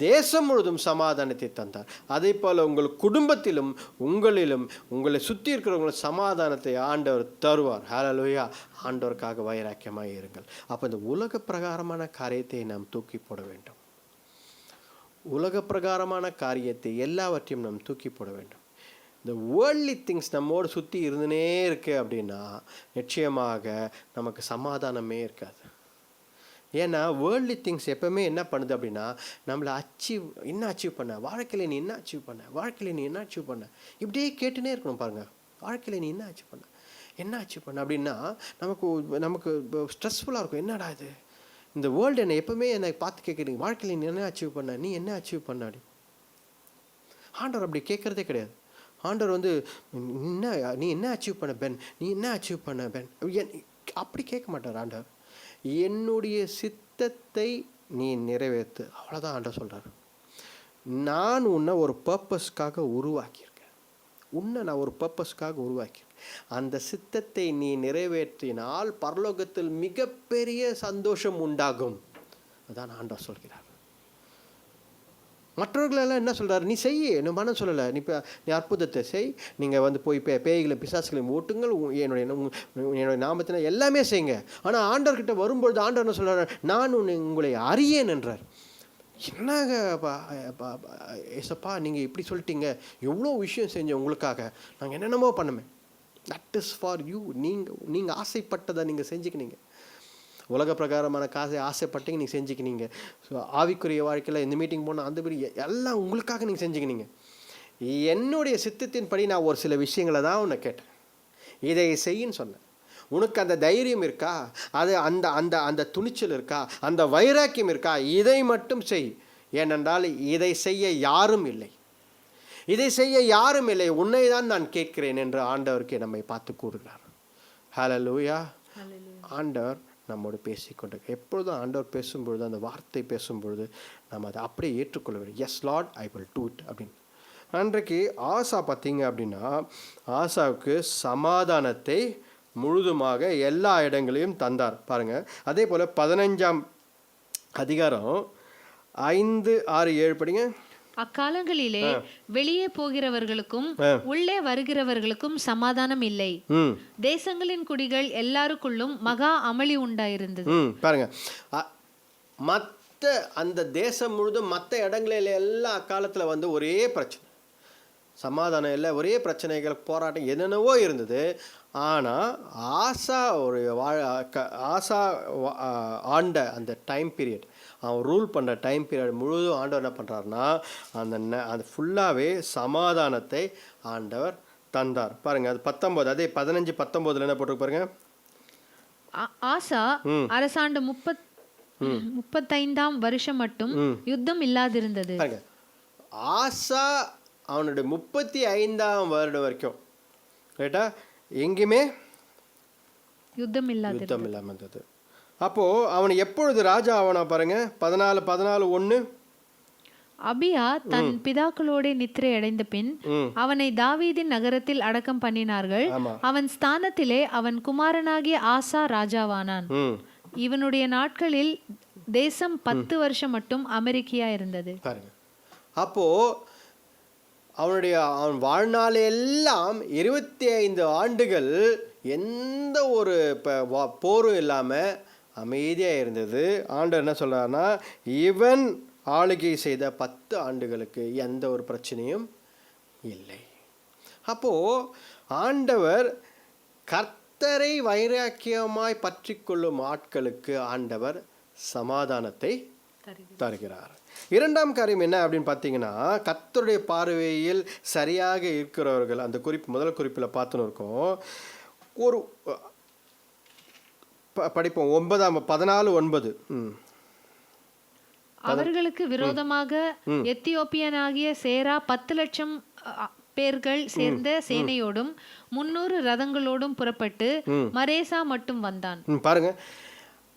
தேசம் முழுதும் சமாதானத்தை தந்தார். அதே போல் உங்கள் குடும்பத்திலும் உங்களிலும் உங்களை சுற்றி இருக்கிறவங்களும் சமாதானத்தை ஆண்டவர் தருவார். ஹல்லேலூயா. ஆண்டவருக்காக வைராக்கியமாக இருங்கள். அப்போ இந்த உலக பிரகாரமான காரியத்தை நாம் தூக்கி போட வேண்டும். உலக பிரகாரமான காரியத்தை எல்லாவற்றையும் நாம் தூக்கி போட வேண்டும். இந்த வேர்ல்ட்லி திங்ஸ் நம்மோடு சுற்றி இருந்துனே இருக்கு அப்படின்னா நிச்சயமாக நமக்கு சமாதானமே இருக்காது. ஏன்னா வேர்ல்ட்லி திங்ஸ் எப்போவுமே என்ன பண்ணுது அப்படின்னா நம்மளை என்ன அச்சீவ் பண்ண, வாழ்க்கையில் நீ என்ன அச்சீவ் பண்ண, வாழ்க்கையில் நீ என்ன அச்சீவ் பண்ண, இப்படியே கேட்டுனே இருக்கணும். பாருங்கள், வாழ்க்கையில் நீ என்ன அச்சீவ் பண்ண, என்ன அச்சீவ் பண்ண அப்படின்னா நமக்கு ஸ்ட்ரெஸ்ஃபுல்லாக இருக்கும். என்னடா இது, இந்த வேர்ல்டு என்னை எப்போவுமே என்னை பார்த்து கேட்குறீங்க, வாழ்க்கையில் நீ என்ன அச்சீவ் பண்ண, நீ என்ன அச்சீவ் பண்ண அப்படி. ஆண்டவர் அப்படி கேட்குறதே கிடையாது. ஆண்டவர் நீ என்ன அச்சீவ் பண்ண பென், நீ என்ன அச்சீவ் பண்ண பென் அப்படி கேட்க மாட்டார். ஆண்டவர் என்னுடைய சித்தத்தை நீ நிறைவேற்று, அவ்வளோதான் ஆண்டவர் சொல்கிறார். நான் உன்னை ஒரு பர்பஸ்க்காக உருவாக்கியிருக்கேன், நான் ஒரு பர்பஸ்க்காக உருவாக்கியிருக்கேன். அந்த சித்தத்தை நீ நிறைவேற்றினால் பரலோகத்தில் மிகப்பெரிய சந்தோஷம் உண்டாகும். அதான் ஆண்டவர் சொல்கிறார். மற்றவர்களெல்லாம் என்ன சொல்கிறார், நீ செய்ய, நீ மனம் சொல்லலை, நீ அற்புதத்தை செய், நீங்கள் போய் பேய்களை பிசாசுகளையும் ஓட்டுங்கள், என்னுடைய நாமத்தினால் எல்லாமே செய்யுங்க. ஆனால் ஆண்டவர்கிட்ட வரும்பொழுது ஆண்டவர் என்ன சொல்கிறார், நான் உங்களை அறியேன் என்றார். என்னங்க ஏசப்பா நீங்கள் இப்படி சொல்லிட்டீங்க, எவ்வளோ விஷயம் செஞ்சேன் உங்களுக்காக, நாங்கள் என்னென்னமோ பண்ணுமே. That is for you. நீங்கள் ஆசைப்பட்டதை நீங்கள் செஞ்சுக்கினீங்க. உலக பிரகாரமான காசை ஆசைப்பட்டீங்க, நீங்கள் செஞ்சுக்கினீங்க. ஸோ ஆவிக்குரிய வாழ்க்கையில் இந்த மீட்டிங் போனால் அந்த மாதிரி எல்லாம் உங்களுக்காக நீங்கள் செஞ்சுக்கினீங்க. என்னுடைய சித்தத்தின்படி நான் ஒரு சில விஷயங்களை தான் உன்னை கேட்டேன், இதை செய்யின்னு சொன்னேன். உனக்கு அந்த தைரியம் இருக்கா, அது அந்த அந்த அந்த துணிச்சல் இருக்கா, அந்த வைராக்கியம் இருக்கா, இதை மட்டும் செய். ஏனென்றால் இதை செய்ய யாரும் இல்லை, இதை செய்ய யாரும் இல்லை, உன்னை தான் நான் கேட்கிறேன் என்று ஆண்டவருக்கு நம்மை பார்த்து கூறுகிறார். ஹல்லேலூயா. ஆண்டவர் நம்மோடு பேசிக்கொண்டு எப்பொழுதும் ஆண்டவர் பேசும்பொழுது, அந்த வார்த்தை பேசும்பொழுது நம்ம அதை அப்படியே ஏற்றுக்கொள்ள வேண்டும். Yes Lord, I will do it அப்படின்னு. அன்றைக்கு ஆசா பார்த்தீங்க அப்படின்னா ஆசாவுக்கு சமாதானத்தை முழுதுமாக எல்லா இடங்களையும் தந்தார். பாருங்கள், அதே போல் 15ஆம் அதிகாரம் 5, 6, 7 படிங்க. அக்காலங்களிலே வெளியே போகிறவர்களுக்கும் உள்ளே வருகிறவர்களுக்கும் சமாதானம் இல்லை. தேசங்களின் குடிகள் எல்லாருக்குள்ளும் மகா அமளி உண்டாயிருந்தது. பாருங்க, மற்ற அந்த தேசம் முழுதும் மற்ற இடங்களில் எல்லா காலத்தில் ஒரே பிரச்சனை, சமாதானம் இல்லை, ஒரே பிரச்சனைகள், போராட்டம் என்னென்னவோ இருந்தது. ஆனால் ஆசா ஆண்ட அந்த டைம் பீரியட், அவன் ரூல் பண்ணுற டைம் பீரியட் முழுவதும் ஆண்டவர் என்ன பண்ணுறாருனா அந்த ஃபுல்லாகவே சமாதானத்தை ஆண்டவர் தந்தார். பாருங்கள், அது 19, அதே 15, 19 என்ன போட்டு பாருங்க. ஆசா அரசாண்டு 35ஆம் வருஷம் மட்டும் யுத்தம் இல்லாதிருந்தது. ஆசா அவனுடைய 35ஆம் வருடம் வரைக்கும் ரைட்டா எங்கேயுமே யுத்தம் இல்லாமல் இருந்தது. அப்போது அவன் எப்பொழுது ராஜா ஆவனா பாருங்க, 14:1. அபியா தன் பிதாக்களோட நித்திரை அடைந்த பின் அவனை தாவீதின் நகரத்தில் அடக்கம் பண்ணினார்கள். ஆமா. அவன் ஸ்தானத்திலே அவன் குமாரனாகிய ஆசா ராஜாவானான். இவனுடைய நாட்களில் தேசம் 10 வருஷம் மட்டும் அமெரிக்கையா இருந்தது. பாருங்க, அப்போ அவன் வாழ்நாள் எல்லாம் 25 ஆண்டுகள் எந்த ஒரு போரும் இல்லாமல் அமைதியாக இருந்தது. ஆண்டவர் என்ன சொல்கிறாருன்னா, இவன் ஆளுகை செய்த 10 ஆண்டுகளுக்கு எந்த ஒரு பிரச்சனையும் இல்லை. அப்போது ஆண்டவர் கர்த்தரை வைராக்கியமாய் பற்றி கொள்ளும் ஆட்களுக்கு ஆண்டவர் சமாதானத்தை தருகிறார். இரண்டாம் காரியம் என்ன அப்படின்னு பார்த்தீங்கன்னா, கர்த்தருடைய பார்வையில் சரியாக இருக்கிறவர்கள், அந்த முதல் குறிப்பில் பார்த்துன்னு இருக்கோம். ஒரு படிப்போம் 14:9. அவர்களுக்கு விரோதமாக எத்தியோப்பியனாகிய சேரா 10 லட்சம் பேர்கள் சேர்ந்த சேனையோடும் 300 ரதங்களோடும் புறப்பட்டு மரேசா மட்டும் வந்தான். பாருங்க,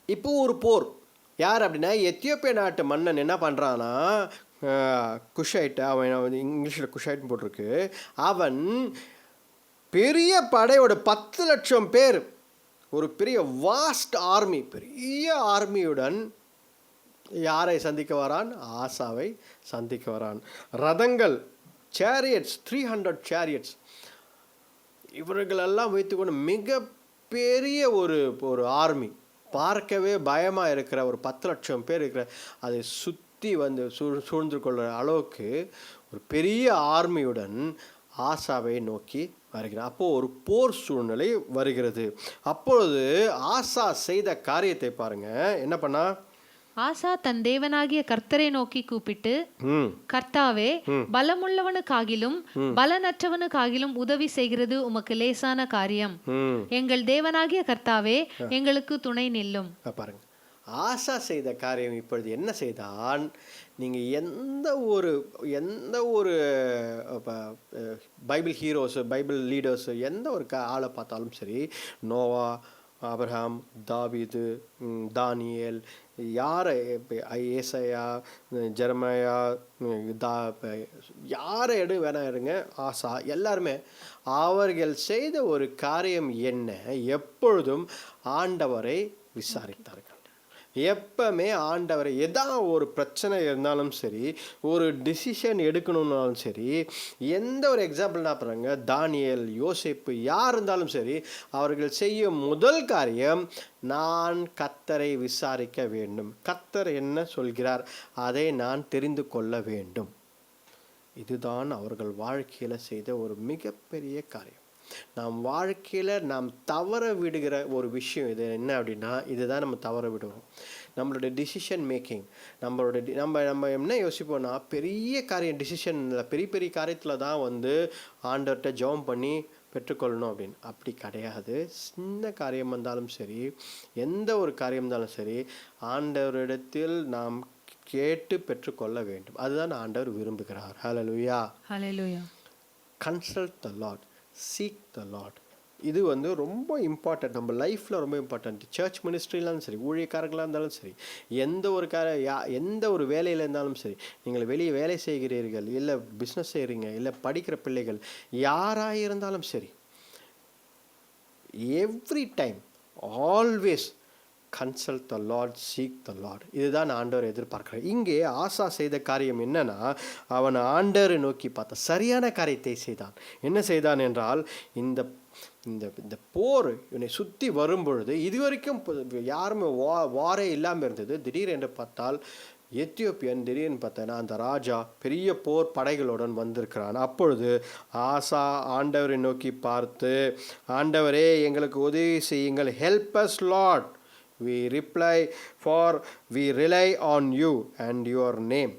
இப்போ ஒரு போர். யார் அப்படின்னா, எத்தியோப்பிய நாட்டு மன்னன் என்ன பண்ணுறான்னா, குஷைட், அவன் இங்கிலீஷில் குஷைட்னு போட்டிருக்கு. அவன் பெரிய படையோட 10 லட்சம் பேர், ஒரு பெரிய வாஸ்ட் ஆர்மி, பெரிய ஆர்மியுடன் யாரை சந்திக்க வரான்? ஆசாவை சந்திக்க வரான். ரதங்கள், சேரியட்ஸ், 300 சேரியட்ஸ், இவர்களெல்லாம் வைத்துக்கொண்டு மிக பெரிய ஒரு ஆர்மி, பார்க்கவே பயமாக இருக்கிற ஒரு 10 லட்சம் பேர் இருக்கிற, அதை சுற்றி வந்து சூழ்ந்து கொள்கிற அளவுக்கு ஒரு பெரிய ஆர்மியுடன் ஆசாவை நோக்கி வருகிறார். அப்போது ஒரு போர் சூழ்நிலை வருகிறது. அப்பொழுது ஆசா செய்த காரியத்தை பாருங்க. என்ன பண்ணா? ஆசா தன் தேவனாகிய கர்த்தரை நோக்கி கூப்பிட்டு, கர்த்தாவே, பலமுள்ளவனுக்காகிலும் பலனற்றவனுக்காகிலும் உதவி செய்கிறது உமக்கு லேசான காரியம். எங்கள் தேவனாகிய கர்த்தாவே, எங்களுக்கு துணை நில்லும். பாருங்க, ஆசா செய்த காரியம் இப்பொழுது என்ன செய்தான்? நீங்கள் எந்த ஒரு பைபிள் ஹீரோஸு, பைபிள் லீடர்ஸு, எந்த ஒரு ஆளை பார்த்தாலும் சரி, நோவா, ஆபிரகாம், தாவீது, தானியேல், யாரை, ஏசாயா, ஜெரமையா, யாரை வேணா இருங்க, ஆசா, எல்லாருமே அவர்கள் செய்த ஒரு காரியம் என்ன? எப்பொழுதும் ஆண்டவரை விசாரித்தார்கள். எப்பவுமே ஆண்டவரை, எதாவது ஒரு பிரச்சனை இருந்தாலும் சரி, ஒரு டிசிஷன் எடுக்கணும்னாலும் சரி, எந்த ஒரு எக்ஸாம்பிள் நான் பாருங்க, தானியேல், யோசேப்பு, யார் இருந்தாலும் சரி, அவர்கள் செய்யும் முதல் காரியம், நான் கர்த்தரை விசாரிக்க வேண்டும், கர்த்தர் என்ன சொல்கிறார் அதை நான் தெரிந்து கொள்ள வேண்டும். இதுதான் அவர்கள் வாழ்க்கையில் செய்த ஒரு மிகப்பெரிய காரியம். நாம் வாழ்க்கையில் நாம் தவற விடுகிற ஒரு விஷயம் இது என்ன அப்படின்னா, இதுதான் நம்ம தவற விடுவோம். நம்மளோட டிசிஷன் மேக்கிங், நம்ம என்ன யோசிப்போம்னா, பெரிய காரியம், டிசிஷன் பெரிய காரியத்தில் தான் வந்து ஆண்டவர்கிட்ட ஜெபம் பண்ணி பெற்றுக்கொள்ளணும் அப்படின்னு. அப்படி கிடையாது. சின்ன காரியம் இருந்தாலும் சரி, எந்த ஒரு காரியம் இருந்தாலும் சரி, ஆண்டவரிடத்தில் நாம் கேட்டு பெற்றுக்கொள்ள வேண்டும். அதுதான் ஆண்டவர் விரும்புகிறார். Hallelujah, hallelujah. Consult the Lord, seek the Lord. இது வந்து ரொம்ப இம்பார்ட்டன்ட், நம்ம லைஃப்பில் ரொம்ப இம்பார்ட்டன்ட். சர்ச் மினிஸ்ட்ரியிலும் சரி, ஊழியக்காரர்களாக இருந்தாலும் சரி, எந்த ஒரு வேலையில் இருந்தாலும் சரி, நீங்கள் வெளியே வேலை செய்கிறீர்கள், இல்லை பிஸ்னஸ் செய்கிறீங்க, இல்லை படிக்கிற பிள்ளைகள், யாராக இருந்தாலும் சரி, every time always consult the Lord, seek the Lord. இதுதான் ஆண்டவர் எதிர்பார்க்கிறார். இங்கே ஆசா செய்த காரியம் என்னன்னா, அவன் ஆண்டவரை நோக்கி பார்த்த சரியான காரியத்தை செய்தான். என்ன செய்தான் என்றால், இந்த போர் இவனை சுற்றி வரும்பொழுது, இதுவரைக்கும் யாருமே வாரே இல்லாமல் இருந்தது. திடீரென்று பார்த்தால் எத்தியோப்பியன், திடீர்னு பார்த்தேன்னா அந்த ராஜா பெரிய போர் படைகளுடன் வந்திருக்கிறான். அப்பொழுது ஆசா ஆண்டவரை நோக்கி பார்த்து, ஆண்டவரே, எங்களுக்கு உதவி செய்யுங்கள், help us Lord, we reply for we rely on you and your name.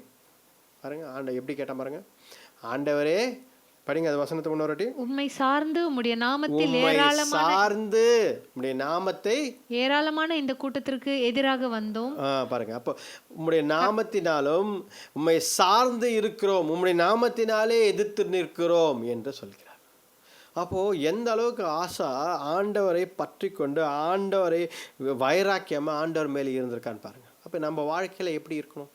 பாருங்க எப்படி கேட்டா பாருங்க. ஆண்டவரே, படிங்க அது வசனத்தை முன்னோரட்டி. உம்மை சார்ந்து உம்முடைய நாமத்தில் ஏராளமான இந்த கூட்டத்திற்கு எதிராக வந்தோம். பாருங்க, அப்போ உம்முடைய நாமத்தினாலும் உம்மை சார்ந்து இருக்கிறோம், உம்முடைய நாமத்தினாலே எதிர்த்து நிற்கிறோம் என்று சொல்கிறார். அப்போது எந்த அளவுக்கு ஆசா ஆண்டவரை பற்றி கொண்டு ஆண்டவரை வைராக்கியமாக ஆண்டவர் மேலே இருந்திருக்கான்னு பாருங்கள். அப்போ நம்ம வாழ்க்கையில் எப்படி இருக்கணும்?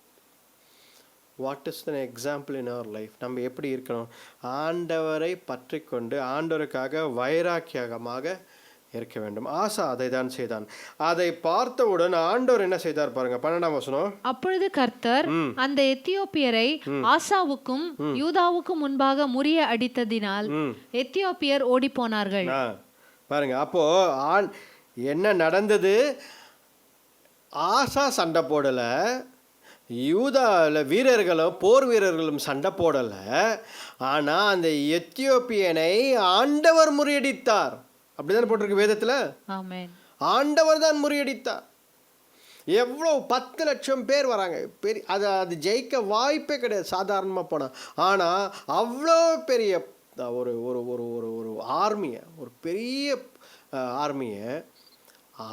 What is the example in our life? நம்ம எப்படி இருக்கணும்? ஆண்டவரை பற்றி கொண்டு ஆண்டவருக்காக வைராக்கியமாக இருக்க வேண்டும். ஆசா அதை தான் செய்தான். அதை பார்த்தவுடன் ஆண்டவர் என்ன செய்தார் பாருங்க, 12ஆம் வசனம். அப்பொழுது கர்த்தர் அந்த எத்தியோப்பியரை ஆசாவுக்கும் யூதாவுக்கும் முன்பாக முறிய அடித்ததினால் எத்தியோப்பியர் ஓடி போனார்கள். பாருங்க, அப்போ என்ன நடந்தது? ஆசா சண்டை போடல, யூதாவில் வீரர்களும் போர் வீரர்களும் சண்டை போடல. ஆனா அந்த எத்தியோப்பியனை ஆண்டவர் முறியடித்தார். அப்படிதான் போட்டிருக்கு வேதத்தில். ஆமென். ஆண்டவர் தான் முறியடித்தார். எவ்வளோ 10 லட்சம் பேர் வராங்க, பெரிய அது ஜெயிக்க வாய்ப்பே கிடையாது சாதாரணமாக போனால். ஆனால் அவ்வளோ பெரிய ஒரு ஒரு ஒரு ஒரு ஒரு ஆர்மியை, ஒரு பெரிய ஆர்மியை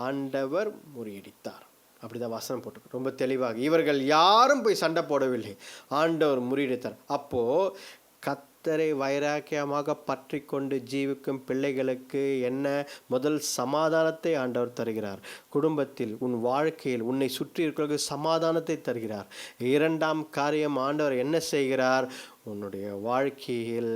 ஆண்டவர் முறியடித்தார். அப்படிதான் வசனம் போட்டு ரொம்ப தெளிவாக. இவர்கள் யாரும் போய் சண்டை போடவில்லை, ஆண்டவர் முறியடித்தார். அப்போது கர்த்தரை வைராக்கியமாக பற்றி கொண்டு ஜீவிக்கும் பிள்ளைகளுக்கு என்ன முதல் சமாதானத்தை ஆண்டவர் தருகிறார். குடும்பத்தில், உன் வாழ்க்கையில், உன்னை சுற்றி இருக்கிறவர்களுக்கு சமாதானத்தை தருகிறார். 2ஆம் காரியம், ஆண்டவர் என்ன செய்கிறார்? உன்னுடைய வாழ்க்கையில்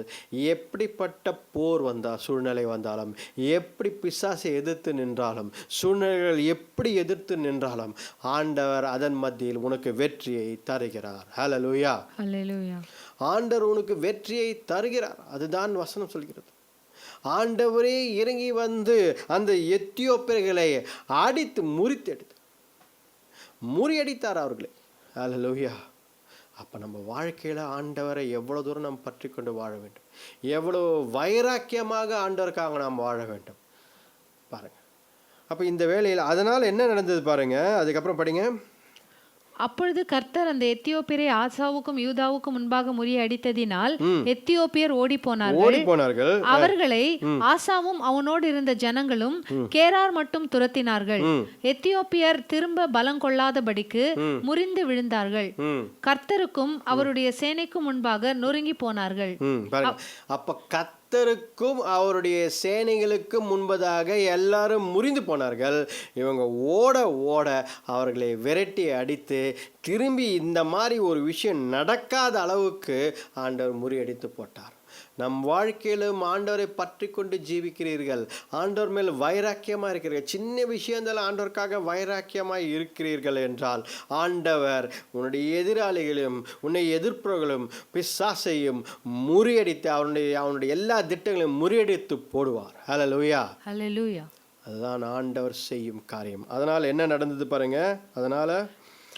எப்படிப்பட்ட போர் வந்தால், சூழ்நிலை வந்தாலும், எப்படி பிசாசை எதிர்த்து நின்றாலும், சூழ்நிலைகள் எப்படி எதிர்த்து நின்றாலும், ஆண்டவர் அதன் மத்தியில் உனக்கு வெற்றியை தருகிறார். ஹல்லேலூயா, ஹல்லேலூயா. ஆண்டவர் உனக்கு வெற்றியை தருகிறார். அதுதான் வசனம் சொல்கிறது. ஆண்டவரே இறங்கி வந்து அந்த எத்தியோப்பியர்களை அடித்து முறியடித்தார் அவர்களை. ஹல்லேலூயா. அப்போ நம்ம வாழ்க்கையில் ஆண்டவரை எவ்வளோ தூரம் நம்ம பற்றி கொண்டு வாழ வேண்டும், எவ்வளோ வைராக்கியமாக ஆண்டவருக்காக நாம் வாழ வேண்டும் பாருங்கள். அப்போ இந்த வேளையில் அதனால் என்ன நடந்தது பாருங்கள். அதுக்கப்புறம் படிங்க. அப்பொழுது கர்த்தர் அந்த எத்தியோப்பியரை ஆசாவுக்கும் யூதாவுக்கும் முன்பாக முறிய அடித்ததினால் எத்தியோப்பியர் ஓடி போனார்கள். அவர்களை ஆசாவும் அவனோடு இருந்த ஜனங்களும் கேரார் மட்டும் துரத்தினார்கள். எத்தியோப்பியர் திரும்ப பலம் கொள்ளாதபடிக்கு முறிந்து விழுந்தார்கள். கர்த்தருக்கும் அவருடைய சேனைக்கும் முன்பாக நொறுங்கி போனார்கள். அப்ப கர்த்தருக்கும் அவருடைய சேனைகளுக்கும் முன்பதாக எல்லாரும் முறிந்து போனார்கள். இவங்க ஓட ஓட அவர்களை விரட்டி அடித்து திரும்பி இந்த மாதிரி ஒரு விஷயம் நடக்காத அளவுக்கு ஆண்டவர் முறியடித்து போட்டார். நம் வாழ்க்கையிலும் ஆண்டவரை பற்றி கொண்டு ஜீவிக்கிறீர்கள், ஆண்டவர் மேல் வைராக்கியமாக இருக்கிறீர்கள், சின்ன விஷயத்தில் ஆண்டவருக்காக வைராக்கியமாக இருக்கிறீர்கள் என்றால் ஆண்டவர் உன்னுடைய எதிராளிகளையும் உன்னை எதிர்ப்புகளும் பிசாசையும் முறியடித்து அவனுடைய எல்லா திட்டங்களையும் முறியடித்து போடுவார். ஹல்லேலூயா, ஹல்லேலூயா. அதுதான் ஆண்டவர் செய்யும் காரியம். அதனால் என்ன நடந்தது பாருங்க. அதனால்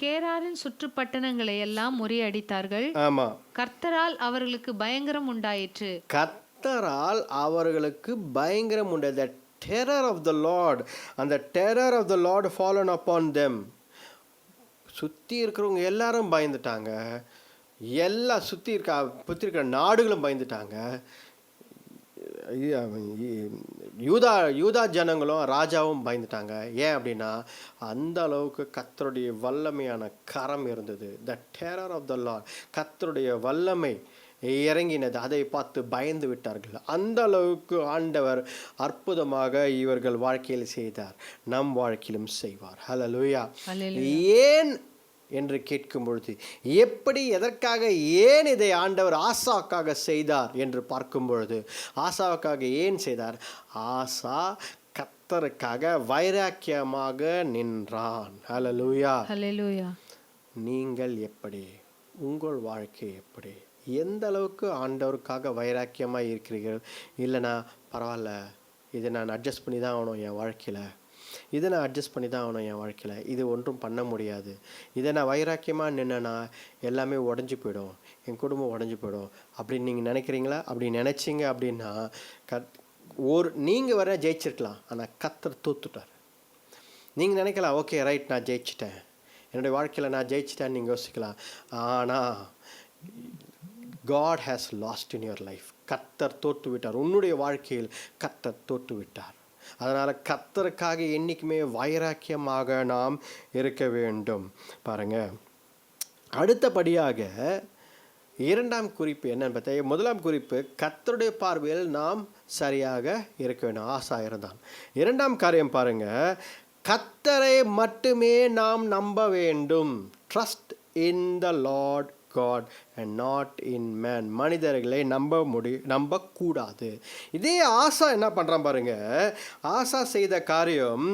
கேராரின் சுற்றுப்பட்டணங்களை எல்லாம் முறியடித்தார்கள். ஆமா, கர்த்தரால் அவர்களுக்கு பயங்கரம் உண்டாயிற்று. கர்த்தரால் அவர்களுக்கு பயங்கரம் உண்டு. The terror of the Lord, and the terror of the Lord fallen upon them. சுற்றி இருக்கிறவங்க எல்லாரும் பயந்துட்டாங்க, எல்லா சுற்றி இருக்கிற நாடுகளும் பயந்துட்டாங்க. யூதா ஜனங்களும் ராஜாவும் பயந்துட்டாங்க. ஏன் அப்படின்னா அந்த அளவுக்கு கர்த்தருடைய வல்லமையான கரம் இருந்தது. The terror of the Lord, கர்த்தருடைய வல்லமை இறங்கினது. அதை பார்த்து பயந்து விட்டார்கள். அந்த அளவுக்கு ஆண்டவர் அற்புதமாக இவர்கள் வாழ்க்கையில் செய்தார், நம் வாழ்க்கையிலும் செய்வார். ஹல்லேலூயா. ஏன் என்று கேட்கும் பொழுது, எப்படி, எதற்காக, ஏன் இதை ஆண்டவர் ஆசாவுக்காக செய்தார் என்று பார்க்கும் பொழுது, ஆசாவுக்காக ஏன் செய்தார்? ஆசா கர்த்தருக்காக வைராக்கியமாக நின்றான். ஹல்லேலூயா, ஹல்லேலூயா. நீங்கள் எப்படி, உங்கள் வாழ்க்கை எப்படி, எந்த அளவுக்கு ஆண்டவருக்காக வைராக்கியமாக இருக்கிறீர்கள்? இல்லைனா பரவாயில்ல, இதை நான் அட்ஜஸ்ட் பண்ணி தான் ஆகணும் என் வாழ்க்கையில், இதை நான் அட்ஜஸ்ட் பண்ணி தான் ஆகணும் என் வாழ்க்கையில், இது ஒன்றும் பண்ண முடியாது, இதை நான் வைராக்கியமாக நின்னா எல்லாமே உடஞ்சி போயிடும், என் குடும்பம் உடஞ்சி போயிடும் அப்படின்னு நீங்கள் நினைக்கிறீங்களா? அப்படி நினச்சிங்க அப்படின்னா நீங்கள் வர ஜெயிச்சிருக்கலாம், ஆனால் கர்த்தர் தோத்துட்டார். நீங்கள் நினைக்கலாம், ஓகே ரைட், நான் ஜெயிச்சிட்டேன், என்னுடைய வாழ்க்கையில் நான் ஜெயிச்சிட்டேன்னு நீங்கள் யோசிக்கலாம். ஆனால் God has lost in your life. கர்த்தர் தோற்று விட்டார், உன்னுடைய வாழ்க்கையில் கர்த்தர் தோற்று விட்டார். அதனால் கர்த்தருக்காக என்றைக்குமே வைராக்கியமாக நாம் இருக்க வேண்டும். பாருங்க, அடுத்தபடியாக 2ஆம் குறிப்பு என்னன்னு பார்த்தா, 1ஆம் குறிப்பு கர்த்தருடைய பார்வையில் நாம் சரியாக இருக்க வேண்டும். ஆசா இருந்தான். 2ஆம் காரியம் பாருங்க, கர்த்தரை மட்டுமே நாம் நம்ப வேண்டும். Trust in the Lord God and not in man. மனிதர்களை நம்பக்கூடாது. இதே ஆசா என்ன பண்ணுறான் பாருங்க. ஆசா செய்த காரியம்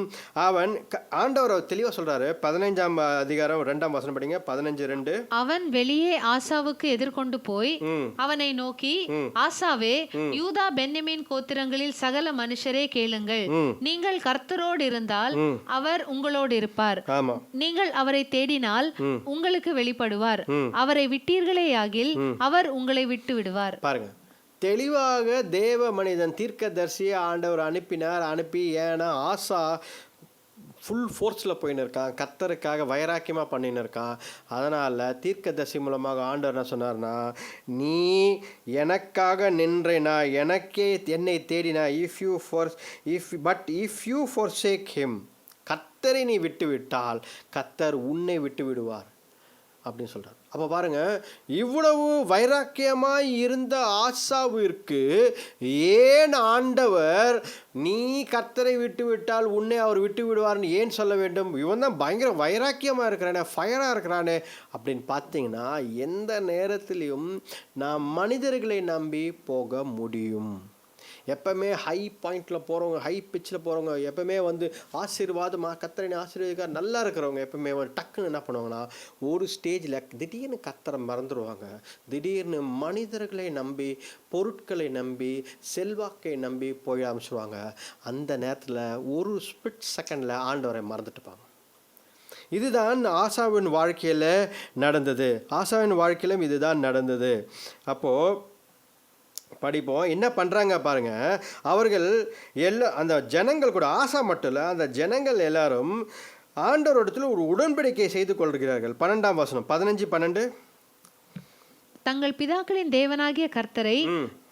அவன் ஆண்டவர் தெளிவாக சொல்கிறாரு. 15ஆம் அதிகாரம் 2ஆம் வசனம் படிங்க. 15:2. அவன் வெளியே ஆசாவுக்கு எதிர்கொண்டு போய் அவனை நோக்கி, ஆசாவே, யூதா பென்யமீன் கோத்திரங்களில் சகல மனுஷரே கேளுங்கள். நீங்கள் கர்த்தரோடு இருந்தால் அவர் உங்களோடு இருப்பார். நீங்கள் அவரை தேடினால் உங்களுக்கு வெளிப்படுவார். அவரை விட்டீர்களே ஆகில் அவர் உங்களை விட்டு விடுவார். பாருங்க, தெளிவாக தேவ மனிதன் தீர்க்கதரிசியை ஆண்டவர் அனுப்பி ஏன்னா ஆசா ஃபுல் ஃபோர்ஸில் போயின்னு இருக்கான், கர்த்தருக்காக வைராக்கியமாக பண்ணின்னு இருக்கான். அதனால் தீர்க்கதரிசி மூலமாக ஆண்டவர் என்ன சொன்னார்னா, நீ எனக்காக நின்றேனா, என்னை தேடினா, இஃப் யூ forsake him, கர்த்தரை நீ விட்டு விட்டால் கர்த்தர் உன்னை விட்டு விடுவார் அப்படின்னு சொல்கிறார். அப்போ பாருங்கள், இவ்வளவு வைராக்கியமாய் இருந்த ஆசாவிற்கு ஏன் ஆண்டவர் நீ கர்த்தரை விட்டு விட்டால் உன்னை அவர் விட்டு விடுவார்னு ஏன் சொல்ல வேண்டும்? இவன் தான் பயங்கர வைராக்கியமாக இருக்கிறானே, ஃபயராக இருக்கிறானே அப்படின்னு பார்த்தீங்கன்னா, எந்த நேரத்திலையும் நாம் மனிதர்களை நம்பி போக முடியும். எப்பவுமே ஹை பாயிண்டில் போகிறவங்க, ஹை பிச்சில் போகிறவங்க, எப்பவுமே ஆசீர்வாதமாக கர்த்தரை ஆசீர்வதிக்கார் நல்லா இருக்கிறவங்க எப்பவுமே டக்குன்னு என்ன பண்ணுவாங்கன்னா, ஒரு ஸ்டேஜில் திடீர்னு கர்த்தரை மறந்துடுவாங்க. திடீர்னு மனிதர்களை நம்பி, பொருட்களை நம்பி, செல்வாக்கை நம்பி போய் ஆரம்பிச்சுடுவாங்க. அந்த நேரத்தில் ஒரு ஸ்பிளிட் செகண்டில் ஆண்டவரை மறந்துட்டுப்பாங்க. இதுதான் ஆசாவின் வாழ்க்கையில் நடந்தது. ஆசாவின் வாழ்க்கையிலும் இதுதான் நடந்தது. அப்போது படிப்போம், என்ன பண்ணுறாங்க பாருங்க. அவர்கள் அந்த ஜனங்கள் கூட, ஆசா மட்டும் இல்லை, அந்த ஜனங்கள் எல்லாரும் ஆண்டவரிடத்தில் ஒரு உடன்படிக்கை செய்து கொள்கிறார்கள். 12ஆம் வசனம் 15:12. தங்கள் பிதாக்களின் தேவனாகிய கர்த்தரை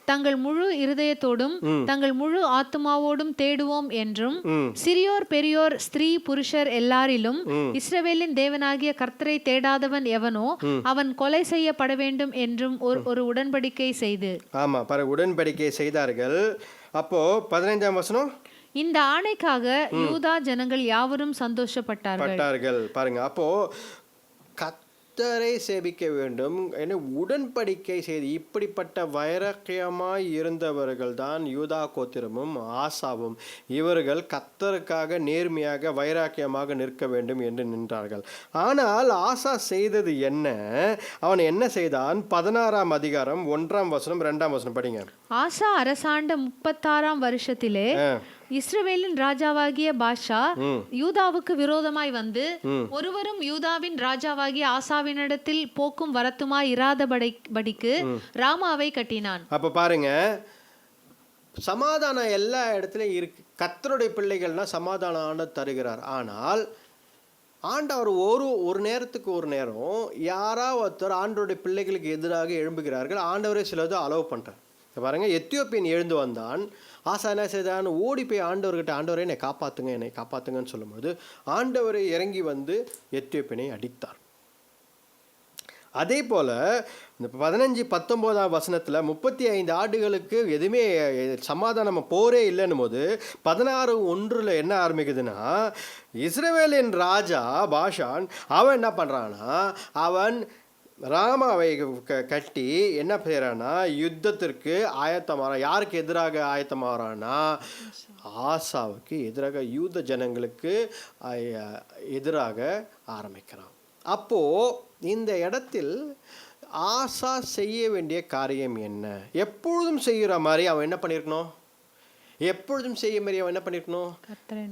தங்கள் முழு இருதயத்தோடும் தங்கள் முழு ஆத்துமாவோடும் தேடுவோம் என்றும், சிறியோர் பெரியோர் ஸ்திரீ புருஷர் எல்லாரிலும் இஸ்ரவேலின் தேவனாகிய கர்த்தரை தேடாதவன் எவனோ அவன் கொலை செய்யப்பட வேண்டும் என்றும் ஒரு உடன்படிக்கை செய்து. ஆமா, உடன்படிக்கை செய்தார்கள். அப்போ 15ஆம் வசனம், இந்த ஆணைக்காக யூதா ஜனங்கள் யாவரும் சந்தோஷப்பட்டார்கள். பாருங்க, அப்போ கர்த்தரை சேவிக்க வேண்டும் என உடன்படிக்கை செய்து, இப்படிப்பட்ட வைராக்கியமாய் இருந்தவர்கள் தான் யூதா கோத்திரமும் ஆசாவும். இவர்கள் கர்த்தருக்காக நேர்மையாக வைராக்கியமாக நிற்க வேண்டும் என்று நின்றார்கள். ஆனால் ஆசா செய்தது என்ன? அவன் என்ன செய்தான்? 16ஆம் அதிகாரம் 1ஆம் வசனம் 2ஆம் வசனம் படிங்க. ஆசா அரசாண்ட 36ஆம் வருஷத்திலே இஸ்ரவேலின் ராஜாவாகிய பாஷா யூதாவுக்கு விரோதமாய் வந்து ஒருவரும் யூதாவின் ராஜாவாகிய ஆசாவினிடத்தில் போக்கும் வரத்துமாய் இராதபடிக்கு ராமாவை கட்டினான். அப்ப பாருங்க, சமாதானம் எல்லா இடத்துலயும் இருக்கு. கர்த்தருடைய பிள்ளைகள்னா சமாதானம் தருகிறார். ஆனால் ஆண்டவர் ஒரு நேரத்துக்கு ஒரு நேரம் யாராவது ஒருத்தர் ஆண்டவருடைய பிள்ளைகளுக்கு எதிராக எழும்புகிறார்கள். ஆண்டவரே சிலது அலோவ் பண்றார். பாருங்க, எத்தியோப்பியன் எழுந்து வந்தான். ஆசா என்ன செய்தான்? ஓடி போய் ஆண்டவர்கிட்ட, ஆண்டவரே என்னை காப்பாற்றுங்கன்னு சொல்லும்போது ஆண்டவரை இறங்கி வந்து எத்தியோப்பியனை அடித்தார். அதே போல் இந்த 15-19ஆம் வசனத்தில் 35 ஆண்டுகளுக்கு எதுவுமே சமாதானம் போரே இல்லைன்னும் போது 16:1 என்ன ஆரம்பிக்குதுன்னா, இஸ்ரவேலின் ராஜா பாஷான் அவன் என்ன பண்ணுறான்னா, அவன் ராமாவை கட்டி என்ன செய்கிறான்னா, யுத்தத்திற்கு ஆயத்தமாகறான். யாருக்கு எதிராக ஆயத்தமாகறான்னா, ஆசாவுக்கு எதிராக, யூத ஜனங்களுக்கு எதிராக ஆரம்பிக்கிறான். அப்போது இந்த இடத்தில் ஆசா செய்ய வேண்டிய காரியம் என்ன? எப்பொழுதும் செய்கிற மாதிரி அவன் என்ன பண்ணியிருக்கணும்?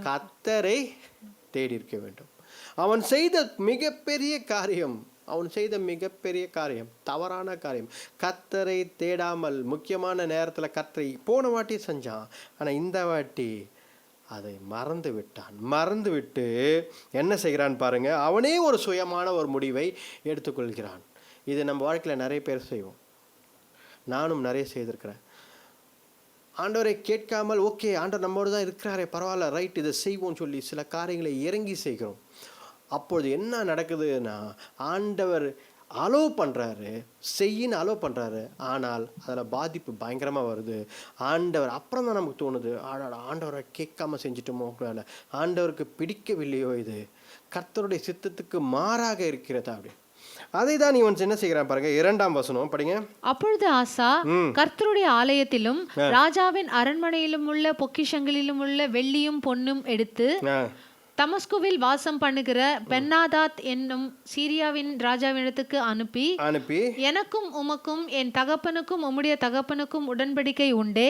கர்த்தரை தேடி இருக்க வேண்டும். அவன் செய்த மிகப்பெரிய காரியம் தவறான காரியம். கர்த்தரை தேடாமல் முக்கியமான நேரத்தில் கர்த்தரை போன வாட்டி செஞ்சான். ஆனால் இந்த வாட்டி அதை மறந்துவிட்டு என்ன செய்கிறான் பாருங்க, அவனே ஒரு சுயமான ஒரு முடிவை எடுத்துக்கொள்கிறான். இது நம்ம வாழ்க்கையில் நிறைய பேர் செய்வோம். நானும் நிறைய செய்திருக்கிறேன். ஆண்டவரை கேட்காமல், ஓகே ஆண்டவர் நம்மோடு தான் இருக்கிறாரே, பரவாயில்ல, ரைட், இதை செய்வோம்னு சொல்லி சில காரியங்களை இறங்கி செய்கிறோம். அப்பொழுது என்ன நடக்குதுன்னா, ஆண்டவர் அலோவ் பண்ணுறாரு, அலோவ் பண்ணுறாரு. ஆனால் அதில் பாதிப்பு பயங்கரமாக வருது. ஆண்டவர் அப்புறம் தான் நமக்கு தோணுது, ஆண்டவரை கேட்காம செஞ்சிட்டோமோ, ஆண்டவருக்கு பிடிக்கவில்லையோ, இது கர்த்தருடைய சித்தத்துக்கு மாறாக இருக்கிறதா அப்படி. அதை தான் இவன் என்ன செய்கிறான் பாருங்க, 2ஆம் வசனம் படிங்க. அப்பொழுது ஆசா கர்த்தருடைய ஆலயத்திலும் ராஜாவின் அரண்மனையிலும் உள்ள பொக்கிஷங்களிலும் உள்ள வெள்ளியும் பொன்னும் எடுத்து தமஸ்குவில் வாசம் பண்ணுகிற பென்னாதாத் என்னும் சீரியாவின் ராஜாவினிடத்துக்கு அனுப்பி எனக்கும் உமக்கும் என் தகப்பனுக்கும் உம்முடைய தகப்பனுக்கும் உடன்படிக்கை உண்டே,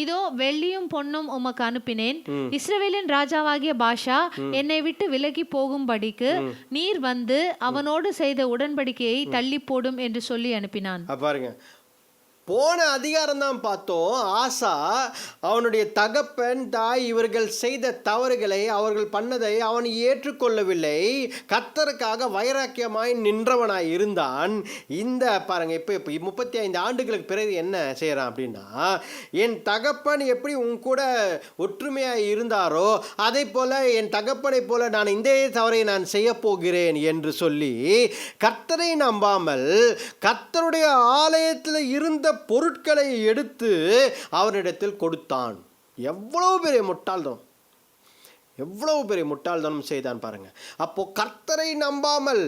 இதோ வெள்ளியும் பொன்னும் உமக்கு அனுப்பினேன். இஸ்ரவேலின் ராஜாவாகிய பாஷா என்னை விட்டு விலகி போகும்படிக்கு நீர் வந்து அவனோடு செய்த உடன்படிக்கையை தள்ளி போடும் என்று சொல்லி அனுப்பினான். பாருங்க, போன அதிகாரம் தான் பார்த்தோம். ஆசா அவனுடைய தகப்பன் தாய் இவர்கள் செய்த தவறுகளை, அவர்கள் பண்ணதை அவன் ஏற்றுக்கொள்ளவில்லை. கர்த்தருக்காக வைராக்கியமாய் நின்றவனாய் இருந்தான். இந்த பாருங்க, இப்போ 35 ஆண்டுகளுக்கு பிறகு என்ன செய்யறான் அப்படின்னா, என் தகப்பன் எப்படி உன் கூட ஒற்றுமையாய் இருந்தாரோ அதே போல என் தகப்பனை போல நான் இந்த தவறை நான் செய்ய போகிறேன் என்று சொல்லி கர்த்தரை நம்பாமல் கர்த்தருடைய ஆலயத்தில் இருந்த பொருட்களை எடுத்து அவரிடத்தில் கொடுத்தான். எவ்வளவு பெரிய முட்டாள்தனம், எவ்வளவு பெரிய முட்டாள்தனம் செய்தான் பாருங்க. அப்போ கர்த்தரை நம்பாமல்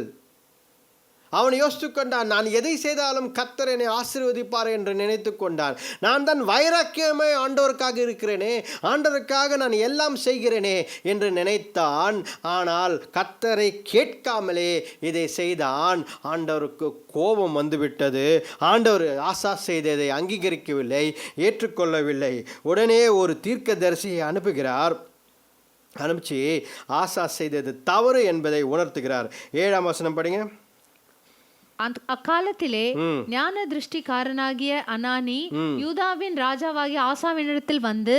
அவன் யோசித்து கொண்டான், நான் எதை செய்தாலும் கர்த்தர் என்னை ஆசீர்வதிப்பார் என்று நினைத்து கொண்டான். நான் தான் வைராக்கியமே ஆண்டவருக்காக இருக்கிறேனே, ஆண்டவருக்காக நான் எல்லாம் செய்கிறேனே என்று நினைத்தான். ஆனால் கர்த்தரை கேட்காமலே இதை செய்தான். ஆண்டவருக்கு கோபம் வந்துவிட்டது. ஆண்டவர் ஆசா செய்ததை அங்கீகரிக்கவில்லை, ஏற்றுக்கொள்ளவில்லை. உடனே ஒரு தீர்க்கதரிசியை அனுப்புகிறார். அனுப்பிச்சு ஆசா செய்தது தவறு என்பதை உணர்த்துகிறார். 7ஆம் வசனம் படிங்க. அக்காலத்திலே ஞான திருஷ்டிக்காரனாகிய அனானி யூதாவின் ராஜாவாகிய ஆசாவினிடத்தில் வந்து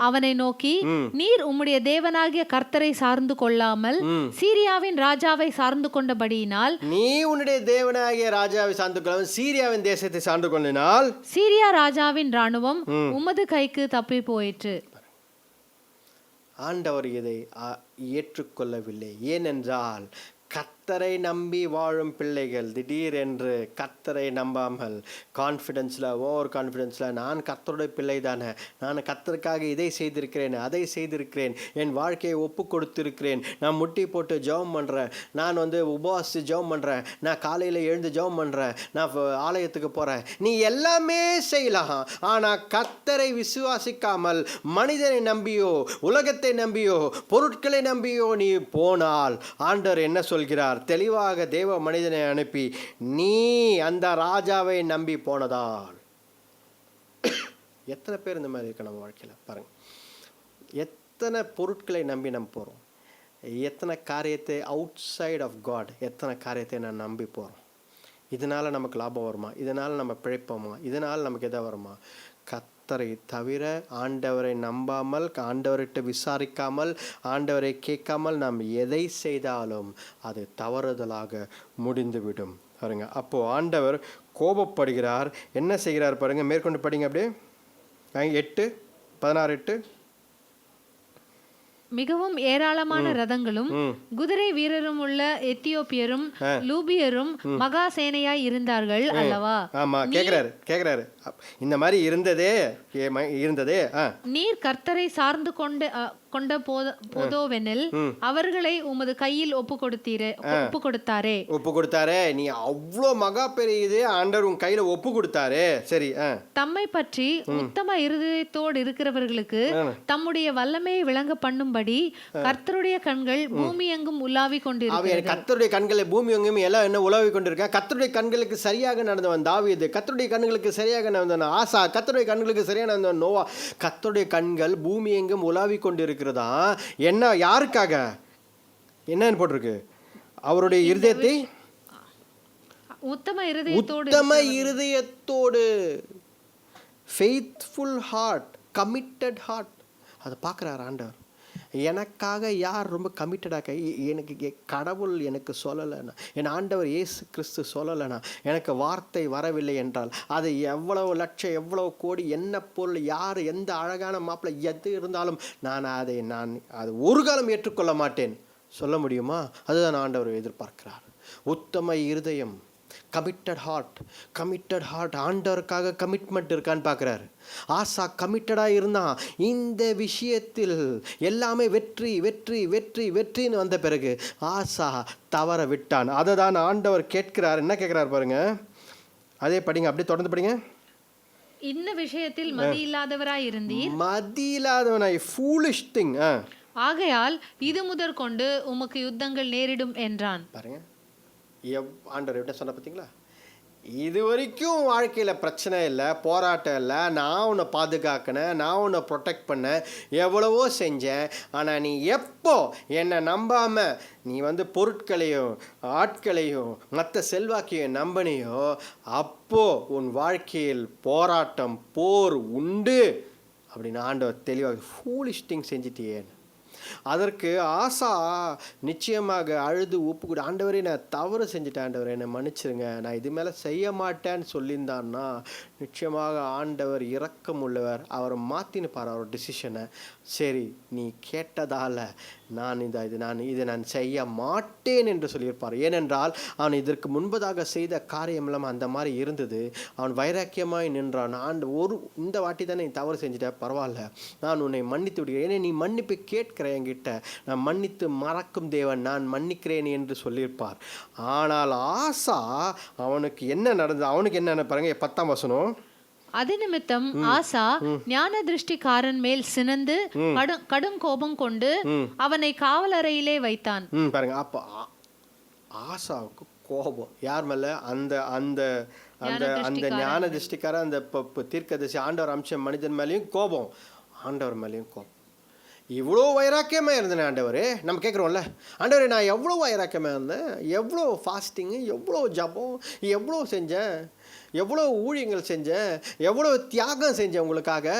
அவனை நோக்கி, நீர் உம்முடைய தேவனாகிய கர்த்தரை சார்ந்து கொள்ளாமல் சீரியாவின் ராஜாவை சார்ந்து கொண்டபடியினால், நீ உன்னுடைய தேவனாகிய ராஜாவை சார்ந்து கொள்ளாமல் சீரியாவின் தேசத்தை சார்ந்து கொண்டினால் சீரியா ராஜாவின் ராணுவம் உமது கைக்கு தப்பி போயிற்று. ஆண்டவர் இதை ஏற்றுக்கொள்ளவில்லை. ஏனென்றால் கர்த்தரை நம்பி வாழும் பிள்ளைகள் திடீரென்று கர்த்தரை நம்பாமல் கான்ஃபிடென்ஸில், ஓவர் கான்ஃபிடென்ஸில், நான் கர்த்தருடைய பிள்ளை தானே, நான் கர்த்தருக்காக இதை செய்திருக்கிறேன், அதை செய்திருக்கிறேன், என் வாழ்க்கையை ஒப்பு கொடுத்திருக்கிறேன், நான் முட்டி போட்டு ஜெபம் பண்ணுறேன், நான் உபவாசித்து ஜெபம் பண்ணுறேன், நான் காலையில் எழுந்து ஜெபம் பண்ணுறேன், நான் ஆலயத்துக்கு போகிறேன், நீ எல்லாமே செய்யலாம். ஆனால் கர்த்தரை விசுவாசிக்காமல் மனிதனை நம்பியோ உலகத்தை நம்பியோ பொருட்களை நம்பியோ நீ போனால் ஆண்டவர் என்ன சொல்கிறார்? தெளிவாக தேவ மனிதனை அனுப்பி, நீ அந்த ராஜாவை நம்பி போனதால். எத்தனை பேர் இந்த மாதிரி இருக்கு நம்ம வாழ்க்கையில் பாருங்க. எத்தனை பொருட்களை நம்பி நம்ம போகிறோம், எத்தனை காரியத்தை அவுட் சைட் ஆஃப் காட், எத்தனை காரியத்தை நான் நம்பி போகிறோம். இதனால் நமக்கு லாபம் வருமா? இதனால் நம்ம பிழைப்போமா? இதனால் நமக்கு எதாவது வருமா? கர்த்தரை தவிர ஆண்டவரை நம்பாமல், ஆண்டவர்கிட்ட விசாரிக்காமல், ஆண்டவரை கேட்காமல் நாம் எதை செய்தாலும் அது தவறுதலாக முடிந்துவிடும் பாருங்க. அப்போது ஆண்டவர் கோபப்படுகிறார். என்ன செய்கிறார் பாருங்க, மேற்கொண்டு படிங்க அப்படியே. 8:16 மிகவும் ஏராளமான ரதங்களும் குதிரை வீரரும் உள்ள எத்தியோப்பியரும் லூபியரும் மகா சேனையாய் இருந்தார்கள் அல்லவா? ஆமா, கேக்குறாரு இந்த மாதிரி இருந்ததே. நீர் கர்த்தரை சார்ந்து கொண்ட போதோவெனில் அவர்களை உமது கையில் ஒப்பு கொடுத்தாரே. நீ அவ்வளோ மகா பெரிய ஆண்டவர் உன் கையில ஒப்பு கொடுத்தாரே. சரி, தம்மை பற்றி உத்தம இருதயத்தோடு இருக்கிறவர்களுக்கு தம்முடைய வல்லமையை விளங்க பண்ணும்படி கர்த்தருடைய கண்கள் பூமி எங்கும் உலாவி கொண்டிருக்கிறது. கர்த்தருடைய கண்களை பூமி எங்கும் எல்லாம் என்ன உலாவி கொண்டிருக்கான்? கர்த்தருடைய கண்களுக்கு சரியாக நடந்தவன் தாவீது, கர்த்தருடைய கண்களுக்கு சரியாக நடந்தவன் ஆசா, கர்த்தருடைய கண்களுக்கு சரியாக நடந்தவன் நோவா. கர்த்தருடைய கண்கள் பூமி எங்கும் உலாவி கொண்டிருக்கிறதா? என்ன, யாருக்காக? என்னன்னு போட்டிருக்கு? அவருடைய இருதயத்தை உத்தம இருதயத்தோடு ஃபெய்த்ஃபுல் ஹார்ட், கமிட்டட் ஹார்ட், அதை பார்க்குறார் ஆண்டவர். எனக்காக யார் ரொம்ப கமிட்டடாக, எனக்கு கடவுள் எனக்கு சொல்லலைன்னா, என் ஆண்டவர் இயேசு கிறிஸ்து சொல்லலைன்னா, எனக்கு வார்த்தை வரவில்லை என்றால் அது எவ்வளவு லட்சம் எவ்வளவு கோடி என்ன பொருள், யார் எந்த அழகான மாப்பிள்ளை எது இருந்தாலும் நான் அது ஒரு காலம் ஏற்றுக்கொள்ள மாட்டேன் சொல்ல முடியுமா? அதுதான் ஆண்டவர் எதிர்பார்க்கிறார். உத்தம இருதயம், கமிட்டட் ஹார்ட் ஆண்டவருக்காக கமிட்மெண்ட் இருக்கான்னு பார்க்குறாரு. ஆசா கமிட்டடாக இருந்தான். இந்த விஷயத்தில் எல்லாமே வெற்றி வெற்றி வெற்றி வெற்றின்னு வந்த பிறகு ஆசா தவற விட்டான். அதை தான் ஆண்டவர் கேட்கிறார். என்ன கேட்குறாரு பாருங்க, அதே படிங்க, அப்படியே தொடர்ந்து படிங்க. இந்த விஷயத்தில் மதி இல்லாதவராய் இருந்தீர், மதி இல்லாதவனாய், ஃபூலிஷ் திங், ஆகையால் இது முதற்கொண்டு உமக்கு யுத்தங்கள் நேரிடும் என்றான். பாருங்க, ஆண்டவர் என்ன சொன்ன பார்த்தீங்களா? இது வரைக்கும் வாழ்க்கையில் பிரச்சனை இல்லை, போராட்டம் இல்லை, நான் உன்னை பாதுகாக்கினேன், நான் உன்னை ப்ரொடெக்ட் பண்ணேன், எவ்வளவோ செஞ்சேன். ஆனால் நீ எப்போ என்னை நம்பாமல் நீ பொருட்களையும் ஆட்களையும் மற்ற செல்வாக்கையும் நம்பினியோ அப்போ உன் வாழ்க்கையில் போராட்டம், போர் உண்டு அப்படின்னு ஆண்டவர் தெளிவாக ஃபூலிஷ் திங் செஞ்சிட்டியேன்னு. அதற்கு ஆசா நிச்சயமாக அழுது ஒப்புக்கூட, ஆண்டவரே நான் தவறு செஞ்சுட்டேன், ஆண்டவரே என்னை மன்னிச்சிருங்க, நான் இது மேலே செய்ய மாட்டேன்னு சொல்லியிருந்தான்னா நிச்சயமாக ஆண்டவர் இரக்கம் உள்ளவர், அவரை மாற்றினுப்பார் அவர் டிசிஷனை. சரி, நீ கேட்டதால் நான் இதை நான் செய்ய மாட்டேன் என்று சொல்லியிருப்பார். ஏனென்றால் அவன் இதற்கு முன்பதாக செய்த காரியமெல்லாம் அந்த மாதிரி இருந்தது. அவன் வைராக்கியமாய் நின்றான். இந்த வாட்டி தானே நீ தவறு செஞ்சுட்ட, பரவாயில்ல, நான் உன்னை மன்னித்து விடுகிறேன், ஏன்னா நீ மன்னிப்பு கேட்கிற என்கிட்ட, நான் மன்னித்து மறக்கும் தேவன், நான் மன்னிக்கிறேன் என்று சொல்லியிருப்பார். ஆனால் ஆசா அவனுக்கு என்ன நடந்தது, அவனுக்கு என்ன பாருங்க 10ஆம் வசனம். அது நிமித்தம் ஆசா ஞான திருஷ்டிக்காரன் மேல் சினந்து கடும் கோபம் கொண்டு அவனை காவலறையிலே வைத்தான். பாருங்க, அப்போ ஆசாவுக்கு கோபம் யார் மேல? அந்த அந்த அந்த அந்த ஞான திருஷ்டிக்காரன், அந்த தீர்க்கதரிசி ஆண்டவர் அம்சம் மனிதன் மேலேயும் கோபம், ஆண்டவர் மேலேயும் கோபம். இவ்வளோ வைராக்கியமாக இருந்தேன் ஆண்டவரே. நம்ம கேட்குறோம்ல, ஆண்டவரே நான் எவ்வளோ வைராக்கியமாக இருந்தேன், எவ்வளோ ஃபாஸ்டிங்கு, எவ்வளோ ஜபம், எவ்வளோ செஞ்சேன், எவ்வளோ ஊழியங்கள் செஞ்சேன், எவ்வளோ தியாகம் செஞ்சேன் உங்களுக்காக,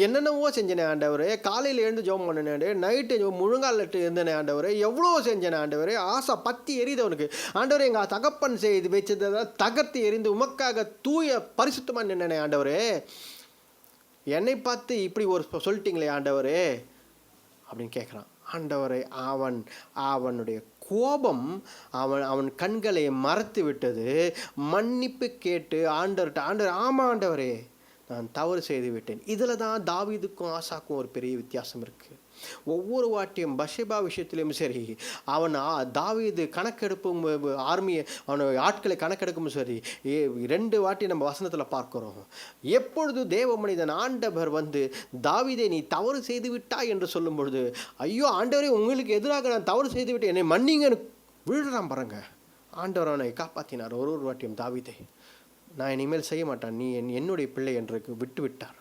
என்னென்னவோ செஞ்சேனே ஆண்டவரே, காலையில் எழுந்து ஜெபம் பண்ணினே, நைட்டு முழுங்காலிட்டு இருந்தேனே ஆண்டவரே, எவ்வளோ செஞ்சேனே ஆண்டவரே. ஆசை பற்றி எரியுதவனுக்கு. ஆண்டவரே எங்கள் தகப்பன் செய்து வச்சதை தகர்த்து எரிந்து உமக்காக தூய பரிசுத்தமாக நின்னேனே ஆண்டவரே, என்னை பார்த்து இப்படி ஒரு சொல்லிட்டீங்களே ஆண்டவரே அப்படின்னு கேட்குறான். ஆண்டவரை அவனுடைய கோபம் அவன் கண்களை மறைத்து விட்டது. மன்னிப்பு கேட்டு ஆண்டவர் ஆமாம் ஆண்டவரே நான் தவறு செய்து விட்டேன். இதில் தான் தாவீதுக்கும் ஆசாக்கும் ஒரு பெரிய வித்தியாசம் இருக்குது. ஒவ்வொரு வாட்டியும் பஷேபா விஷயத்திலையும் சரி, அவன் தாவீது கணக்கெடுப்பும் ஆர்மியை அவனை ஆட்களை கணக்கெடுக்கும் சரி, 2 வாட்டி நம்ம வசனத்தில் பார்க்குறோம். எப்பொழுது தேவ மனிதன் ஆண்டவர் தாவீதை நீ தவறு செய்து விட்டாய் என்று சொல்லும் பொழுது, ஐயோ ஆண்டவரே உங்களுக்கு எதிராக நான் தவறு செய்து விட்டேன், என்னை மன்னிங்கன்னு விழுறான் பாருங்க. ஆண்டவர் அவனை காப்பாற்றினார். ஒரு வாட்டியும் தாவீதை நான் இனிமேல் செய்ய மாட்டான், நீ என்னுடைய பிள்ளை என்று விட்டு விட்டார்.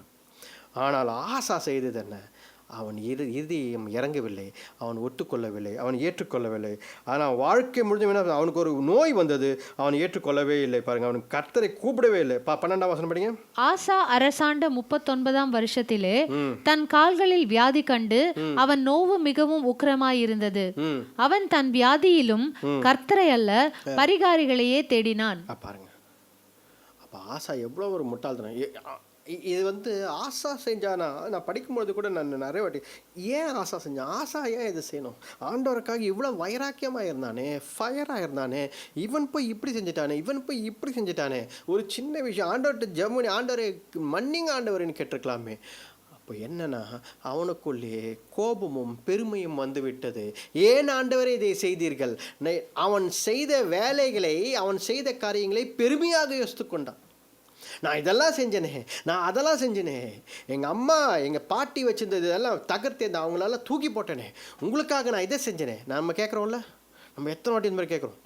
ஆனால் ஆசா செய்தது என்ன? அவன் இதயம் இறங்கவில்லை, அவன் ஒட்டுக்கொள்ளவில்லை, அவன் ஏற்றுக்கொள்ளவில்லை. ஆனால் வாழ்க்கை முடிஞ்ச அவனுக்கு ஒரு நோய் வந்தது, அவன் ஏற்றுக்கொள்ளவே இல்லை. பாருங்க, அவனுக்கு கர்த்தரை கூப்பிடவே இல்லை. 12ஆம் வசனம் படிங்க. ஆசா அரசாண்ட 39ஆம் வருஷத்திலே தன் கால்களில் வியாதி கண்டு அவன் நோவு மிகவும் உக்கிரமாயிருந்தது. அவன் தன் வியாதியிலும் கர்த்தரை அல்ல பரிகாரிகளையே தேடினான். பாருங்க, அப்போ ஆசா எவ்வளோ ஒரு முட்டாள்தனம். இது ஆசா செஞ்சானா, நான் படிக்கும்பொழுது கூட நான் நிறைய வாட்டி ஏன் ஆசா செஞ்சான், ஆசா ஏன் இது செய்யணும், ஆண்டவருக்காக இவ்வளோ வைராக்கியமாக இருந்தானே, ஃபயராக இருந்தானே, இவன் போய் இப்படி செஞ்சுட்டானே, இவன் போய் இப்படி செஞ்சுட்டானே, ஒரு சின்ன விஷயம் ஆண்டவர்கிட்ட ஜெர்மனி ஆண்டவரை மன்னிங்க ஆண்டவர்னு கேட்டிருக்கலாமே. அப்போ என்னன்னா அவனுக்குள்ளே கோபமும் பெருமையும் வந்துவிட்டது. ஏன் ஆண்டவரே இதை செய்தீர்கள்? அவன் செய்த வேலைகளை, அவன் செய்த காரியங்களை பெருமையாக யோசித்து கொண்டான். நான் இதெல்லாம் செஞ்சேனே, நான் அதெல்லாம் செஞ்சேனே, எங்கள் அம்மா எங்கள் பாட்டி வச்சிருந்தது இதெல்லாம் தகர்த்தேன், அவங்களெல்லாம் தூக்கி போட்டேனே, உங்களுக்காக நான் இதை செஞ்சேனே. நம்ம கேட்குறோம்ல, நம்ம எத்தனை வாட்டி இந்த மாதிரி கேட்குறோம்,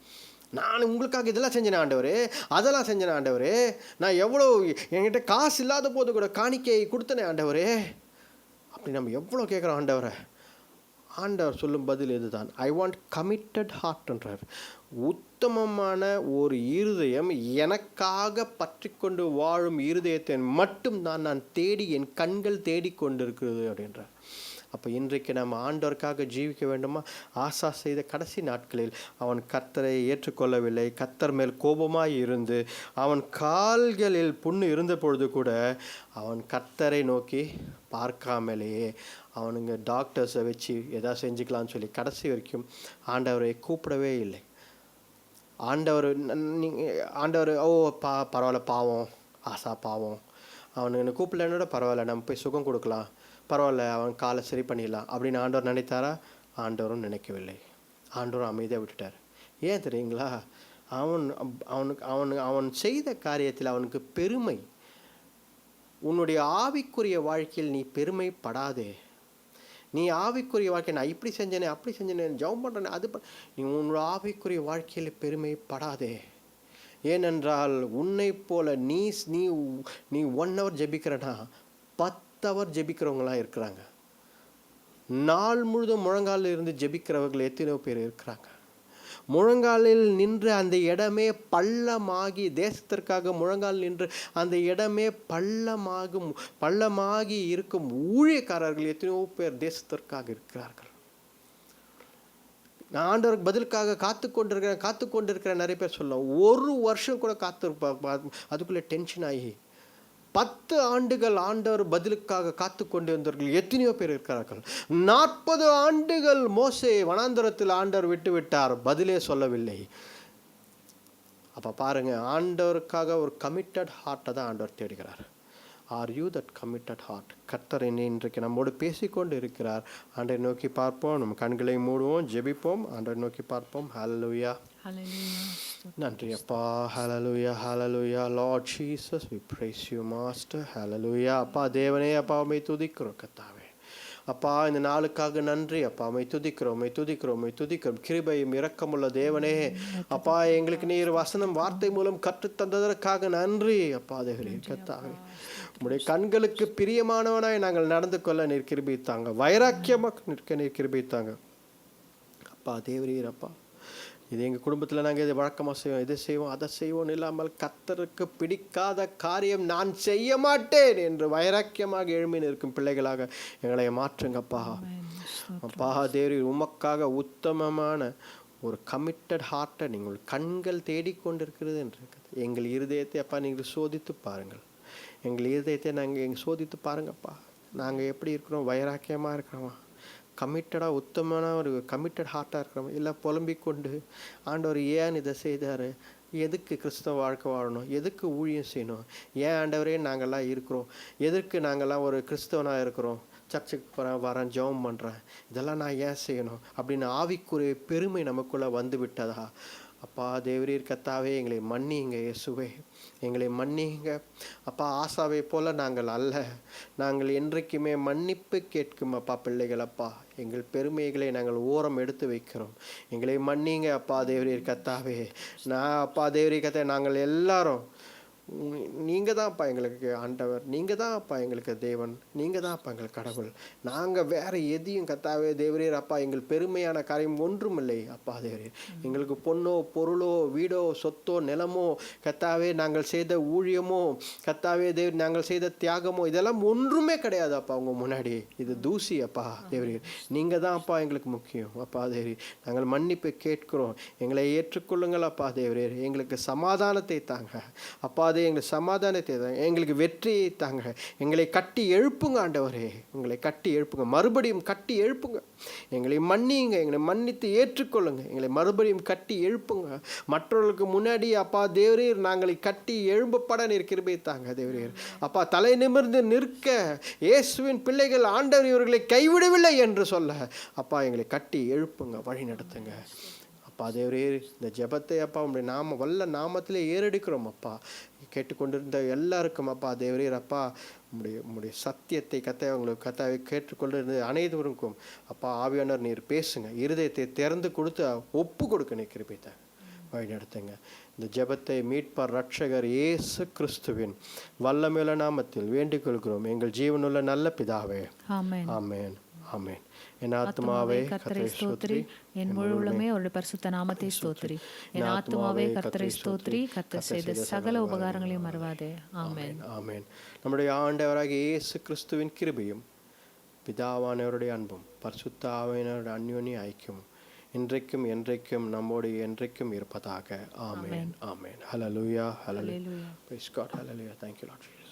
நான் உங்களுக்காக இதெல்லாம் செஞ்சேன் ஆண்டவரே, அதெல்லாம் செஞ்சேன் ஆண்டவரே, நான் எவ்வளோ என்கிட்ட காசு இல்லாத போது கூட காணிக்கை கொடுத்தனே ஆண்டவரே, அப்படி நம்ம எவ்வளோ கேட்குறோம் ஆண்டவரை. ஆண்டவர் சொல்லும் பதில் இதுதான், ஐ வாண்ட் கமிட்டட் ஹார்ட்ன்றார். உத்தமமான ஒரு இருதயம், எனக்காக பற்றி கொண்டு வாழும் இருதயத்தை மட்டும்தான் நான் தேடி, என் கண்கள் தேடிக்கொண்டிருக்கிறது அப்படின்றார். அப்போ இன்றைக்கு நம்ம ஆண்டவருக்காக ஜீவிக்க வேண்டுமா? ஆசா செய்த கடைசி நாட்களில் அவன் கர்த்தரை ஏற்றுக்கொள்ளவில்லை, கர்த்தர் மேல் கோபமாய் இருந்து, அவன் கால்களில் புண்ணு இருந்த பொழுது கூட அவன் கர்த்தரை நோக்கி பார்க்காமலேயே அவனுங்க டாக்டர்ஸை வச்சு எதாவது செஞ்சுக்கலான்னு சொல்லி கடைசி வரைக்கும் ஆண்டவரை கூப்பிடவே இல்லை. ஆண்டவர் ஆண்டவர் பரவாயில்ல பாவம், ஆசா பாவம், அவனுக்கு என்ன கூப்பிடலன்னோட பரவாயில்ல, நம்ம போய் சுகம் கொடுக்கலாம், பரவாயில்ல அவன் காலை சரி பண்ணிடலாம் அப்படின்னு ஆண்டவர் நினைத்தாரா? ஆண்டவரும் நினைக்கவில்லை. ஆண்டவரும் அமைதியாக விட்டுட்டார். ஏன் தெரியுங்களா? அவன் செய்த காரியத்தில் அவனுக்கு பெருமை. உன்னுடைய ஆவிக்குரிய வாழ்க்கையில் நீ பெருமைப்படாதே. நீ ஆவிக்குரிய வாழ்க்கை நான் இப்படி செஞ்சேனே அப்படி செஞ்சேனே ஜெபம் பண்ணுறேனே நீ உன்னோட ஆவிக்குரிய வாழ்க்கையில் பெருமைப்படாதே. ஏனென்றால் உன்னை போல நீ நீ நீ 1 hour ஜெபிக்கிறனா 10 hour ஜெபிக்கிறவங்களாம் இருக்கிறாங்க. நாள் முழுதும் முழங்காலில் இருந்து ஜெபிக்கிறவர்கள் எத்தனையோ பேர் இருக்கிறாங்க. முழங்காலில் நின்று அந்த இடமே பள்ளமாகி, தேசத்திற்காக முழங்கால் நின்று அந்த இடமே பள்ளமாகி இருக்கும் ஊழியக்காரர்கள் எத்தனையோ பேர் தேசத்திற்காக இருக்கிறார்கள். நான் ஆண்டவருக்கு பதிலுக்காக காத்து கொண்டிருக்கிற நிறைய பேர் சொல்லலாம். 1 வருஷம் கூட காத்திருப்பா, அதுக்குள்ளே டென்ஷன் ஆகி 10 ஆண்டுகள் ஆண்டவர் பதிலுக்காக காத்து கொண்டு வந்தவர்கள் எத்தனையோ பேர் இருக்கிறார்கள். 40 ஆண்டுகள் மோசே வனாந்தரத்தில் ஆண்டவர் விட்டு விட்டார், பதிலே சொல்லவில்லை. அப்போ பாருங்க, ஆண்டவருக்காக ஒரு கமிட்டட் ஹார்ட்டை தான் ஆண்டவர் தேடுகிறார். Are you that committed heart? கர்த்தர் இன்றைக்கு நம்மோடு பேசிக்கொண்டு இருக்கிறார். ஆண்டவரை நோக்கி பார்ப்போம், நம்ம கண்களை மூடுவோம், ஜெபிப்போம், ஆண்டவரை நோக்கி பார்ப்போம். ஹல்லேலூயா. நன்றி அப்பா. Hallelujah, hallelujah. Lord Jesus, we praise you master. Hallelujah. அப்பா தேவனே, அப்பா உம்மை துதிக்கிறோம் கர்த்தாவே. அப்பா இந்த நாளுக்காக நன்றி அப்பா, உம்மை துதிக்கிறோம். கிருபையும் இரக்கமுள்ள தேவனே, அப்பா எங்களுக்கு நீர் வசனம் வார்த்தை மூலம் கற்றுத் தந்ததற்காக நன்றி அப்பா. தேவரே கர்த்தாவே, உம்முடைய கண்களுக்கு பிரியமானவனாய் நாங்கள் நடந்து கொள்ள நீர் கிருபைத்தாங்க, வைராக்கியமாக நிற்க நீர் கிருபைத்தாங்க அப்பா. தேவரீர் அப்பா, இது எங்கள் குடும்பத்தில் நாங்கள் இதை வழக்கமாக செய்வோம், இதை செய்வோம், அதை செய்வோம் இல்லாமல் கர்த்தருக்கு பிடிக்காத காரியம் நான் செய்ய மாட்டேன் என்று வைராக்கியமாக எழும்பி நிற்கும் பிள்ளைகளாக எங்களை மாற்றுங்கப்பா. அப்பா தேவரீர், உமக்காக உத்தமமான ஒரு கமிட்டட் ஹார்ட்டை நீங்கள் கண்கள் தேடிக்கொண்டிருக்கிறது என்று எங்கள் இருதயத்தை அப்பா நீங்கள் சோதித்து பாருங்கள். எங்கள் இருதயத்தை நாங்கள் சோதித்து பாருங்கப்பா. நாங்கள் எப்படி இருக்கிறோம்? வைராக்கியமாக இருக்கிறோமா? கமிட்டடாக உத்தமமான ஒரு கமிட்டட் ஹார்ட்டாக இருக்கிறோம்? இல்லை புலம்பிக்கொண்டு ஆண்டவர் ஏன் இதை செய்தார், எதுக்கு கிறிஸ்தவ வாழ்க்கை வாழணும், எதுக்கு ஊழியம் செய்யணும், ஏன் ஆண்டவரே நாங்கள்லாம் இருக்கிறோம், எதற்கு நாங்கள்லாம் ஒரு கிறிஸ்தவனாக இருக்கிறோம், சர்ச்சுக்கு வரேன் ஜெபம் பண்ணுறேன், இதெல்லாம் நான் ஏன் செய்யணும் அப்படின்னு ஆவிக்குரிய பெருமை நமக்குள்ளே வந்து விட்டதா? அப்பா தேவரீர் கர்த்தாவே, எங்களை மன்னிங்க இயேசுவே, எங்களை மன்னிங்க அப்பா. ஆசாவை போல நாங்கள் அல்ல, நாங்கள் என்றைக்குமே மன்னிப்பு கேட்கும் அப்பா பிள்ளைகள் அப்பா. எங்கள் பெருமைகளை நாங்கள் ஓரம் எடுத்து வைக்கிறோம், எங்களை மன்னிங்க அப்பா தேவரீர் கர்த்தாவே. நான் அப்பா தேவரீர் கர்த்தாவே, நாங்கள் எல்லாரும் நீங்கள் தான்ப்பா எங்களுக்கு ஆண்டவர், நீங்கள் தான் அப்பா எங்களுக்கு தேவன், நீங்கள் தான் அப்பா எங்கள் கடவுள். நாங்கள் வேறு எதையும் கர்த்தாவே தேவரீர் அப்பா, எங்கள் பெருமையான காரியம் ஒன்றும் இல்லை அப்பா தேவரீர். எங்களுக்கு பொண்ணோ பொருளோ வீடோ சொத்தோ நிலமோ கர்த்தாவே, நாங்கள் செய்த ஊழியமோ கர்த்தாவே தேவர், நாங்கள் செய்த தியாகமோ இதெல்லாம் ஒன்றுமே கிடையாது அப்பா உங்கள் முன்னாடி. இது தூசி அப்பா தேவரீர். நீங்கள் தான் அப்பா எங்களுக்கு முக்கியம் அப்பா தேவரீர். நாங்கள் மன்னிப்பு கேட்கிறோம், எங்களை ஏற்றுக்கொள்ளுங்கள் அப்பா தேவரீர். எங்களுக்கு சமாதானத்தை தாங்க அப்பா, எங்களுக்கு சமாதானத்தை தாங்க, எங்களுக்கு வெற்றியை தாங்க, எங்களை கட்டி எழுப்புங்க ஆண்டவரே, எங்களை கட்டி எழுப்புங்க, மறுபடியும் கட்டி எழுப்புங்க. எங்களை மன்னிங்க, எங்களை மன்னித்து ஏற்றுக்கொள்ளுங்க, எங்களை மறுபடியும் கட்டி எழுப்புங்க. மற்றவர்களுக்கு முன்னாடி அப்பா தேவரீர் நாங்களை கட்டி எழும்பப்பட நீர் கிருபை தாங்க தேவரீர் அப்பா. தலை நிமிர்ந்து நிற்க இயேசுவின் பிள்ளைகள் ஆண்டவர் இவர்களை கைவிடவில்லை என்று சொல்ல அப்பா எங்களை கட்டி எழுப்புங்க, வழி நடத்துங்க அப்பா தேவரீர். இந்த ஜெபத்தை அப்பா உங்களுடைய வல்ல நாமத்திலே ஏறெடுக்கிறோம் அப்பா. கேட்டுக்கொண்டிருந்த எல்லாருக்கும் அப்பா தேவரீர் அப்பா, உங்களுடைய சத்தியத்தை கத்தாவை கேட்டுக்கொண்டிருந்த அனைவருக்கும் அப்பா ஆவியானவர் நீர் பேசுங்க, இருதயத்தை திறந்து கொடுத்து ஒப்பு கொடுக்க நீர் கிருபை வழி நடத்துங்க. இந்த ஜெபத்தை மீட்பார் ரட்சகர் இயேசு கிறிஸ்துவின் வல்லமையுள்ள நாமத்தில் வேண்டிக் கொள்கிறோம் எங்கள் ஜீவனுள்ள நல்ல பிதாவே. ஆமென், ஆமென், ஆமென். என் ஆத்துமாவே கர்த்தரை ஸ்தோத்திரி, என் முழு உள்ளமே அவருடைய பரிசுத்த நாமத்தை ஸ்தோத்திரி. என் ஆத்துமாவே கர்த்தரை ஸ்தோத்திரி, கர்த்தர் செய்த சகல உபகாரங்களையும் மறவாதே. ஆமென், ஆமென். நம்முடைய ஆண்டவராகிய இயேசு கிறிஸ்துவின் கிருபையும் பிதாவானவருடைய அன்பும் பரிசுத்த ஆவியானவருடைய அந்யோன்ய ஐக்கியமும் இன்றைக்கும் என்றைக்கும் நம்மோடு என்றைக்கும் இருப்பதாக. ஆமென், ஆமென். ஹல்லேலூயா, ஹல்லேலூயா. Praise God, hallelujah. Thank you Lord Jesus.